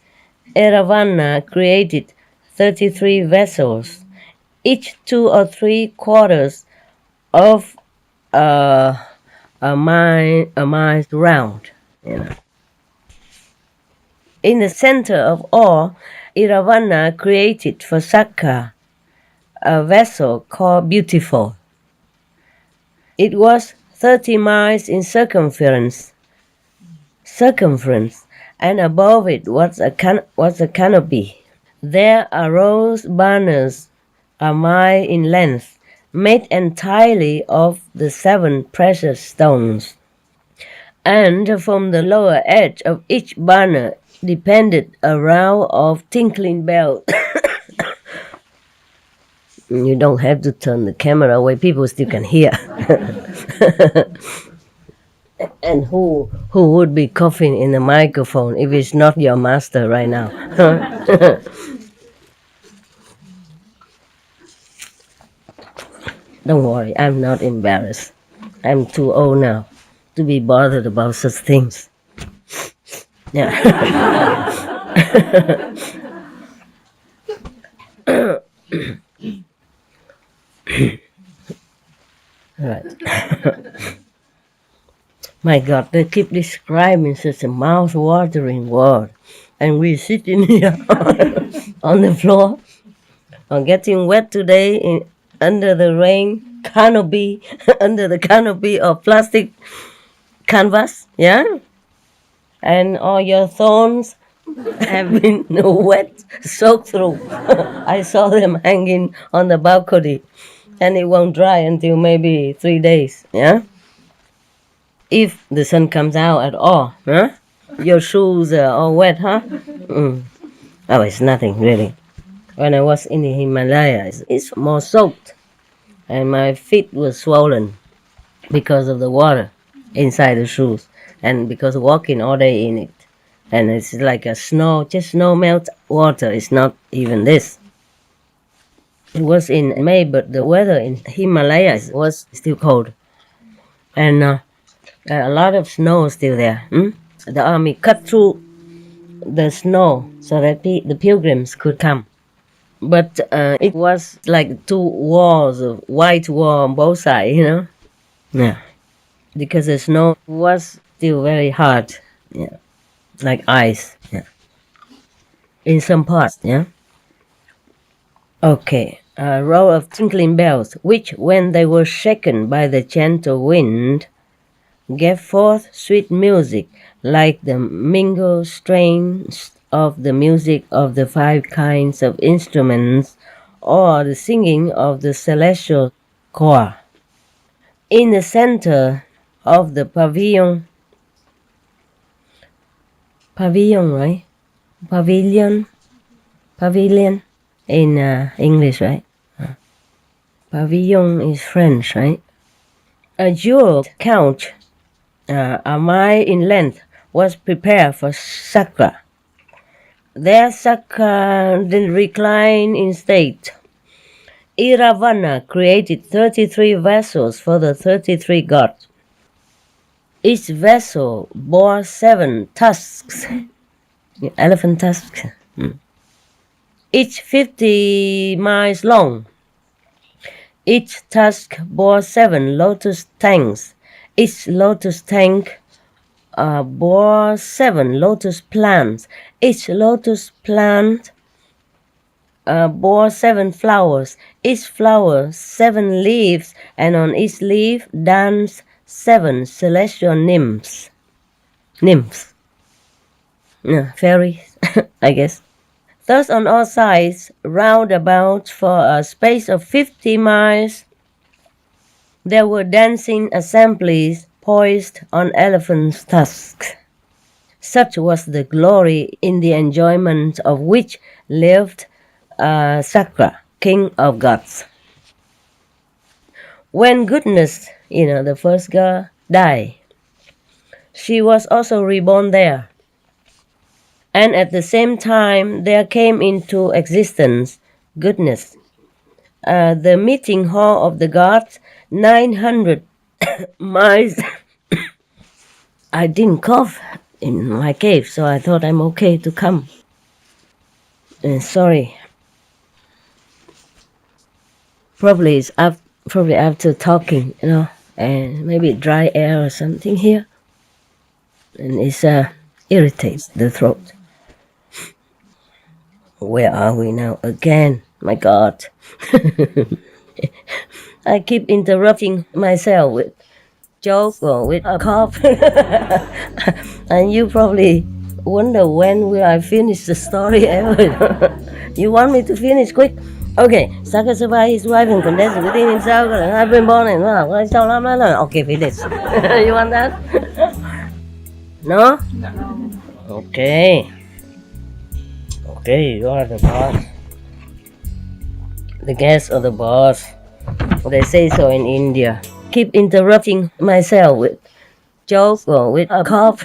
Eravana created 33 vessels, each 2 or 3 quarters of a mile round. You know. In the center of all, Eravana created for Sakka a vessel called Beautiful. It was 30 miles in circumference, and above it was a canopy. There arose banners a mile in length, made entirely of the 7 precious stones. And from the lower edge of each banner depended a row of tinkling bells. You don't have to turn the camera away, people still can hear. And who would be coughing in the microphone if it's not your master right now? Don't worry, I'm not embarrassed. I'm too old now to be bothered about such things. Yeah. Right. My God, they keep describing such a mouth-watering word, and we sitting here on the floor, getting wet today under the rain canopy, under the canopy of plastic canvas, yeah? And all your thorns have been wet, soaked through. I saw them hanging on the balcony, and it won't dry until maybe 3 days, yeah? If the sun comes out at all, huh? Your shoes are all wet, huh? Oh, it's nothing, really. When I was in the Himalayas, it's more soaked, and my feet were swollen because of the water inside the shoes, and because walking all day in it. And it's like a snow melt water. It's not even this. It was in May, but the weather in Himalayas was still cold. And a lot of snow still there. The army cut through the snow so that the pilgrims could come. But it was like 2 walls, of white wall on both sides, you know? Yeah. Because the snow was still very hard. Yeah. Like ice. Yeah. In some parts, yeah? Okay. A row of tinkling bells, which, when they were shaken by the gentle wind, gave forth sweet music, like the mingled strains of the music of the 5 kinds of instruments, or the singing of the celestial choir. In the center of the pavilion, right? Pavilion in English, right? Pavilion is French, right? A jeweled couch, a mile in length, was prepared for Sakka. There Sakka then reclined in state. Iravana created 33 vessels for the 33 gods. Each vessel bore 7 tusks, elephant tusks, each 50 miles long. Each tusk bore 7 lotus tanks. Each lotus tank bore 7 lotus plants. Each lotus plant bore 7 flowers. Each flower 7 leaves, and on each leaf danced 7 celestial nymphs. Fairies, I guess. Thus on all sides, round about for a space of 50 miles, there were dancing assemblies poised on elephants' tusks. Such was the glory in the enjoyment of which lived Sakra, king of gods. When goodness, the first girl, died, she was also reborn there. And at the same time, there came into existence goodness, the meeting hall of the gods, 900 miles. I didn't cough in my cave, so I thought I'm okay to come. Sorry. Probably after talking, and maybe dry air or something here, and it irritates the throat. Where are we now again? My God. I keep interrupting myself with joke or with a cough. And you probably wonder when will I finish the story ever. You want me to finish quick? Okay, Saka survived his wife and condensed within himself. I've been born and okay, finish. You want that? No? Okay. Okay, you are the boss. The guest or the boss. They say so in India. Keep interrupting myself with joke or with a cough.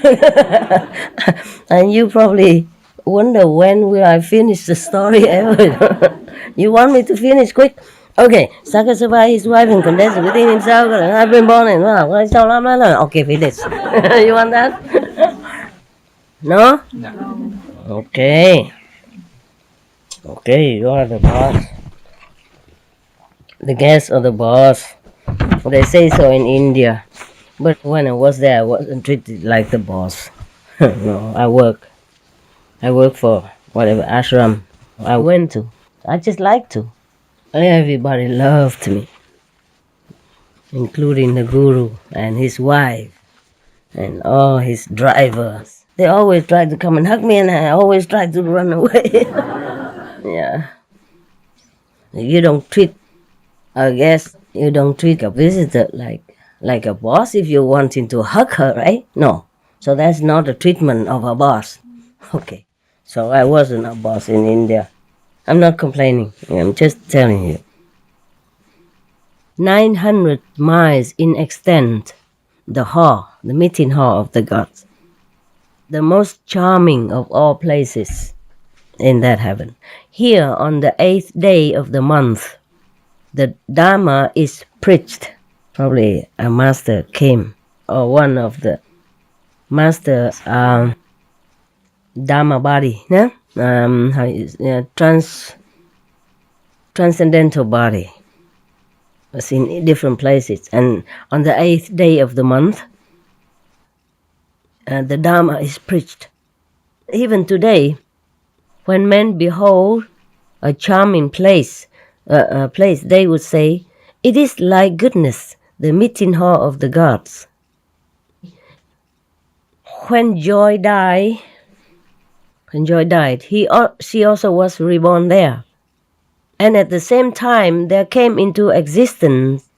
And you probably wonder when will I finish the story ever. You want me to finish quick? Okay, Saka survived his wife and condensed within himself. I've been born and okay, finish. You want that? No? Okay. Okay, you are the boss. The guest or the boss. They say so in India. But when I was there, I wasn't treated like the boss. No, I work for whatever ashram I went to. I just like to. Everybody loved me, including the guru and his wife and all his drivers. They always tried to come and hug me, and I always tried to run away. Yeah. You don't treat a guest, you don't treat a visitor like a boss if you're wanting to hug her, right? No. So that's not a treatment of a boss. Okay. So I wasn't a boss in India. I'm not complaining. I'm just telling you. 900 miles in extent, the meeting hall of the gods. The most charming of all places in that heaven. Here on the 8th day of the month, the Dharma is preached. Probably a master came, or one of the master Dharma body, yeah? Transcendental body. Was in different places. And on the 8th day of the month, the Dharma is preached. Even today, when men behold a charming place, they would say, it is like goodness, the meeting hall of the gods. When Joy died, she also was reborn there. And at the same time, there came into existence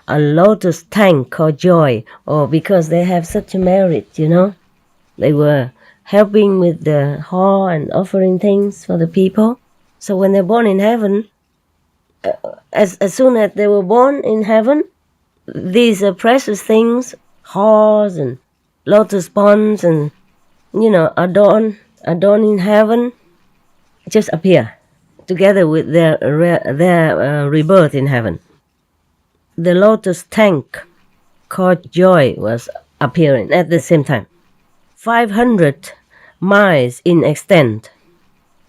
a lotus tank called Joy, or because they have such a merit, They were helping with the hall and offering things for the people. So when they're born in heaven, as soon as they were born in heaven, these precious things, halls and lotus ponds and, adorning heaven, just appear together with their rebirth in heaven. The lotus tank called Joy was appearing at the same time. 500 miles in extent.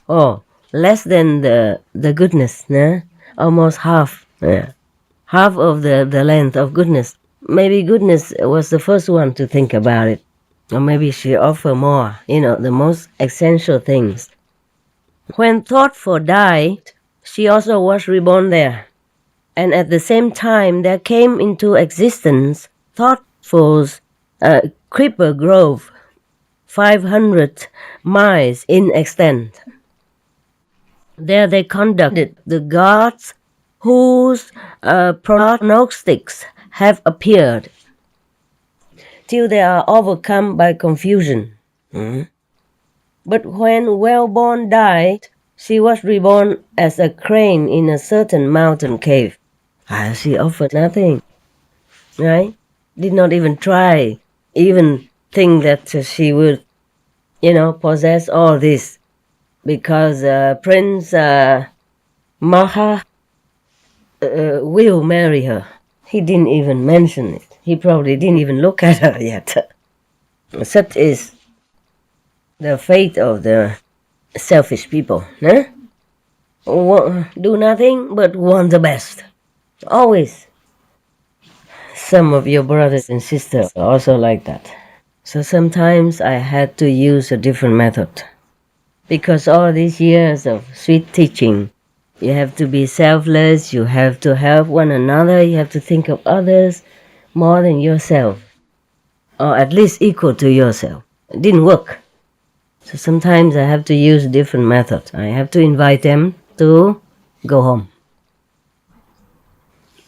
Oh, less than the goodness, nah? Almost half. Yeah. Half of the length of goodness. Maybe goodness was the first one to think about it. Or maybe she offered more, the most essential things. When Thoughtful died, she also was reborn there. And at the same time, there came into existence Thoughtful's creeper grove, 500 miles in extent. There they conducted the gods whose prognostics have appeared, till they are overcome by confusion. But when Well-born died, she was reborn as a crane in a certain mountain cave. She offered nothing, right? Did not even try, even think that she would, possess all this. Because Prince Magha will marry her. He didn't even mention it. He probably didn't even look at her yet. Such is the fate of the selfish people. Do nothing but want the best. Always. Some of your brothers and sisters are also like that. So sometimes I had to use a different method. Because all these years of sweet teaching, you have to be selfless, you have to help one another, you have to think of others more than yourself. Or at least equal to yourself. It didn't work. So sometimes I have to use a different method. I have to invite them to go home.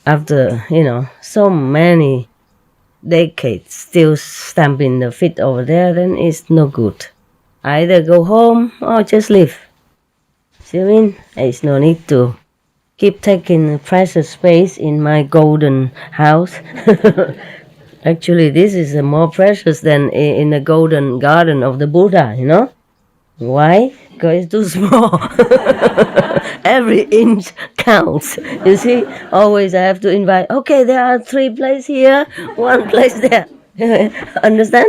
After, so many decades still stamping the feet over there, then it's no good. Either go home or just leave. See what I mean? There's no need to keep taking precious space in my golden house. Actually, this is more precious than in the golden garden of the Buddha, Why? Because it's too small. Every inch counts. You see, always I have to invite, okay, there are 3 places here, 1 place there. Understand?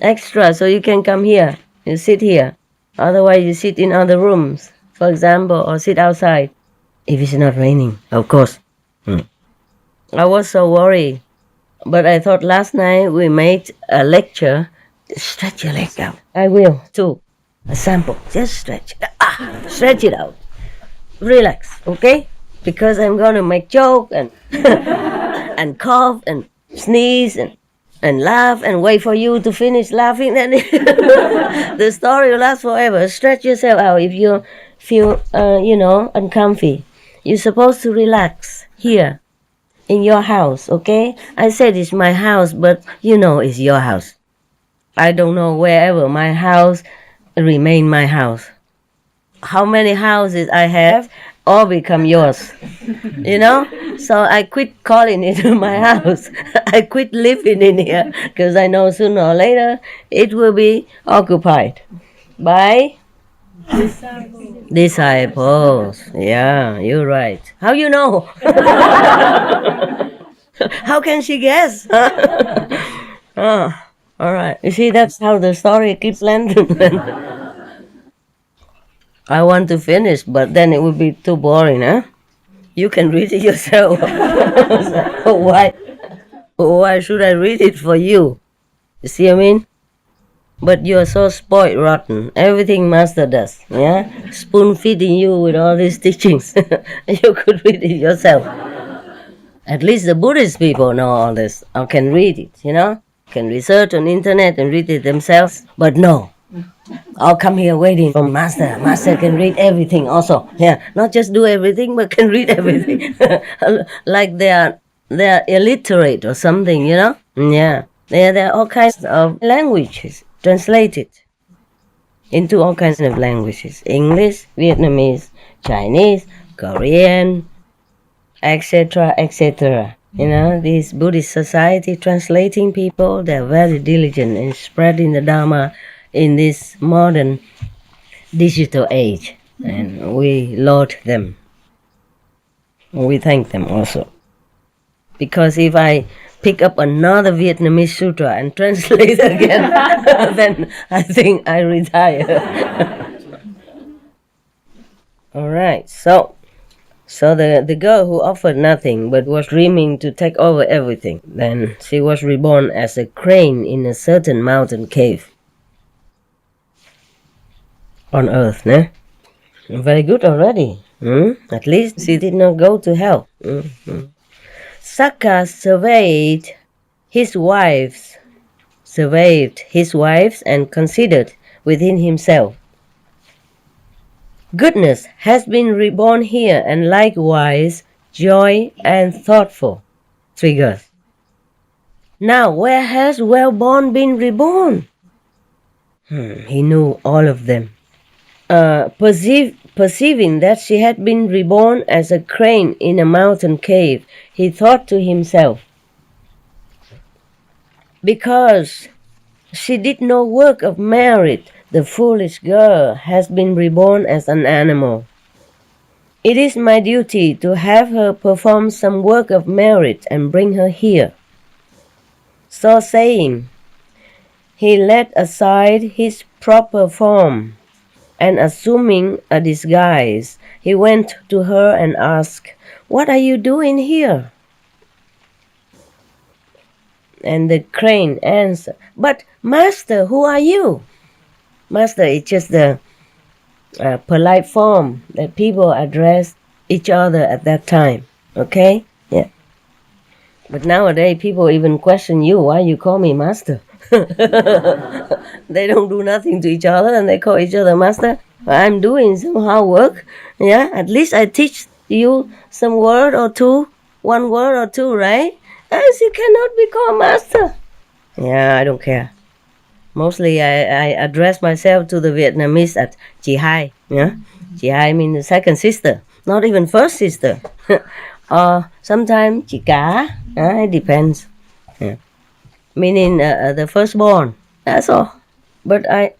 Extra, so you can come here. You sit here. Otherwise, you sit in other rooms, for example, or sit outside. If it's not raining, of course. I was so worried. But I thought last night we made a lecture. Stretch your leg out. I will, too. A sample. Just stretch. Stretch it out. Relax, okay? Because I'm going to make joke and and cough and sneeze and laugh and wait for you to finish laughing. Then the story will last forever. Stretch yourself out if you feel, uncomfy. You're supposed to relax here in your house, okay? I said it's my house, but it's your house. I don't know wherever my house remain my house. How many houses I have all become yours, So I quit calling it my house. I quit living in here because I know sooner or later it will be occupied by disciples. Yeah, you're right. How you know? How can she guess? All right. You see, that's how the story keeps landing. I want to finish, but then it would be too boring, huh? You can read it yourself. Why should I read it for you? You see what I mean? But you are so spoiled rotten. Everything master does, yeah? Spoon feeding you with all these teachings. You could read it yourself. At least the Buddhist people know all this, or can read it, Can research on internet and read it themselves. But no. I'll come here waiting for master. Master can read everything also. Yeah, not just do everything, but can read everything. Like they are illiterate or something, Yeah. There are all kinds of languages translated into all kinds of languages. English, Vietnamese, Chinese, Korean, etc., etc. This Buddhist society translating people, they're very diligent in spreading the Dharma in this modern digital age. And we laud them. We thank them also. Because if I pick up another Vietnamese sutra and translate again, then I think I retire. All right, so the girl who offered nothing but was dreaming to take over everything, then she was reborn as a crane in a certain mountain cave on earth, ne? Very good already. At least she did not go to hell. Sakka surveyed his wives and considered within himself, goodness has been reborn here, and likewise joy and thoughtful. Triggers. Now, where has well-born been reborn? He knew all of them. Perceiving that she had been reborn as a crane in a mountain cave, he thought to himself, because she did no work of merit, the foolish girl has been reborn as an animal. It is my duty to have her perform some work of merit and bring her here. So saying, he laid aside his proper form, and assuming a disguise, he went to her and asked, "What are you doing here?" And the crane answered, "But master, who are you?" Master is just the polite form that people address each other at that time. Okay? Yeah. But nowadays, people even question you, why you call me master? They don't do nothing to each other and they call each other master. I'm doing some hard work. Yeah, at least I teach you some word or two, one word or two, right? Else you cannot be called master. Yeah, I don't care. Mostly I address myself to the Vietnamese as chị hai. Yeah? Chị hai means the second sister, not even first sister. Or sometimes chị cả. It depends. Yeah. Meaning the firstborn. That's all. But I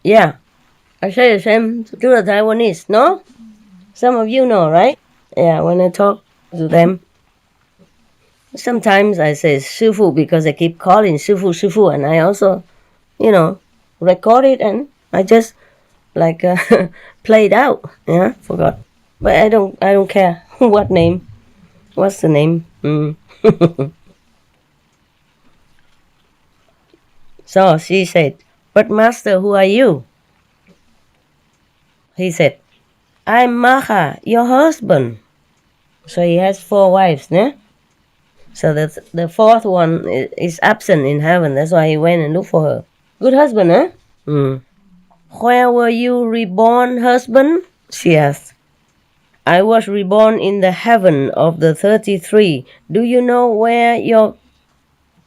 say the same to the Taiwanese, no? Some of you know, right? Yeah, when I talk to them, sometimes I say 师父 because I keep calling 师父, 师父, and I also, record it and I just like play it out. Yeah, forgot. But I don't care what name. What's the name? So she said, "But master, who are you?" He said, "I'm Magha, your husband." So he has 4 wives, né? So the 4th one is absent in heaven. That's why he went and looked for her. Good husband, huh? Where were you reborn, husband? She asked. I was reborn in the heaven of the 33. Do you know where your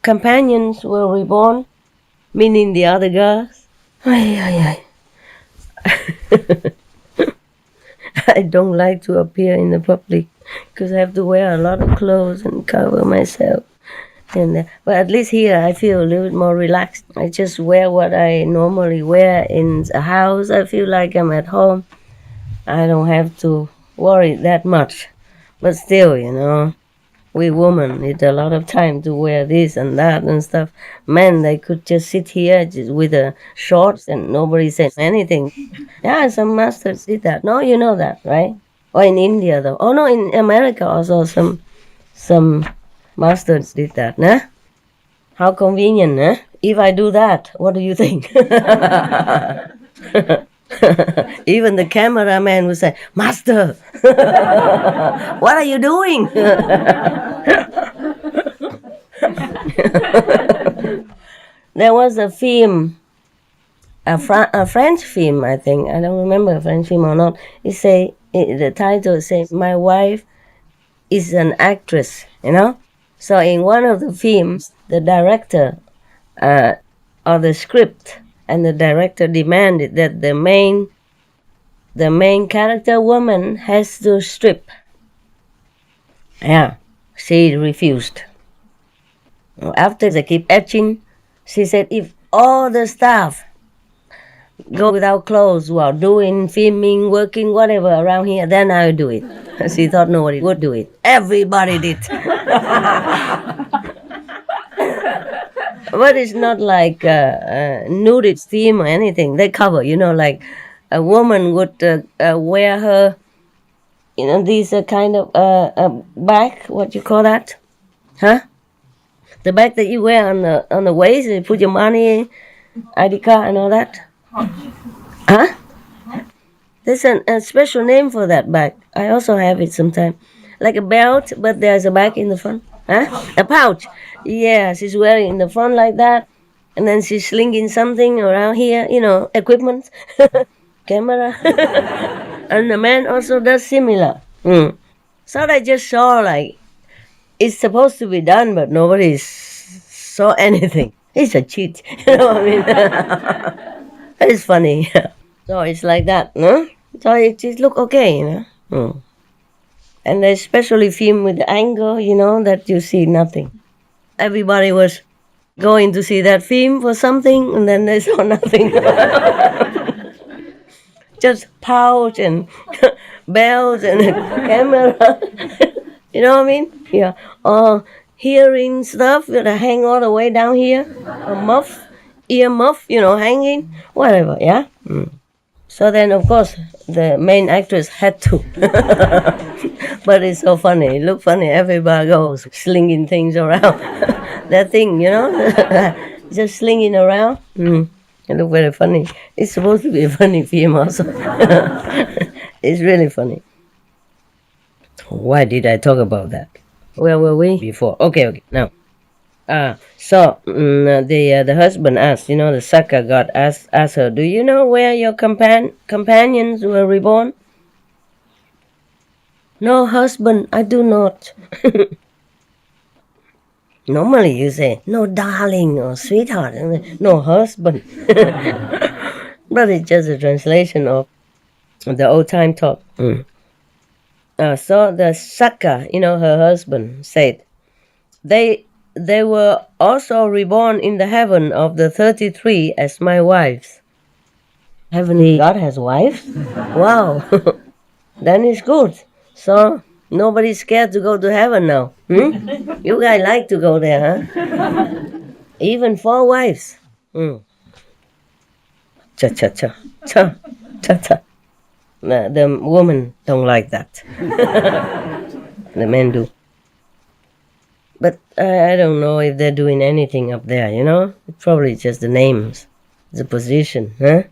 companions were reborn? Meaning the other girls? I don't like to appear in the public because I have to wear a lot of clothes and cover myself. But at least here I feel a little bit more relaxed. I just wear what I normally wear in a house. I feel like I'm at home. I don't have to worry that much. But still, we women need a lot of time to wear this and that and stuff. Men, they could just sit here just with the shorts and nobody says anything. Yeah, some masters did that. No, you know that, right? Or in India, though. Oh, no, in America also some masters did that, nah? How convenient, nah? If I do that, what do you think? Even the cameraman would say, "Master, what are you doing?" There was a film, a French film, I think. I don't remember a French film or not. The title says, "My wife is an actress," So in one of the films, the director or the script and the director demanded that the main character woman has to strip. Yeah, she refused. After they keep etching, she said, "If all the staff go without clothes while doing filming, working, whatever around here, then I'll do it." She thought nobody would do it. Everybody did. But it's not like nudist theme or anything. They cover, like a woman would wear her, these kind of bag. What you call that? Huh? The bag that you wear on the waist. You put your money, ID card, and all that. Huh? There's a special name for that bag. I also have it sometimes. Like a belt, but there's a bag in the front. Huh? A pouch. Yeah, she's wearing in the front like that. And then she's slinging something around here, equipment, camera. And the man also does similar. So I just saw it's supposed to be done, but nobody saw anything. It's a cheat. You know what I mean? It's funny. So it's like that, no? So it look okay, you know. And they especially film with the angle, that you see nothing. Everybody was going to see that film for something, and then they saw nothing. Just pouch and bells and camera. You know what I mean? Yeah. Hearing stuff that hang all the way down here. A muff, ear muff, hanging. Whatever, yeah? So then, of course, the main actress had to. But it's so funny. It looked funny. Everybody goes slinging things around. That thing, just slinging around. It looked very funny. It's supposed to be a funny film also. It's really funny. Why did I talk about that? Where were we before? Okay, now. So the husband asked, the Saka god asked her, do you know where your companions were reborn? No, husband, I do not. Normally you say, no, darling, or sweetheart. No, husband. But it's just a translation of the old time talk. So the Saka, her husband, said, they were also reborn in the heaven of the 33 as my wives. Heavenly God has wives? Wow. Then it's good. So nobody's scared to go to heaven now. You guys like to go there, huh? Even 4 wives. Cha-cha-cha. The women don't like that. The men do. But I don't know if they're doing anything up there, Probably just the names, the position, huh?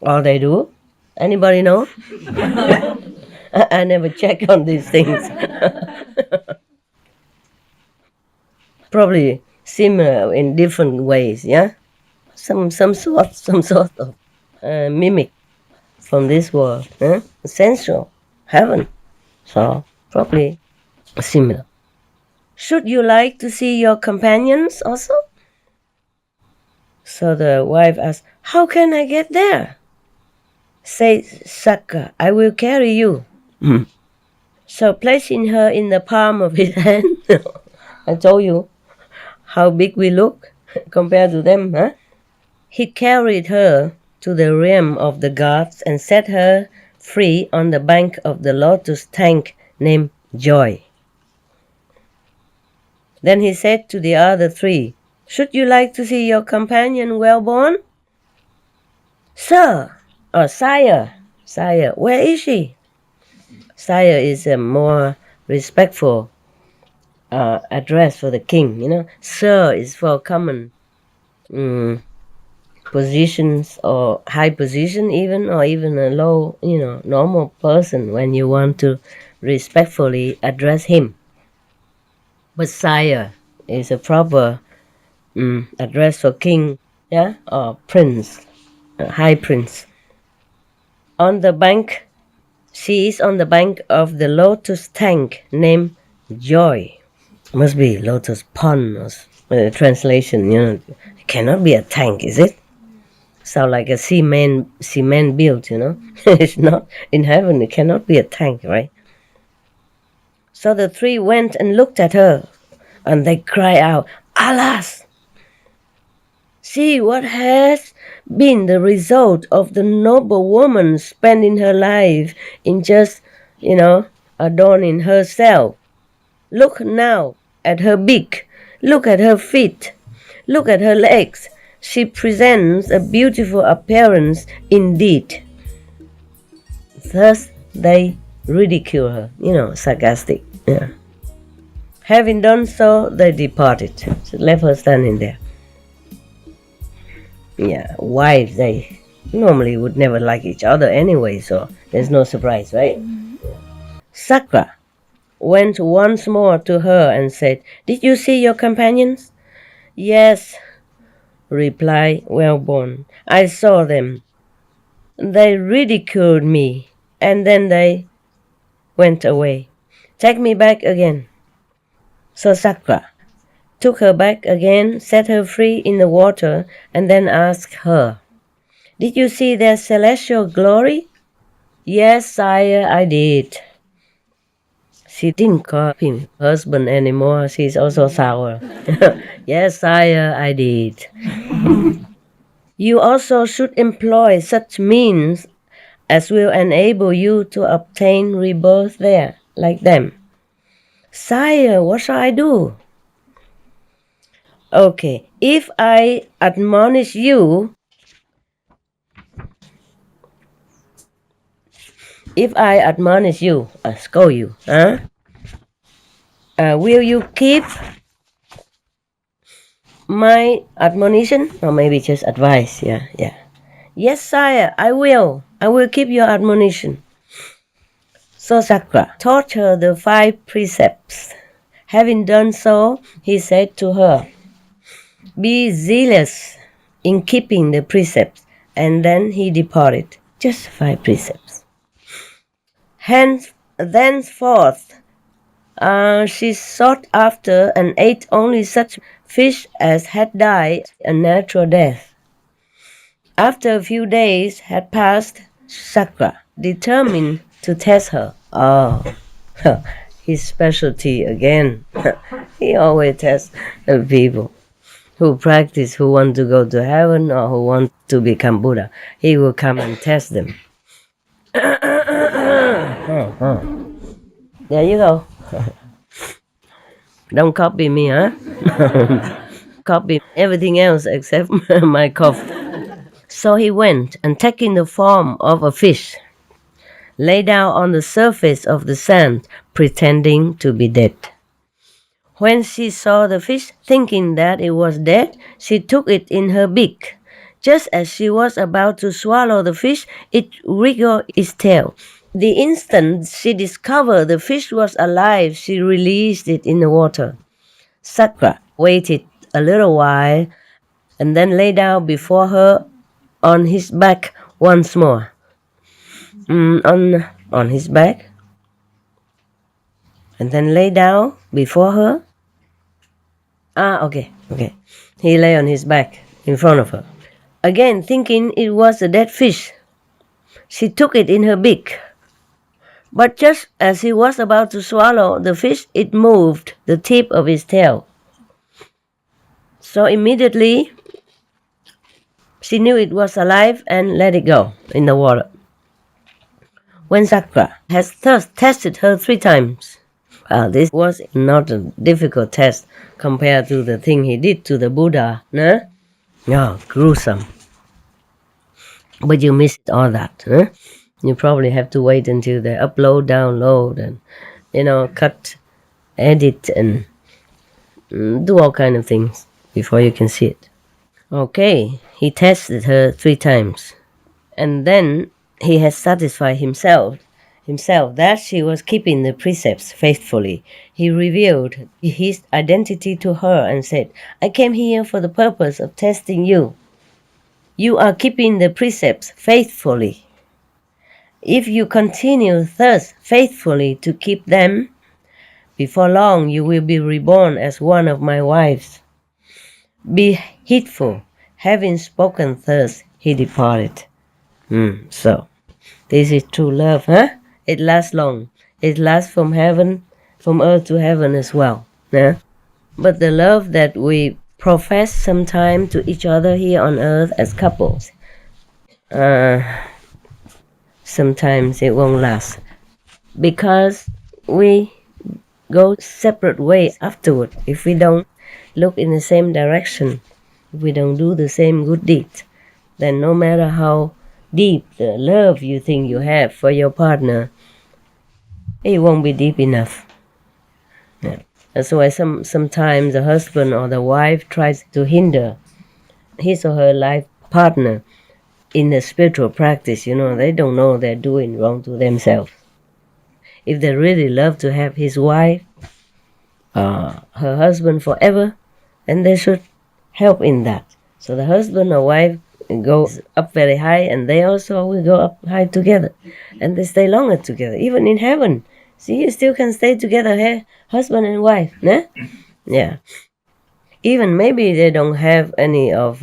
All they do? Anybody know? I never check on these things. Probably similar in different ways, yeah? Some sort of mimic from this world, huh? Sensual, heaven. So probably similar. Should you like to see your companions also? So the wife asked, how can I get there? Say, Saka, I will carry you. So placing her in the palm of his hand, I told you how big we look compared to them, huh? He carried her to the realm of the gods and set her free on the bank of the lotus tank named Joy. Then he said to the other 3, should you like to see your companion well-born? Sir, or Sire, where is she? Sire is a more respectful address for the king, Sir is for common positions or high position even, or even a low, normal person when you want to respectfully address him. But Sire is a proper address for king, yeah, or prince, high prince. On the bank, she is on the bank of the lotus tank named Joy. Must be lotus pond or translation, It cannot be a tank, is it? Sound like a cement built, It's not. In heaven, it cannot be a tank, right? So the 3 went and looked at her, and they cried out, alas! See what has been the result of the noble woman spending her life in just, adorning herself. Look now at her beak. Look at her feet. Look at her legs. She presents a beautiful appearance indeed. Thus they ridicule her, sarcastic. Yeah. Having done so, they departed. So left her standing there. Yeah, wives, they normally would never like each other anyway, so there's no surprise, right? Sakra went once more to her and said, did you see your companions? Yes, replied Wellborn, I saw them. They ridiculed me, and then they went away. Take me back again. So Sakra took her back again, set her free in the water, and then asked her, "Did you see their celestial glory?" "Yes, sire, I did." She didn't call him husband anymore. She's also sour. "Yes, sire, I did." "You also should employ such means as will enable you to obtain rebirth there, like them." "Sire, what shall I do?" "Okay, if I admonish you, scold you, will you keep my admonition?" Or maybe just advice, yeah. "Yes, sire, I will keep your admonition." So Sakra taught her the 5 precepts. Having done so, he said to her, "Be zealous in keeping the precepts." And then he departed. Just 5 precepts. Thenceforth, she sought after and ate only such fish as had died a natural death. After a few days had passed, Sakra determined to test her. His specialty again. He always tests the people who practice, who want to go to heaven or who want to become Buddha. He will come and test them. There you go. Don't copy me, huh? Copy everything else except my cough. So he went, and taking the form of a fish, lay down on the surface of the sand, pretending to be dead. When she saw the fish, thinking that it was dead, she took it in her beak. Just as she was about to swallow the fish, it wriggled its tail. The instant she discovered the fish was alive, she released it in the water. Sakra waited a little while and then lay down before her on his back once more. On his back, and then lay down before her. Okay. He lay on his back in front of her. Again, thinking it was a dead fish, she took it in her beak. But just as he was about to swallow the fish, it moved the tip of his tail. So immediately, she knew it was alive and let it go in the water. When Sakra has thus tested her 3 times, this was not a difficult test compared to the thing he did to the Buddha. No? No, gruesome. But you missed all that. Huh? You probably have to wait until they upload, download, and cut, edit, and do all kind of things before you can see it. Okay, he tested her 3 times, and then he has satisfied himself that she was keeping the precepts faithfully. He revealed his identity to her and said, "I came here for the purpose of testing you. You are keeping the precepts faithfully. If you continue thus faithfully to keep them, before long you will be reborn as one of my wives." Be heedful. Having spoken thus, he departed. So, this is true love, huh? It lasts long. It lasts from earth to heaven as well. Yeah? But the love that we profess sometimes to each other here on earth as couples, sometimes it won't last. Because we go separate ways afterward if we don't look in the same direction, if we don't do the same good deeds. Then no matter how deep the love you think you have for your partner, it won't be deep enough. Yeah. That's why sometimes the husband or the wife tries to hinder his or her life partner in the spiritual practice. They don't know they're doing wrong to themselves. If they really love to have his wife, her husband forever, then they should help in that. So the husband or wife goes up very high, and they also will go up high together, and they stay longer together, even in heaven. See, you still can stay together, husband and wife, né? Yeah. Even maybe they don't have any of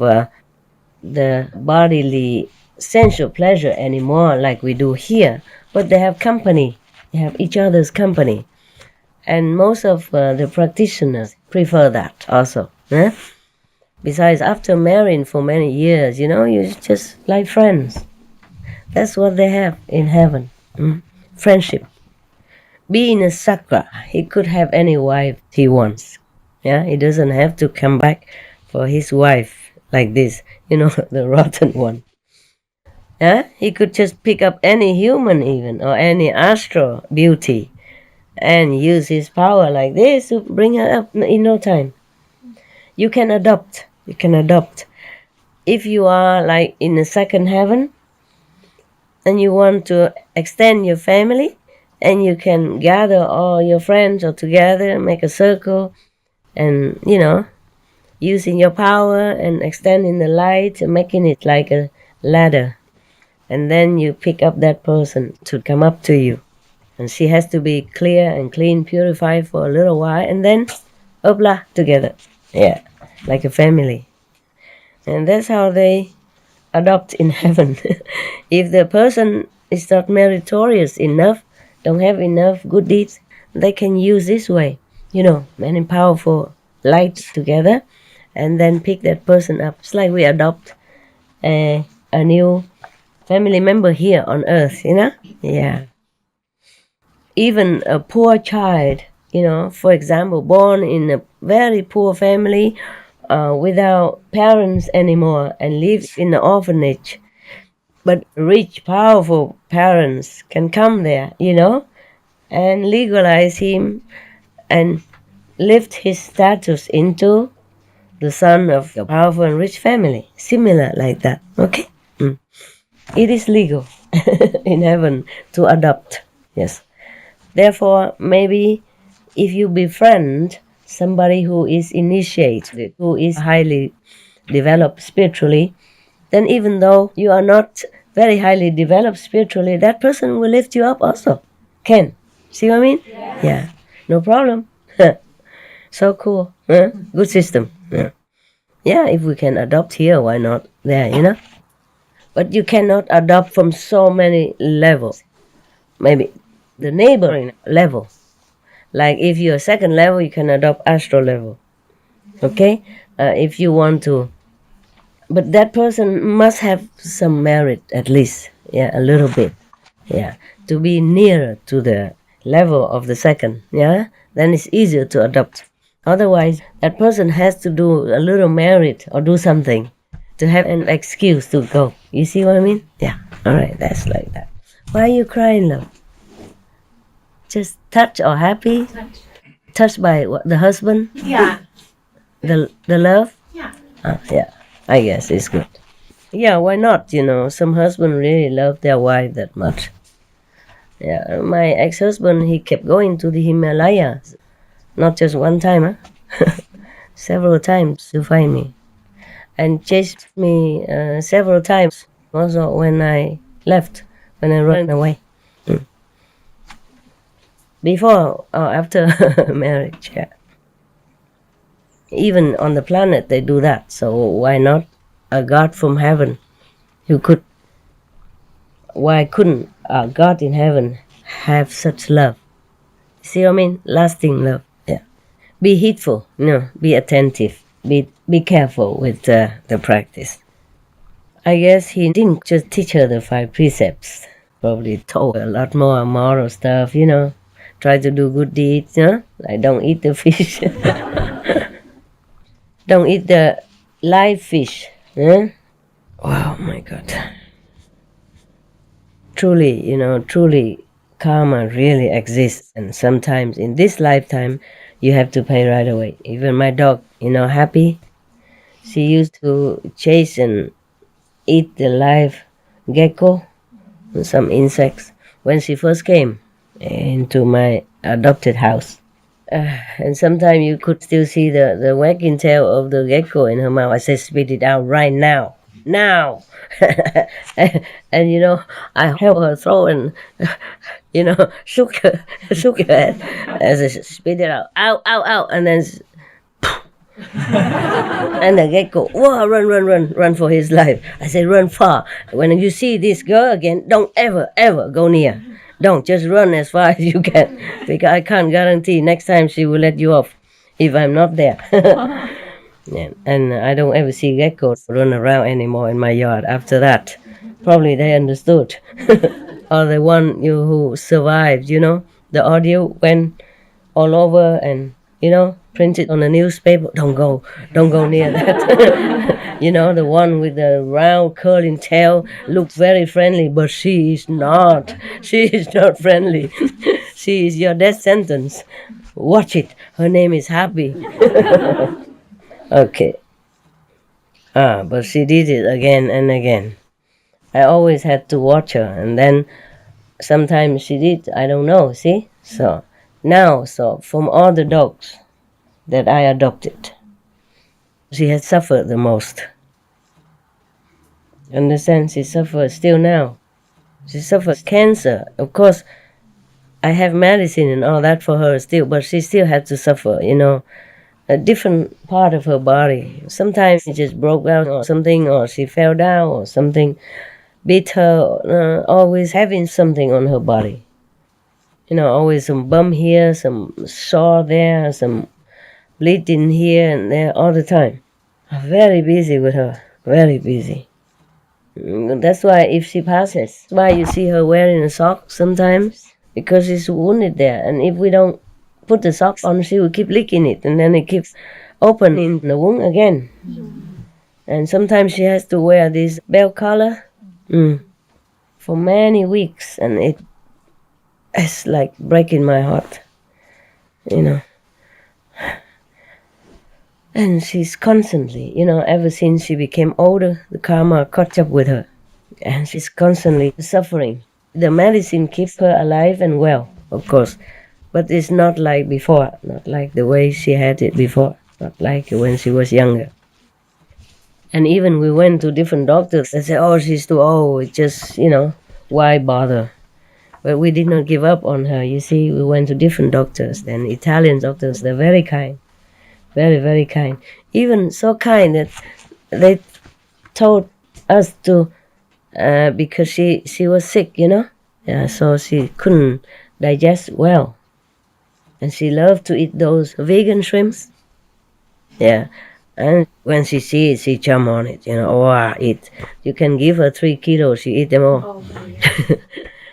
the bodily sensual pleasure anymore like we do here, but they have company. They have each other's company. And most of the practitioners prefer that also. Eh? Besides, after marrying for many years, you're just like friends. That's what they have in heaven. Friendship. Being a sakra, he could have any wife he wants. Yeah, he doesn't have to come back for his wife like this, the rotten one. Yeah, he could just pick up any human even, or any astral beauty, and use his power like this to bring her up in no time. You can adopt. If you are like in the second heaven, and you want to extend your family, and you can gather all your friends all together, make a circle, and, using your power and extending the light and making it like a ladder. And then you pick up that person to come up to you. And she has to be clear and clean, purified for a little while, and then, hopla, together. Yeah, like a family. And that's how they adopt in heaven. If the person is not meritorious enough, don't have enough good deeds, they can use this way, many powerful lights together, and then pick that person up. It's like we adopt a new family member here on earth, Yeah. Even a poor child, for example, born in a very poor family, without parents anymore, and lives in an orphanage, but rich, powerful parents can come there, and legalize him and lift his status into the son of a powerful and rich family. Similar like that, okay? It is legal in heaven to adopt, yes. Therefore, maybe if you befriend somebody who is initiated, who is highly developed spiritually, then even though you are not very highly developed spiritually, that person will lift you up also. Can. See what I mean? Yeah. No problem. So cool. Good system. Yeah, if we can adopt here, why not there, But you cannot adopt from so many levels. Maybe the neighboring level. Like if you're second level, you can adopt astral level. Okay? If you want to. But that person must have some merit at least. Yeah, a little bit. Yeah. To be nearer to the level of the second. Yeah? Then it's easier to adopt. Otherwise, that person has to do a little merit or do something to have an excuse to go. You see what I mean? Yeah. All right. That's like that. Why are you crying, love? Just touched or happy? Touched by what, the husband? Yeah. The love? Yeah. Yeah. I guess it's good. Yeah, why not? Some husband really love their wife that much. Yeah, my ex-husband, he kept going to the Himalayas. Not just one time, several times to find me. And chased me several times. Also when I left, when I ran away. Before or after marriage, yeah. Even on the planet they do that, so why not a God from heaven who could... Why couldn't a God in heaven have such love? See what I mean? Lasting love, yeah. Be heedful, be attentive, be careful with the practice. I guess he didn't just teach her the 5 precepts, probably told her a lot more moral stuff, Try to do good deeds, like don't eat the fish. Don't eat the live fish. Wow, my God. Truly, karma really exists. And sometimes in this lifetime, you have to pay right away. Even my dog, Happy, she used to chase and eat the live gecko and some insects when she first came into my adopted house. And sometimes you could still see the wagging tail of the gecko in her mouth. I said, spit it out right now. Now! and I held her throat and, shook her head as I spit it out. Ow, ow, ow. And then And the gecko, whoa, run for his life. I say, run far. When you see this girl again, don't ever go near. Don't, just run as far as you can. Because I can't guarantee next time she will let you off if I'm not there. Yeah. And I don't ever see geckos run around anymore in my yard after that. Probably they understood. Or the one who survived, the audio went all over and, printed on a newspaper. Don't go near that. The one with the round curling tail looks very friendly, but she is not. She is not friendly. She is your death sentence. Watch it. Her name is Happy. Okay. But she did it again and again. I always had to watch her, and then sometimes she did, I don't know, see? So from all the dogs that I adopted, she has suffered the most. Understand? She suffers still now. She suffers cancer. Of course, I have medicine and all that for her still, but she still had to suffer, a different part of her body. Sometimes she just broke out or something, or she fell down or something beat her, always having something on her body. Always some bump here, some sore there, some bleeding here and there all the time. I'm very busy with her, very busy. That's why if she passes, that's why you see her wearing a sock sometimes, because she's wounded there. And if we don't put the sock on, she will keep licking it, and then it keeps opening the wound again. And sometimes she has to wear this belt collar for many weeks, and it's like breaking my heart, And she's constantly, ever since she became older, the karma caught up with her, and she's constantly suffering. The medicine keeps her alive and well, of course, but it's not like before, not like the way she had it before, not like when she was younger. And even we went to different doctors. They said, oh, she's too old, just, why bother? But we did not give up on her. You see, we went to different doctors, and Italian doctors, they're very kind, very, very kind. Even so kind that they told us to, because she was sick, so she couldn't digest well. And she loved to eat those vegan shrimps. Yeah. And when she sees it, she jump on it, eat. You can give her 3 kilos, she eat them all. Oh,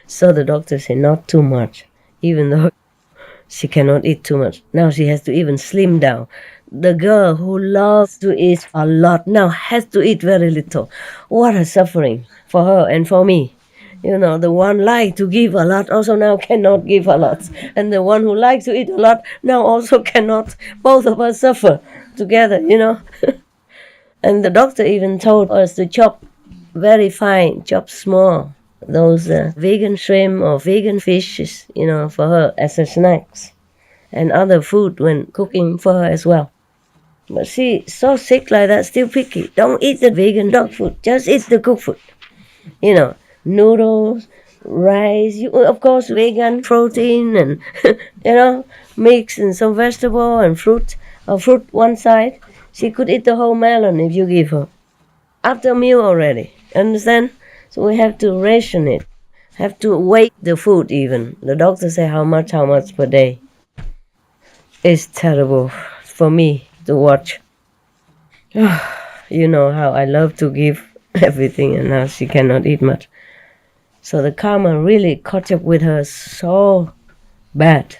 so the doctor said, not too much, even though she cannot eat too much. Now she has to even slim down. The girl who loves to eat a lot now has to eat very little. What a suffering for her and for me. The one like to give a lot also now cannot give a lot. And the one who likes to eat a lot now also cannot. Both of us suffer together, And the doctor even told us to chop very fine, chop small, those vegan shrimp or vegan fishes, for her as a snacks. And other food when cooking for her as well. But she's so sick like that, still picky. Don't eat the vegan dog food, just eat the cooked food. Noodles, rice, of course, vegan protein and, mix and some vegetable and fruit, or fruit one side. She could eat the whole melon if you give her. After a meal already, understand? So we have to ration it, have to weigh the food even. The doctor say how much per day. It's terrible for me to watch. You know how I love to give everything, and now she cannot eat much. So the karma really caught up with her so bad.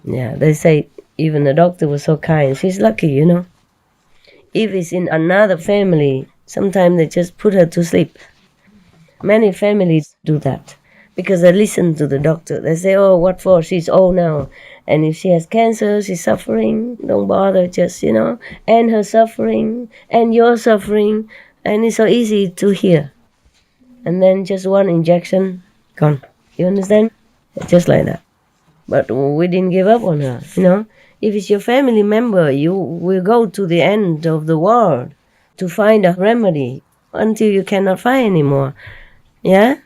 Yeah, they say even the doctor was so kind. She's lucky, If it's in another family, sometimes they just put her to sleep. Many families do that because they listen to the doctor. They say, oh, what for? She's old now. And if she has cancer, she's suffering. Don't bother, just, end her suffering and your suffering. And it's so easy to hear. And then just one injection, gone. You understand? Just like that. But we didn't give up on her, If it's your family member, you will go to the end of the world to find a remedy until you cannot find anymore. Yeah?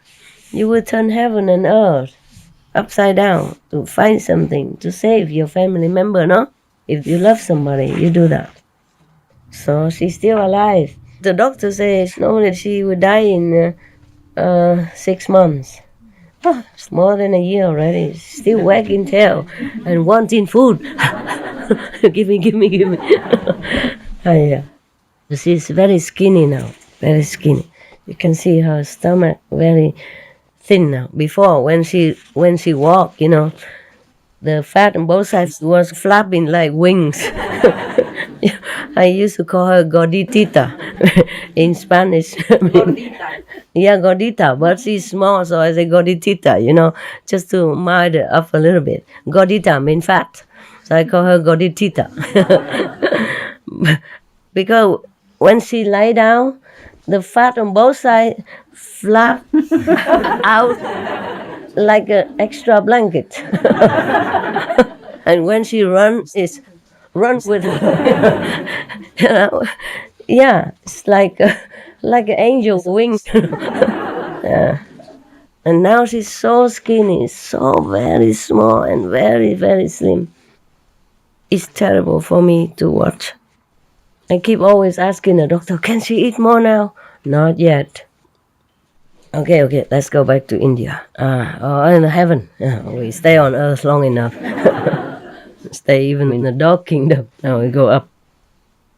You will turn heaven and earth upside down to find something to save your family member, no? If you love somebody, you do that. So she's still alive. The doctor says normally she would die in 6 months. Oh, it's more than a year already. Still wagging tail and wanting food. Give me. Yeah. She's very skinny now. Very skinny. You can see her stomach very thin now. Before, when she walked, the fat on both sides was flapping like wings. I used to call her gorditita in Spanish. Yeah, gordita, but she's small, so I say gorditita, just to mild her up a little bit. Gordita means fat, so I call her gorditita. Because when she lie down, the fat on both sides flap out like an extra blanket. And when she runs, it runs with her. Yeah, it's like an angel's wings. Yeah. And now she's so skinny, so very small and very, very slim. It's terrible for me to watch. I keep always asking the doctor, can she eat more now? Not yet. Okay, let's go back to India. In heaven. We stay on earth long enough. Stay even in the dog kingdom. Now we go up.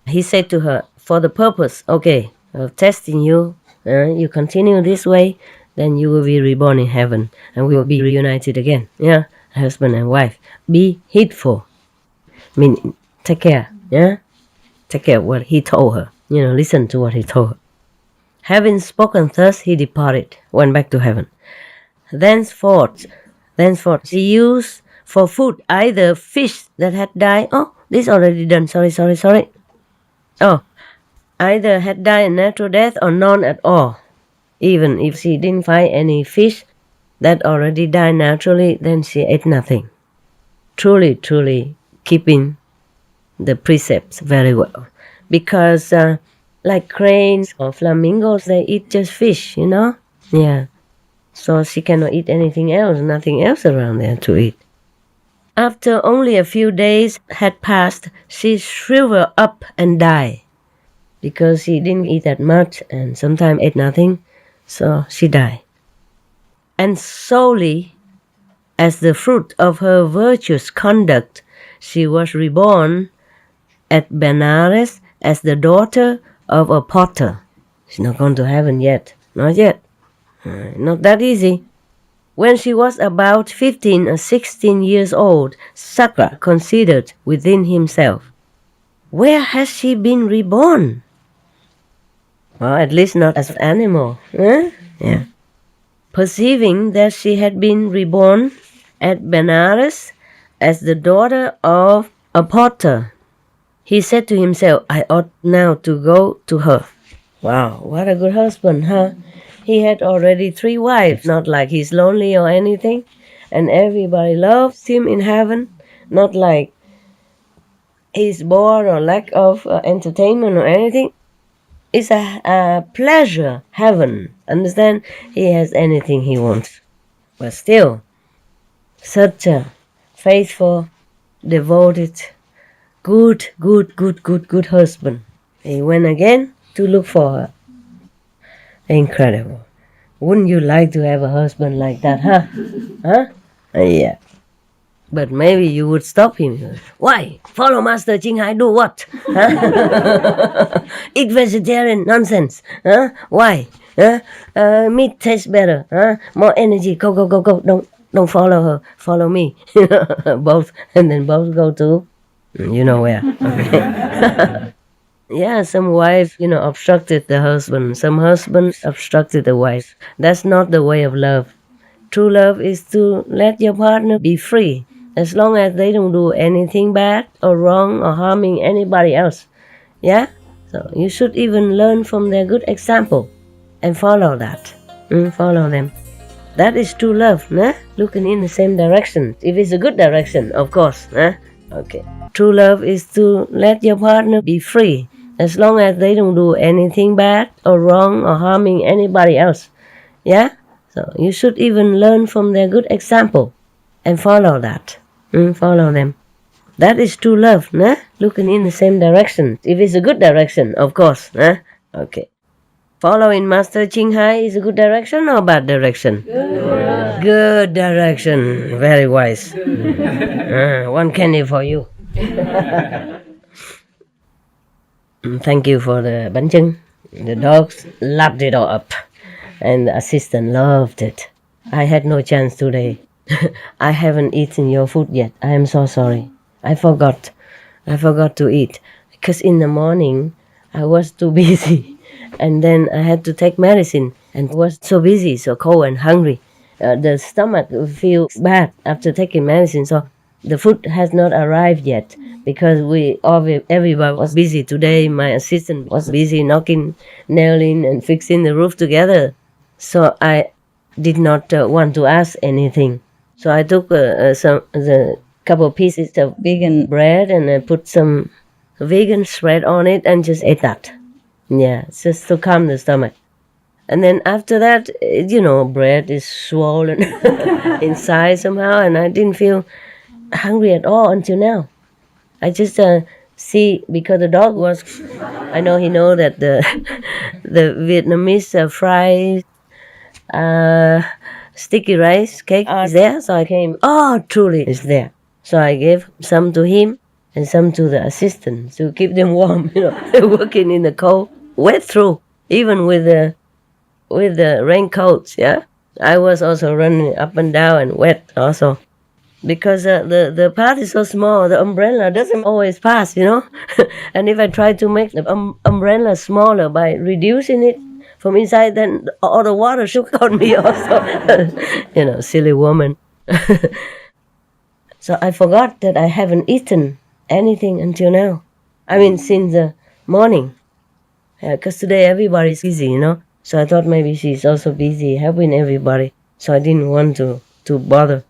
He said to her, for the purpose, of testing you, you continue this way, then you will be reborn in heaven, and we will be reunited again. Yeah, husband and wife. Be heedful. Take care. Yeah, take care of what he told her. Listen to what he told her. Having spoken thus, he departed, went back to heaven. Thenceforth, he used for food either fish that had died. Oh, this already done. Sorry. Oh, either had died a natural death or none at all. Even if she didn't find any fish that already died naturally, then she ate nothing. Truly keeping the precepts very well. Because like cranes or flamingos, they eat just fish, Yeah. So she cannot eat anything else, nothing else around there to eat. After only a few days had passed, she shriveled up and died. Because she didn't eat that much and sometimes ate nothing, so she died. And solely as the fruit of her virtuous conduct, she was reborn at Benares as the daughter of a potter. She's not gone to heaven yet. Not yet. Not that easy. When she was about 15 or 16 years old, Sakra considered within himself, where has she been reborn? Well, at least not as an animal. Yeah. Perceiving that she had been reborn at Benares as the daughter of a potter, he said to himself, I ought now to go to her. Wow, what a good husband, huh? He had already 3 wives, not like he's lonely or anything, and everybody loves him in heaven, not like he's bored or lack of entertainment or anything. It's a pleasure heaven. Understand? He has anything he wants. But still, such a faithful, devoted, good husband. He went again to look for her. Incredible. Wouldn't you like to have a husband like that, huh? Yeah. But maybe you would stop him. Why? Follow Master Thanh Hải do what? Huh? Eat vegetarian nonsense. Huh? Why? Huh? Meat tastes better. Huh? More energy. Go. Don't follow her. Follow me. Both. And then both go to you know where. Okay. Yeah, some wife, obstructed the husband. Some husband obstructed the wife. That's not the way of love. True love is to let your partner be free, as long as they don't do anything bad or wrong or harming anybody else. Yeah? So you should even learn from their good example and follow that. Follow them. That is true love, nah? Looking in the same direction. If it's a good direction, of course. Nah? Okay. True love is to let your partner be free, as long as they don't do anything bad or wrong or harming anybody else. Yeah? So you should even learn from their good example and follow that. Follow them. That is true love, nah? Looking in the same direction. If it's a good direction, of course, nah? Okay. Following Master Ching Hai is a good direction or bad direction? Good direction. Very wise. One candy for you. Thank you for the bánh chưng. The dogs lapped it all up. And the assistant loved it. I had no chance today. I haven't eaten your food yet. I am so sorry. I forgot to eat. Because in the morning, I was too busy. And then I had to take medicine and was so busy, so cold and hungry. The stomach feels bad after taking medicine, so the food has not arrived yet because everybody was busy today. My assistant was busy nailing and fixing the roof together. So I did not want to ask anything. So I took the couple of pieces of vegan bread and I put some vegan spread on it and just ate that. Yeah, just to calm the stomach. And then after that, bread is swollen inside somehow, and I didn't feel hungry at all until now. I just see, because the dog was, I know he know that the Vietnamese fried sticky rice cake is there, so I came, truly it's there. So I gave some to him and some to the assistant to keep them warm, working in the cold, wet through, even with the raincoats, yeah. I was also running up and down and wet also. Because the path is so small, the umbrella doesn't always pass, And if I try to make the umbrella smaller by reducing it from inside, then all the water shook on me also. Silly woman. So I forgot that I haven't eaten anything until now. I mean, since the morning. Because today everybody's busy, So I thought maybe she's also busy helping everybody. So I didn't want to bother.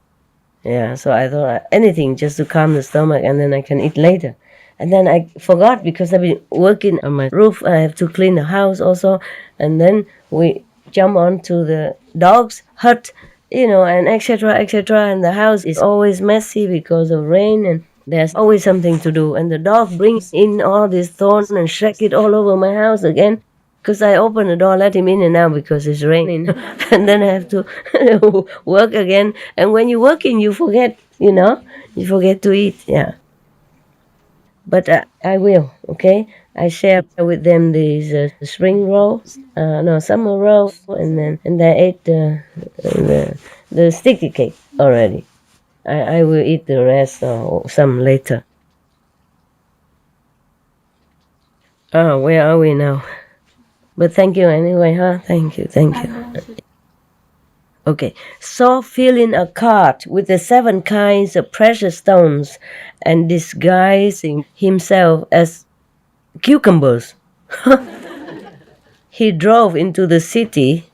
Yeah, so I thought anything just to calm the stomach and then I can eat later. And then I forgot because I've been working on my roof. I have to clean the house also. And then we jump onto the dog's hut, and etc., etc. And the house is always messy because of rain and there's always something to do. And the dog brings in all these thorns and shake it all over my house again. Because I open the door, let him in and out because it's raining. And then I have to work again. And when you're working, you forget, you forget to eat, yeah. But I will, okay? I share with them these spring rolls, summer rolls, and they ate the sticky cake already. I will eat the rest or some later. Oh, where are we now? But thank you anyway, huh? Thank you. Okay, so filling a cart with the 7 kinds of precious stones and disguising himself as cucumbers. He drove into the city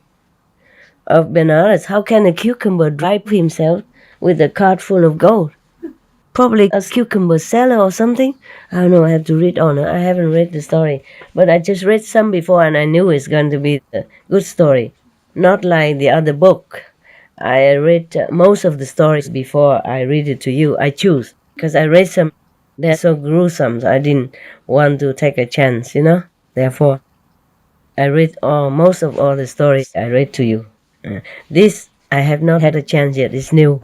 of Benares. How can a cucumber drive himself with a cart full of gold? Probably a cucumber seller or something. I don't know, I have to read on. I haven't read the story. But I just read some before and I knew it's going to be a good story. Not like the other book. I read most of the stories before I read it to you. I choose. Because I read some, they're so gruesome. So I didn't want to take a chance, Therefore, I read most of all the stories I read to you. This, I have not had a chance yet. It's new.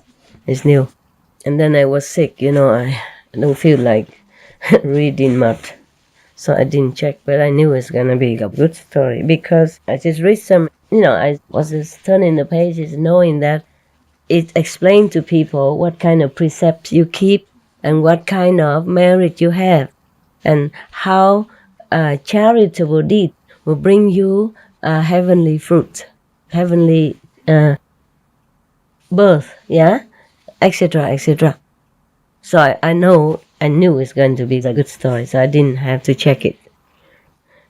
And then I was sick, I don't feel like reading much. So I didn't check, but I knew it's going to be a good story because I just read some, I was just turning the pages knowing that it explained to people what kind of precepts you keep and what kind of merit you have and how a charitable deed will bring you a heavenly fruit, heavenly birth, yeah? Etc., etc. So I knew it's going to be a good story, so I didn't have to check it.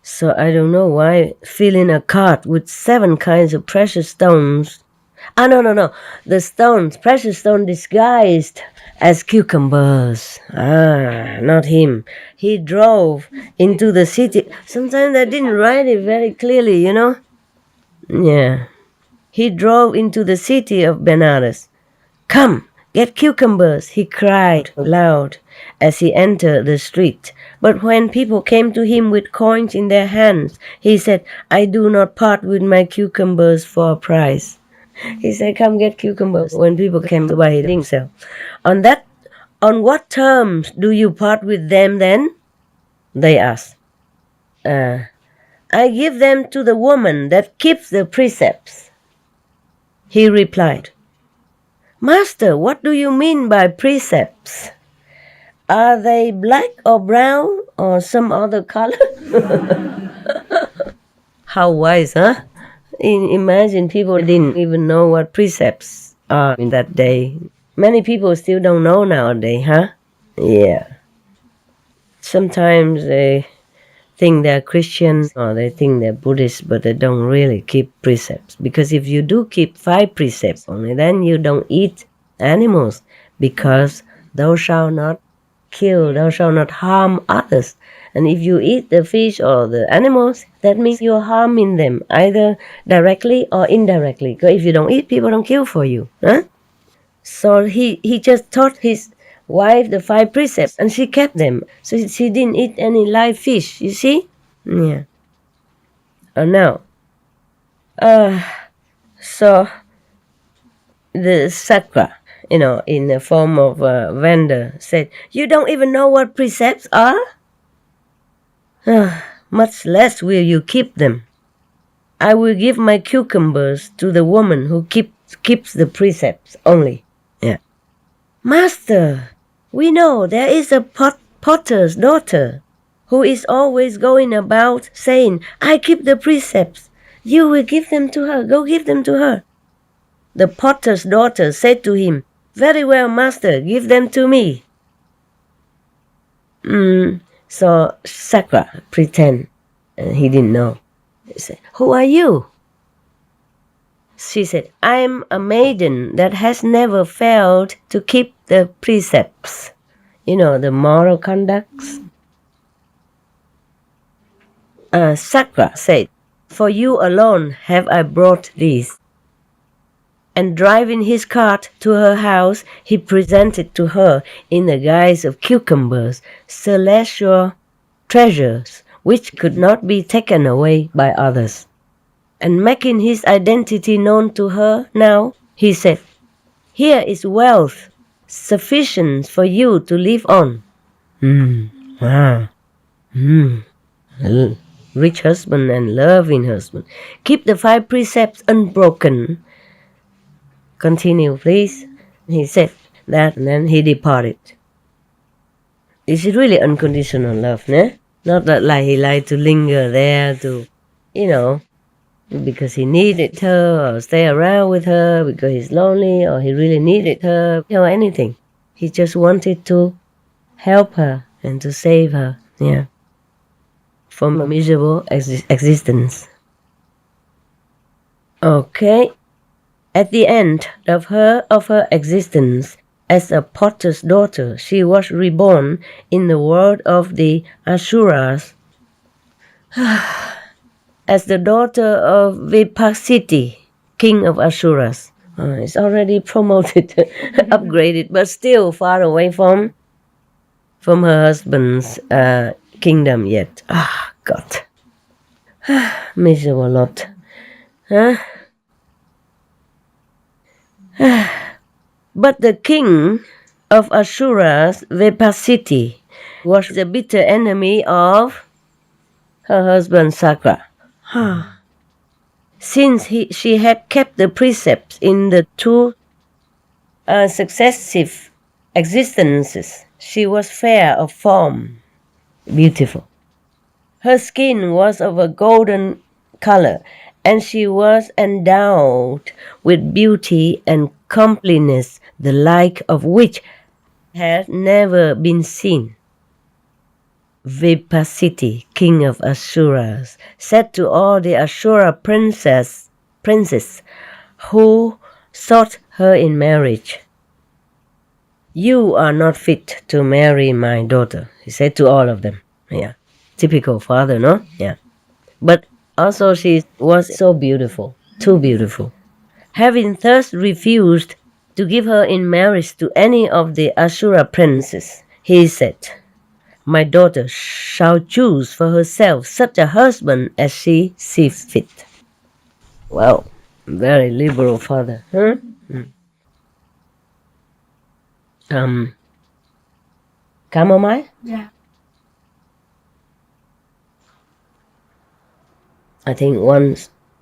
So I don't know why filling a cart with 7 kinds of precious stones. No. The stones, precious stone disguised as cucumbers. Not him. He drove into the city. Sometimes I didn't write it very clearly, Yeah. He drove into the city of Benares. Come, get cucumbers, he cried loud as he entered the street. But when people came to him with coins in their hands, he said, I do not part with my cucumbers for a price. He said, come get cucumbers when people came to buy it himself. On what terms do you part with them then? They asked. I give them to the woman that keeps the precepts. He replied, Master, what do you mean by precepts? Are they black or brown or some other color? How wise, huh? Imagine people didn't even know what precepts are in that day. Many people still don't know nowadays, huh? Yeah. Sometimes they think they're Christians or they think they're Buddhists, but they don't really keep precepts. Because if you do keep 5 precepts only, then you don't eat animals, because thou shalt not kill, thou shalt not harm others. And if you eat the fish or the animals, that means you're harming them, either directly or indirectly. Because if you don't eat, people don't kill for you. Huh? So he just taught his wife the 5 precepts, and she kept them. So she didn't eat any live fish, you see? Yeah. Now, so the Sakra, in the form of a vendor, said, you don't even know what precepts are? Much less will you keep them. I will give my cucumbers to the woman who keeps the precepts only. Yeah. Master, we know there is a potter's daughter who is always going about saying, I keep the precepts. You will give them to her. Go give them to her. The potter's daughter said to him, very well, master, give them to me. So Sakra pretend he didn't know. He said, who are you? She said, I am a maiden that has never failed to keep the precepts. The moral conducts. Sakra said, for you alone have I brought these. And driving his cart to her house, he presented to her in the guise of cucumbers, celestial treasures, which could not be taken away by others. And making his identity known to her now, he said, here is wealth sufficient for you to live on. Rich husband and loving husband. Keep the 5 precepts unbroken. Continue, please. He said that, and then he departed. Is it really unconditional love, ne? Not that like he liked to linger there to, because he needed her, or stay around with her because he's lonely, or he really needed her, anything. He just wanted to help her and to save her, from a miserable existence. Okay. At the end of her existence as a potter's daughter, she was reborn in the world of the Asuras as the daughter of Vipasiti, king of Asuras. It's already promoted, upgraded, but still far away from her husband's kingdom yet. God. Miserable lot. But the king of Asuras, Vipasiti, was the bitter enemy of her husband Sakra. Since she had kept the precepts in the 2 successive existences, she was fair of form, beautiful. Her skin was of a golden color, and she was endowed with beauty and comeliness, the like of which had never been seen. Vipasiti, king of Asuras, said to all the Asura princes who sought her in marriage, you are not fit to marry my daughter. He said to all of them. Yeah, typical father, no? Yeah. But also she was so beautiful, too beautiful. Having thus refused to give her in marriage to any of the Asura princes. He said, "My daughter shall choose for herself such a husband as she sees fit." Wow, very liberal father, huh? Chamomile? Yeah. I think 1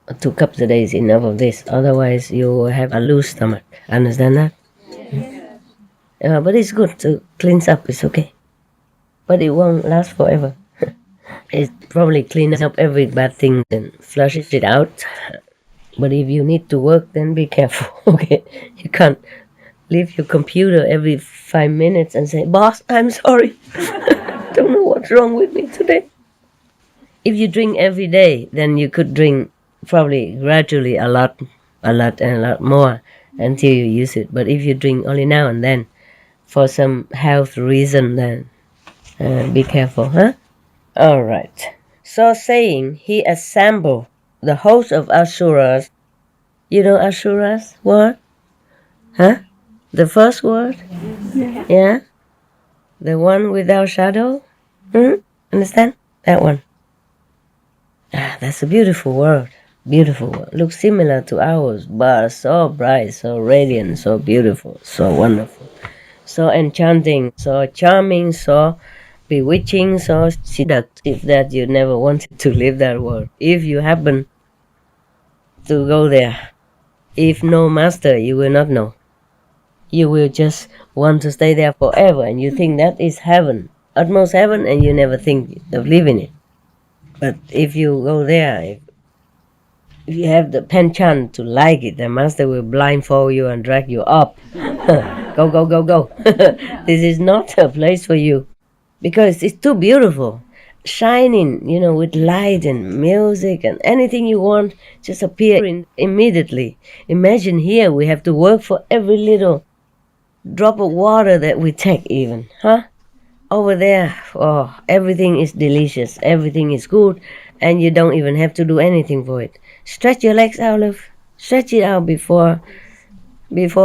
or 2 cups a day is enough of this. Otherwise, you will have a loose stomach. Understand that? But it's good to cleanse up. It's okay. But it won't last forever. It probably cleans up every bad thing and flushes it out. But if you need to work, then be careful. Okay? You can't leave your computer every 5 minutes and say, "Boss, I'm sorry. Don't know what's wrong with me today." If you drink every day, then you could drink probably gradually a lot more until you use it. But if you drink only now and then for some health reason, then be careful, huh? All right. So saying, he assembled the host of Asuras. You know Asuras word? Huh? The first word? Yeah? The one without shadow? Understand? That one. That's a beautiful word. Beautiful word. Looks similar to ours, but so bright, so radiant, so beautiful, so wonderful, so enchanting, so charming, so bewitching, so seductive that you never wanted to leave that world. If you happen to go there, if no master, you will not know. You will just want to stay there forever, and you think that is heaven, utmost heaven, and you never think of leaving it. But if you go there, if you have the penchant to like it, the master will blindfold you and drag you up. Go, go, go, go. This is not a place for you because it's too beautiful. Shining, with light and music and anything you want just appear immediately. Imagine here we have to work for every little drop of water that we take even, huh? Over there, everything is delicious, everything is good, and you don't even have to do anything for it. Stretch your legs out, love. Stretch it out before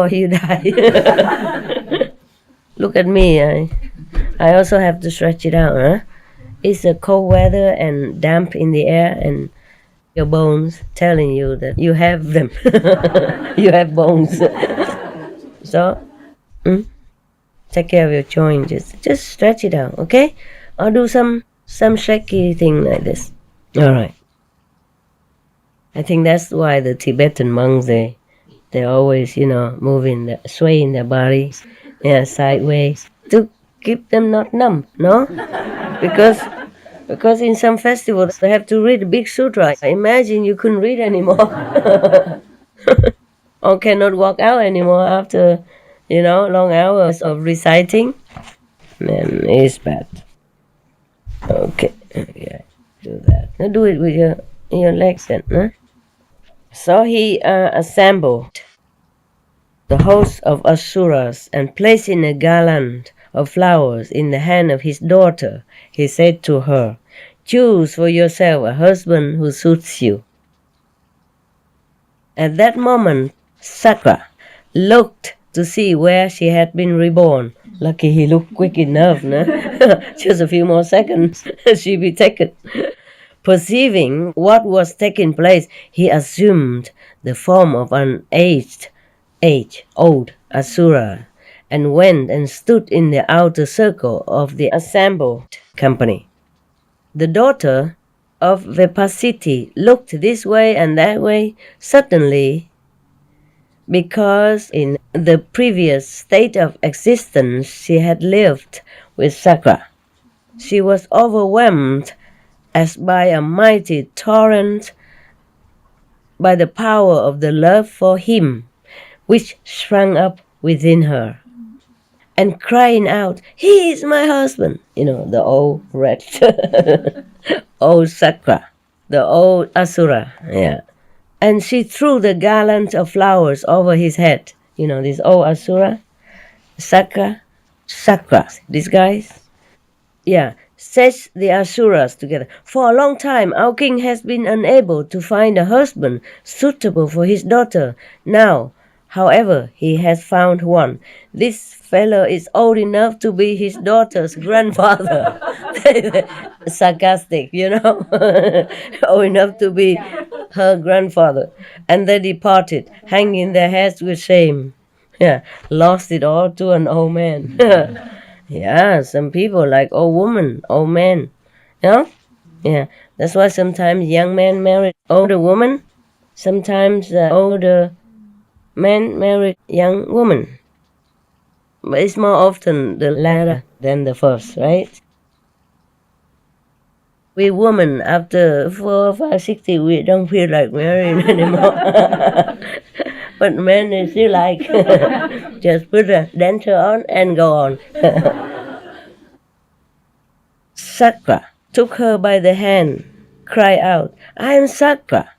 you die. Look at me, I also have to stretch it out, huh? It's a cold weather and damp in the air, and your bones telling you that you have them. You have bones. So, take care of your joints. Just stretch it out, okay? Or do some shaky thing like this. All right. I think that's why the Tibetan monks they always moving, swaying their bodies, sideways to keep them not numb, no? Because in some festivals they have to read a big sutra. Imagine you couldn't read anymore, or cannot walk out anymore after. Long hours of reciting, then it's bad. Okay, yeah, do that. Now do it with your legs then, huh? So he assembled the host of Asuras and placing a garland of flowers in the hand of his daughter, he said to her, "Choose for yourself a husband who suits you." At that moment, Sakra looked to see where she had been reborn. Lucky he looked quick enough, no? Just a few more seconds, she'd be taken. Perceiving what was taking place, he assumed the form of an old Asura, and went and stood in the outer circle of the assembled company. The daughter of Vipasiti looked this way and that way, suddenly, because in the previous state of existence she had lived with Sakra. She was overwhelmed as by a mighty torrent by the power of the love for him, which sprang up within her. And crying out, "He is my husband!" The old wretch, old Sakra, the old Asura, And she threw the garland of flowers over his head. This old Asura, Sakra, these guys. Said the Asuras together, "For a long time our king has been unable to find a husband suitable for his daughter. Now, However, he has found one. This fellow is old enough to be his daughter's grandfather. Sarcastic, old enough to be her grandfather. And they departed, hanging their heads with shame. Yeah, lost it all to an old man. Yeah, some people like old woman, old man. Yeah, that's why sometimes young men marry older woman. Sometimes older men marry young woman. But it's more often the latter than the first, right? We women, after 4, 5, 60, we don't feel like marrying anymore. But men, they still like. Just put a denture on and go on. Sakra took her by the hand, cried out, "I am Sakra,"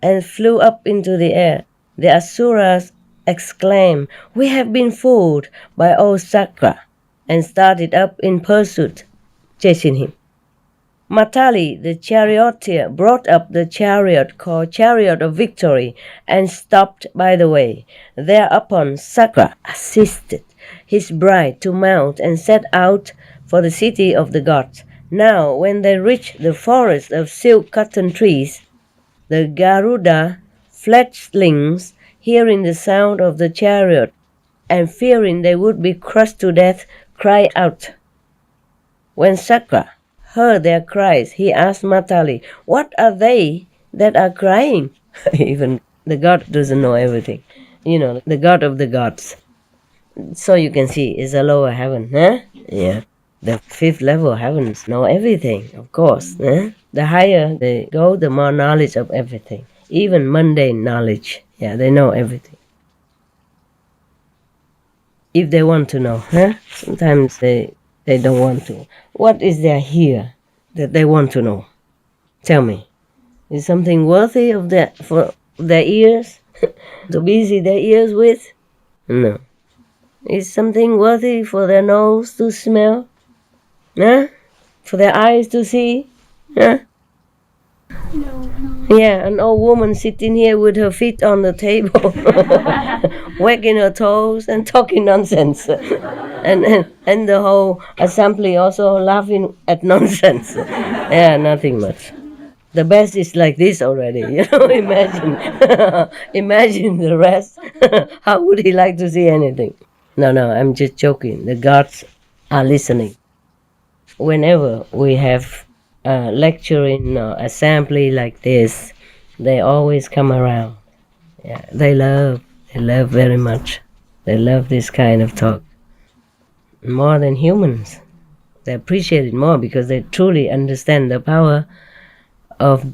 and flew up into the air. The Asuras exclaimed, "We have been fooled by old Sakra," and started up in pursuit, chasing him. Matali, the charioteer, brought up the chariot called Chariot of Victory and stopped by the way. Thereupon Sakra assisted his bride to mount and set out for the city of the gods. Now, when they reached the forest of silk cotton trees, the Garuda fledglings, hearing the sound of the chariot and fearing they would be crushed to death, cried out. When Sakra heard their cries, he asked Matali, "What are they that are crying?" Even the god doesn't know everything. The god of the gods. So you can see, it's a lower heaven, huh? Yeah. The 5th level heavens know everything, of course. Huh? The higher they go, the more knowledge of everything. Even mundane knowledge. Yeah, they know everything. If they want to know, huh? Sometimes they don't want to. What is there here that they want to know? Tell me. Is something worthy of for their ears? To busy their ears with? No. Is something worthy for their nose to smell? Huh? For their eyes to see? Huh? No. Yeah, an old woman sitting here with her feet on the table, wagging her toes and talking nonsense. And the whole assembly also laughing at nonsense. Yeah, nothing much. The best is like this already, imagine. Imagine the rest. How would he like to see anything? No, I'm just joking. The gods are listening. Whenever we have a lecturing or assembly like this, they always come around. Yeah, they love very much. They love this kind of talk. More than humans. They appreciate it more because they truly understand the power of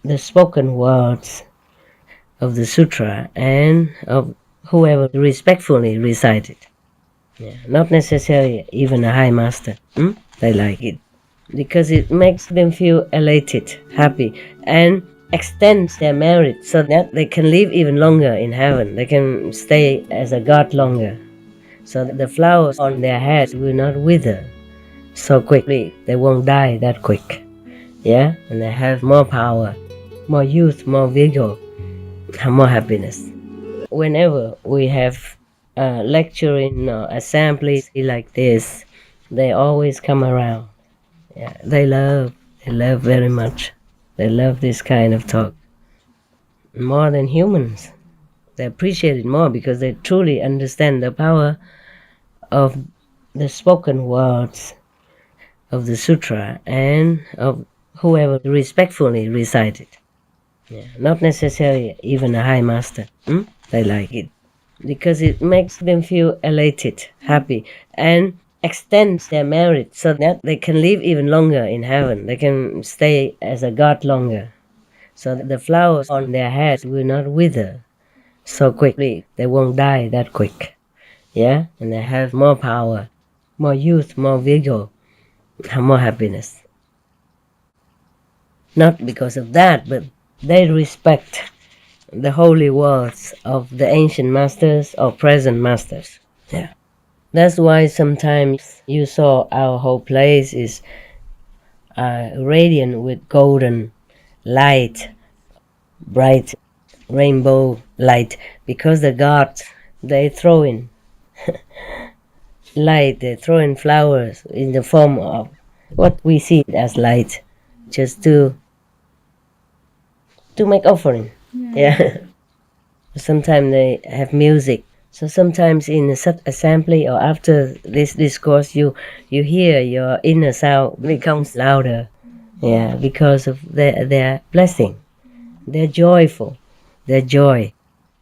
the spoken words of the sutra and of whoever respectfully recite it. Yeah, not necessarily even a high master. They like it because it makes them feel elated, happy, and extends their merit so that they can live even longer in heaven. They can stay as a god longer. So that the flowers on their heads will not wither so quickly. They won't die that quick. Yeah? And they have more power, more youth, more vigor, more happiness. Whenever we have lecturing or assemblies like this, they always come around. Yeah, they love very much. They love this kind of talk. More than humans. They appreciate it more because they truly understand the power of the spoken words of the sutra and of whoever respectfully recite it. Yeah, not necessarily even a high master. They like it because it makes them feel elated, happy, and extends their merit so that they can live even longer in heaven. They can stay as a god longer. So that the flowers on their heads will not wither so quickly. They won't die that quick. Yeah? And they have more power, more youth, more vigor, more happiness. Not because of that, but they respect the holy words of the ancient masters or present masters. Yeah. That's why sometimes you saw our whole place is radiant with golden light, bright rainbow light, because the gods, they throw in light, they throw in flowers in the form of what we see as light, just to make offering. Yeah. Sometimes they have music. So sometimes in such assembly or after this discourse, you hear your inner sound becomes louder. Yeah, because of their blessing. They're joyful. Their joy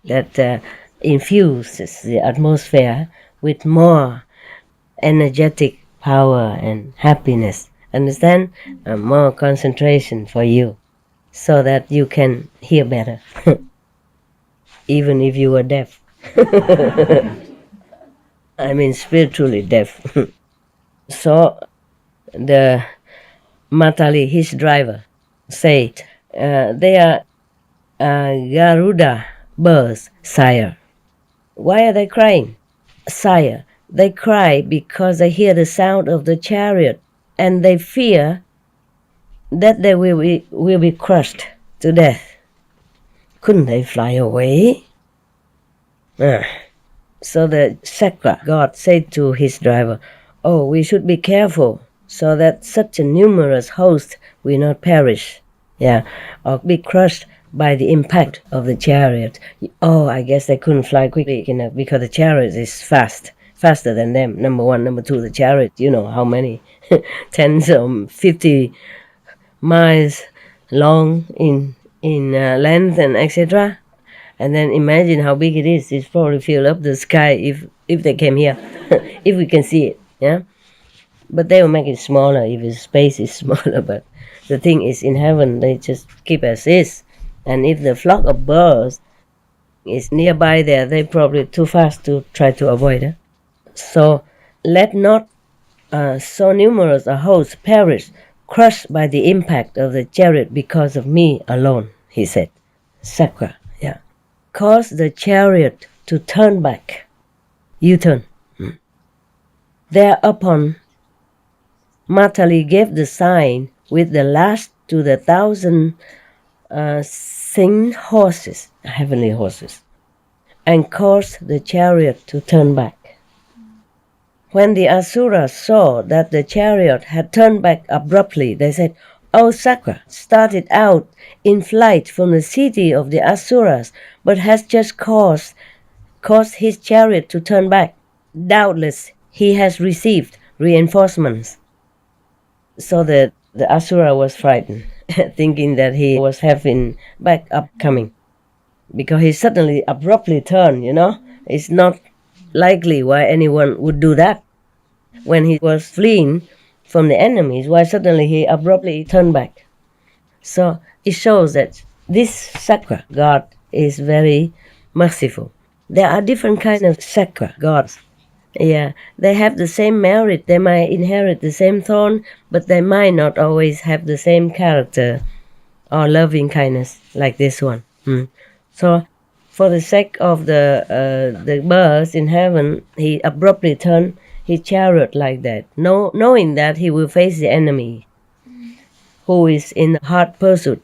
that infuses the atmosphere with more energetic power and happiness. Understand? More concentration for you, so that you can hear better, even if you are deaf. I mean, spiritually deaf. So the Matali, his driver, said, they are Garuda birds, sire. Why are they crying? Sire, they cry because they hear the sound of the chariot and they fear that they will be crushed to death. Couldn't they fly away? So the Sakra god said to his driver, oh, we should be careful so that such a numerous host will not perish, or be crushed by the impact of the chariot. Oh, I guess they couldn't fly quickly enough because the chariot is faster than them. Number one. Number two, the chariot, you know how many, tens or 50 miles long in length and etc. And then imagine how big it is. It's probably fill up the sky if they came here, if we can see it. Yeah, but they will make it smaller if the space is smaller. But the thing is, in heaven they just keep as is. And if the flock of birds is nearby there, they're probably too fast to try to avoid it. So let not so numerous a host perish, crushed by the impact of the chariot because of me alone, he said. Sakra, cause the chariot to turn back. U-turn. Thereupon, Matali gave the sign with the lash to the 1,000 singed horses, heavenly horses, and caused the chariot to turn back. When the Asuras saw that the chariot had turned back abruptly, they said, O Sakra started out in flight from the city of the Asuras, but has just caused his chariot to turn back. Doubtless he has received reinforcements. So the Asura was frightened, thinking that he was having backup coming, because he suddenly abruptly turned, It's not likely why anyone would do that. When he was fleeing from the enemies, why suddenly he abruptly turned back? So it shows that this Sakra god is very merciful. There are different kinds of Sakra gods. Yeah, they have the same merit. They might inherit the same throne, but they might not always have the same character or loving kindness like this one. So, for the sake of the birds in heaven, he abruptly turned his chariot like that, knowing that he will face the enemy, who is in hot pursuit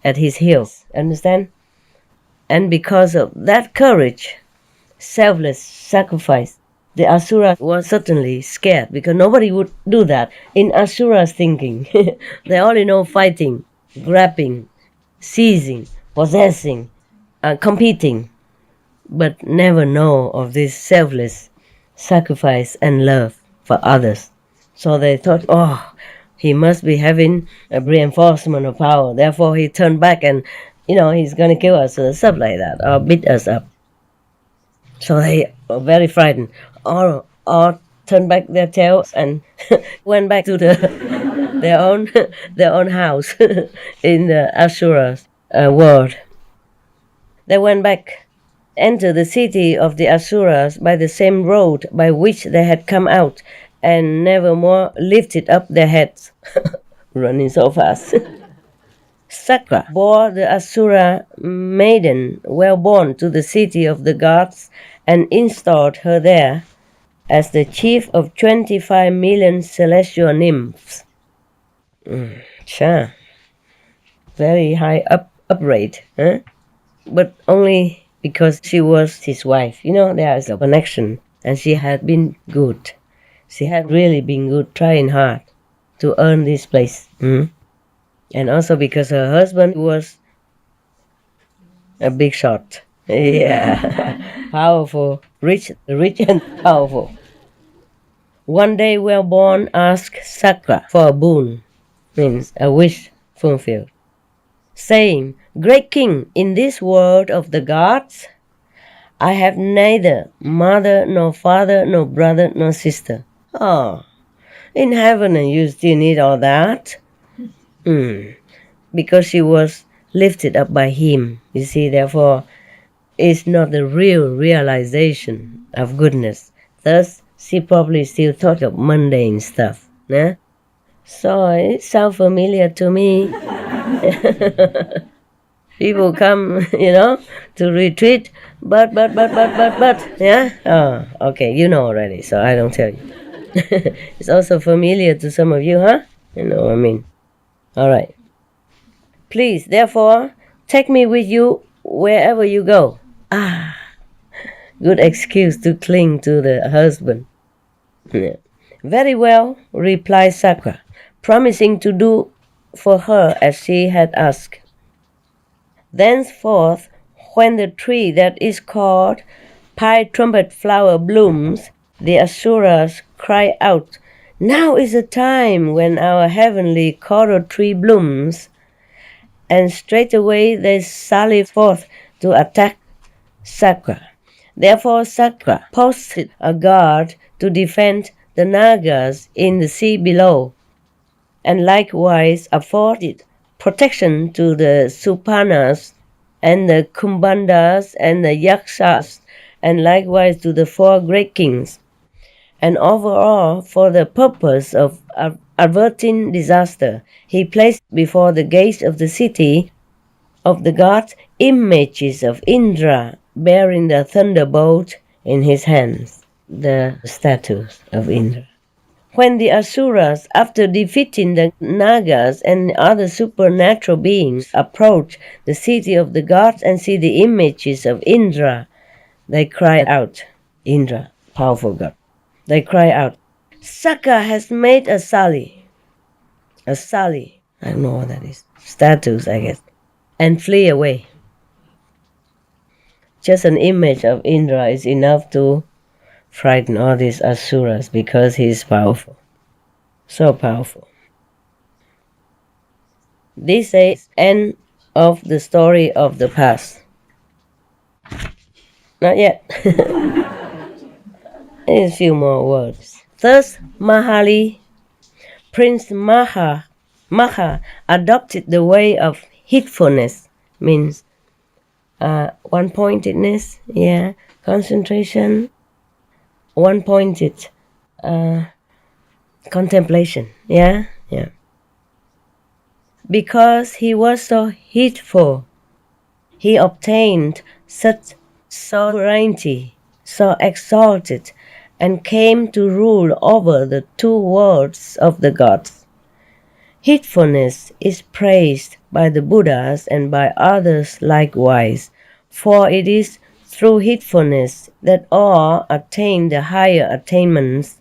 at his heels. Understand? And because of that courage, selfless sacrifice, the Asura was certainly scared, because nobody would do that. In Asura's thinking, they only know fighting, grabbing, seizing, possessing, competing, but never know of this selfless sacrifice and love for others. So they thought, he must be having a reinforcement of power. Therefore, he turned back and, he's going to kill us or stuff like that, or beat us up. So they were very frightened, or turned back their tails and went back to their own house in the Asura's world. They went back, entered the city of the Asuras by the same road by which they had come out, and never more lifted up their heads, running so fast. Sakra bore the Asura maiden well born to the city of the gods, and installed her there as the chief of 25 million celestial nymphs. Very high up rate. but only because she was his wife. There is a connection, and she had been good. She had really been good, trying hard to earn this place. And also because her husband was a big shot. Yeah, powerful, rich and powerful. One day Wellborn asked Sakra for a boon, means a wish fulfilled, saying, "Great king, in this world of the gods, I have neither mother, nor father, nor brother, nor sister." Oh, in heaven you still need all that? Because she was lifted up by him. You see, therefore, it's not the real realization of goodness. Thus, she probably still thought of mundane stuff. So it sounds familiar to me. People come, to retreat, but, yeah? Oh, okay, you know already, so I don't tell you. It's also familiar to some of you, huh? You know what I mean. All right. Please, therefore, take me with you wherever you go. Good excuse to cling to the husband. Yeah. Very well, replied Sakra, promising to do for her as she had asked. Thenceforth, when the tree that is called Pied Trumpet Flower blooms, the Asuras cry out, "Now is the time when our heavenly coral tree blooms," and straightway they sally forth to attack Sakra. Therefore Sakra posted a guard to defend the Nagas in the sea below, and likewise afforded protection to the Supanas and the Kumbhandas and the Yakshas, and likewise to the 4 great kings. And overall, for the purpose of averting disaster, he placed before the gates of the city of the gods images of Indra bearing the thunderbolt in his hands, the statues of Indra. When the Asuras, after defeating the Nagas and other supernatural beings, approach the city of the gods and see the images of Indra, they cry out, Indra, powerful god, they cry out, "Sakra has made a sally." A sally, I don't know what that is. Statues, I guess. And flee away. Just an image of Indra is enough to frighten all these Asuras because he is powerful. So powerful. This is end of the story of the past. Not yet. There's a few more words. Thus, Mahali, Prince Magha adopted the way of heedfulness, means one-pointedness, concentration, one-pointed contemplation, Because he was so heedful, he obtained such sovereignty, so exalted, and came to rule over the 2 worlds of the gods. Heedfulness is praised by the Buddhas and by others likewise, for it is through heedfulness that all attain the higher attainments,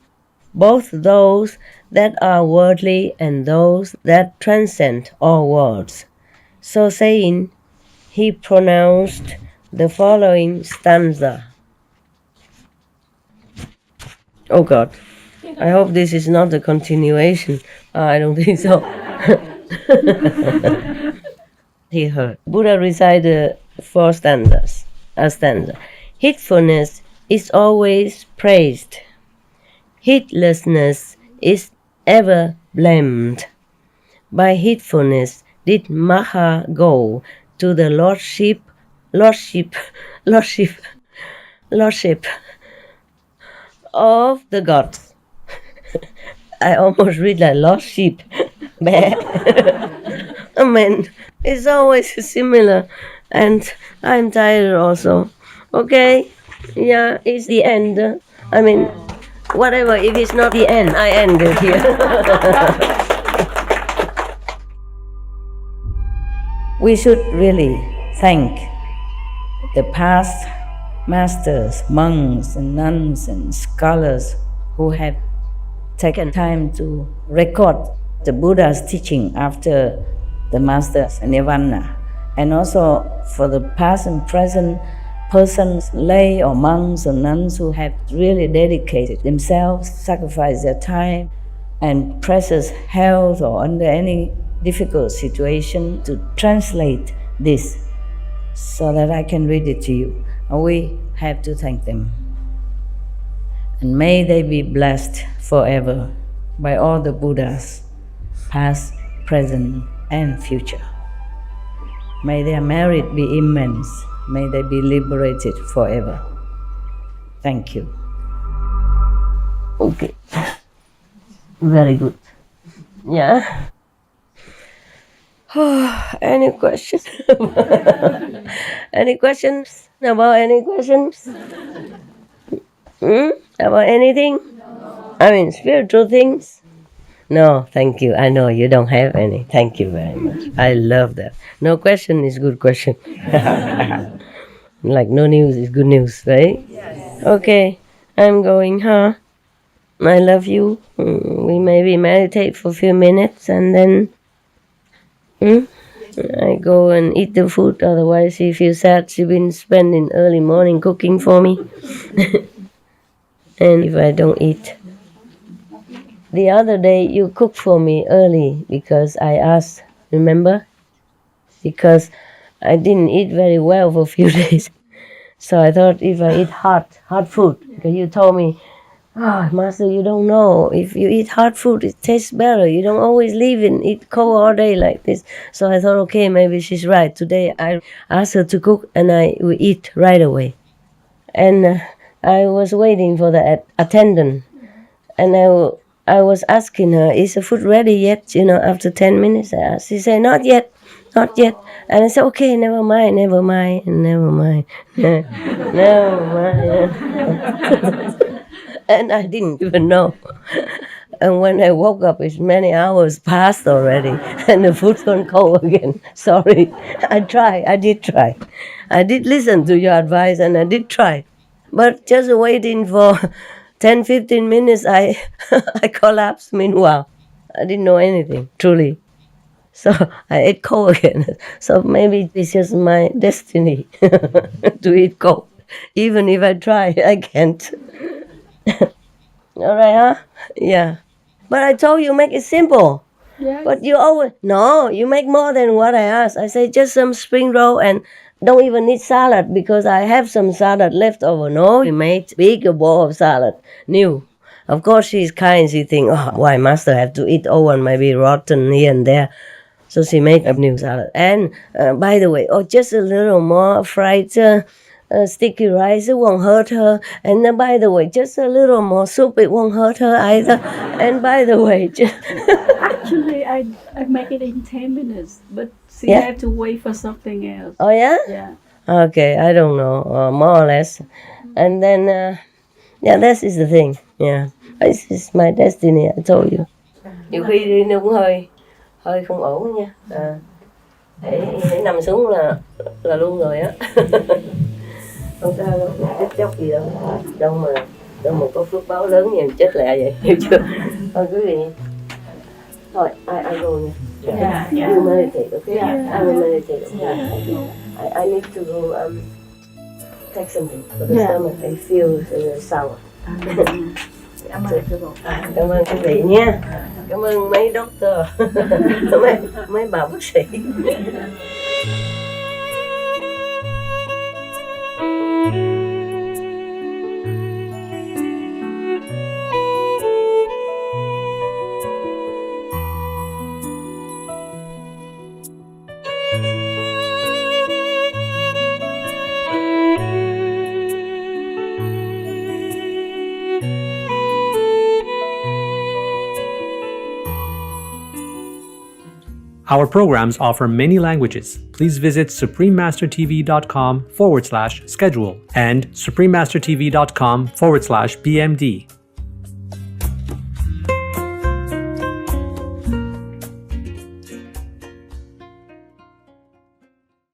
both those that are worldly and those that transcend all worlds. So saying, he pronounced the following stanza. Oh God, I hope this is not a continuation. I don't think so. He heard. Buddha recited 4 stanzas. A stanza. Heedfulness is always praised. Heedlessness is ever blamed. By heedfulness did Magha go to the lordship of the gods. I almost read like lost sheep. I mean, it's always similar, and I'm tired also. Okay, it's the end. I mean, whatever, if it's not the end, I end it here. We should really thank the past masters, monks and nuns and scholars who have taken time to record the Buddha's teaching after the master's nirvana, and also for the past and present persons, lay or monks or nuns who have really dedicated themselves, sacrificed their time and precious health or under any difficult situation to translate this so that I can read it to you. We have to thank them. And may they be blessed forever by all the Buddhas, past, present, and future. May their merit be immense. May they be liberated forever. Thank you. Okay. Very good. Yeah. Any questions? Any questions? About any questions? About anything? I mean, spiritual things? No, thank you. I know you don't have any. Thank you very much. I love that. No question is good question. Like no news is good news, right? Yes. Okay, I'm going, huh? I love you. We maybe meditate for a few minutes and then I go and eat the food. Otherwise, she feels sad. She's been spending early morning cooking for me. And if I don't eat. The other day, you cooked for me early because I asked, remember? Because I didn't eat very well for a few days. So I thought if I eat hot food, because you told me, Master, you don't know. If you eat hot food, it tastes better. You don't always leave and eat cold all day like this. So I thought, okay, maybe she's right. Today I asked her to cook and I will eat right away. And I was waiting for the attendant. And I was asking her, is the food ready yet? After 10 minutes, I asked. She said, not yet. And I said, okay, never mind. Never mind. And I didn't even know. And when I woke up, it's many hours past already, and the food's gone cold again. Sorry. I did try. I did listen to your advice, and I did try. But just waiting for 10-15 minutes, I collapsed meanwhile. I didn't know anything, truly. So I ate cold again. So maybe it's just my destiny to eat cold. Even if I try, I can't. All right, huh? Yeah. But I told you make it simple. Yes. But you always... No, you make more than what I asked. I say just some spring roll and don't even need salad because I have some salad left over. No, you made bigger bowl of salad. New. Of course, she's kind. She think, why Master have to eat old and maybe rotten here and there. So she made a new salad. And by the way, just a little more fried sticky rice, it won't hurt her. And by the way, just a little more soup, it won't hurt her either. And by the way, Actually, I make it in 10 minutes, but she had to wait for something else. Oh, yeah? Yeah. Okay, I don't know, more or less. And then, this is the thing. Yeah, this is my destiny, I told you. Nhiều khi đi nó cũng hơi không ổn nha. Để nằm xuống là luôn rồi á. Không sao đâu, chết chóc gì đâu. Đâu mà có phước báo lớn như chết lẹ vậy, hiểu chưa? Thôi quý vị. Thôi, I go nha. You meditate, okay? I will meditate, okay? I need to go take something for the stomach. I feel sour. Cảm ơn quý vị nha. Cảm ơn mấy doctor, mấy bà bác sĩ. Our programs offer many languages. Please visit suprememastertv.com/schedule and suprememastertv.com/BMD.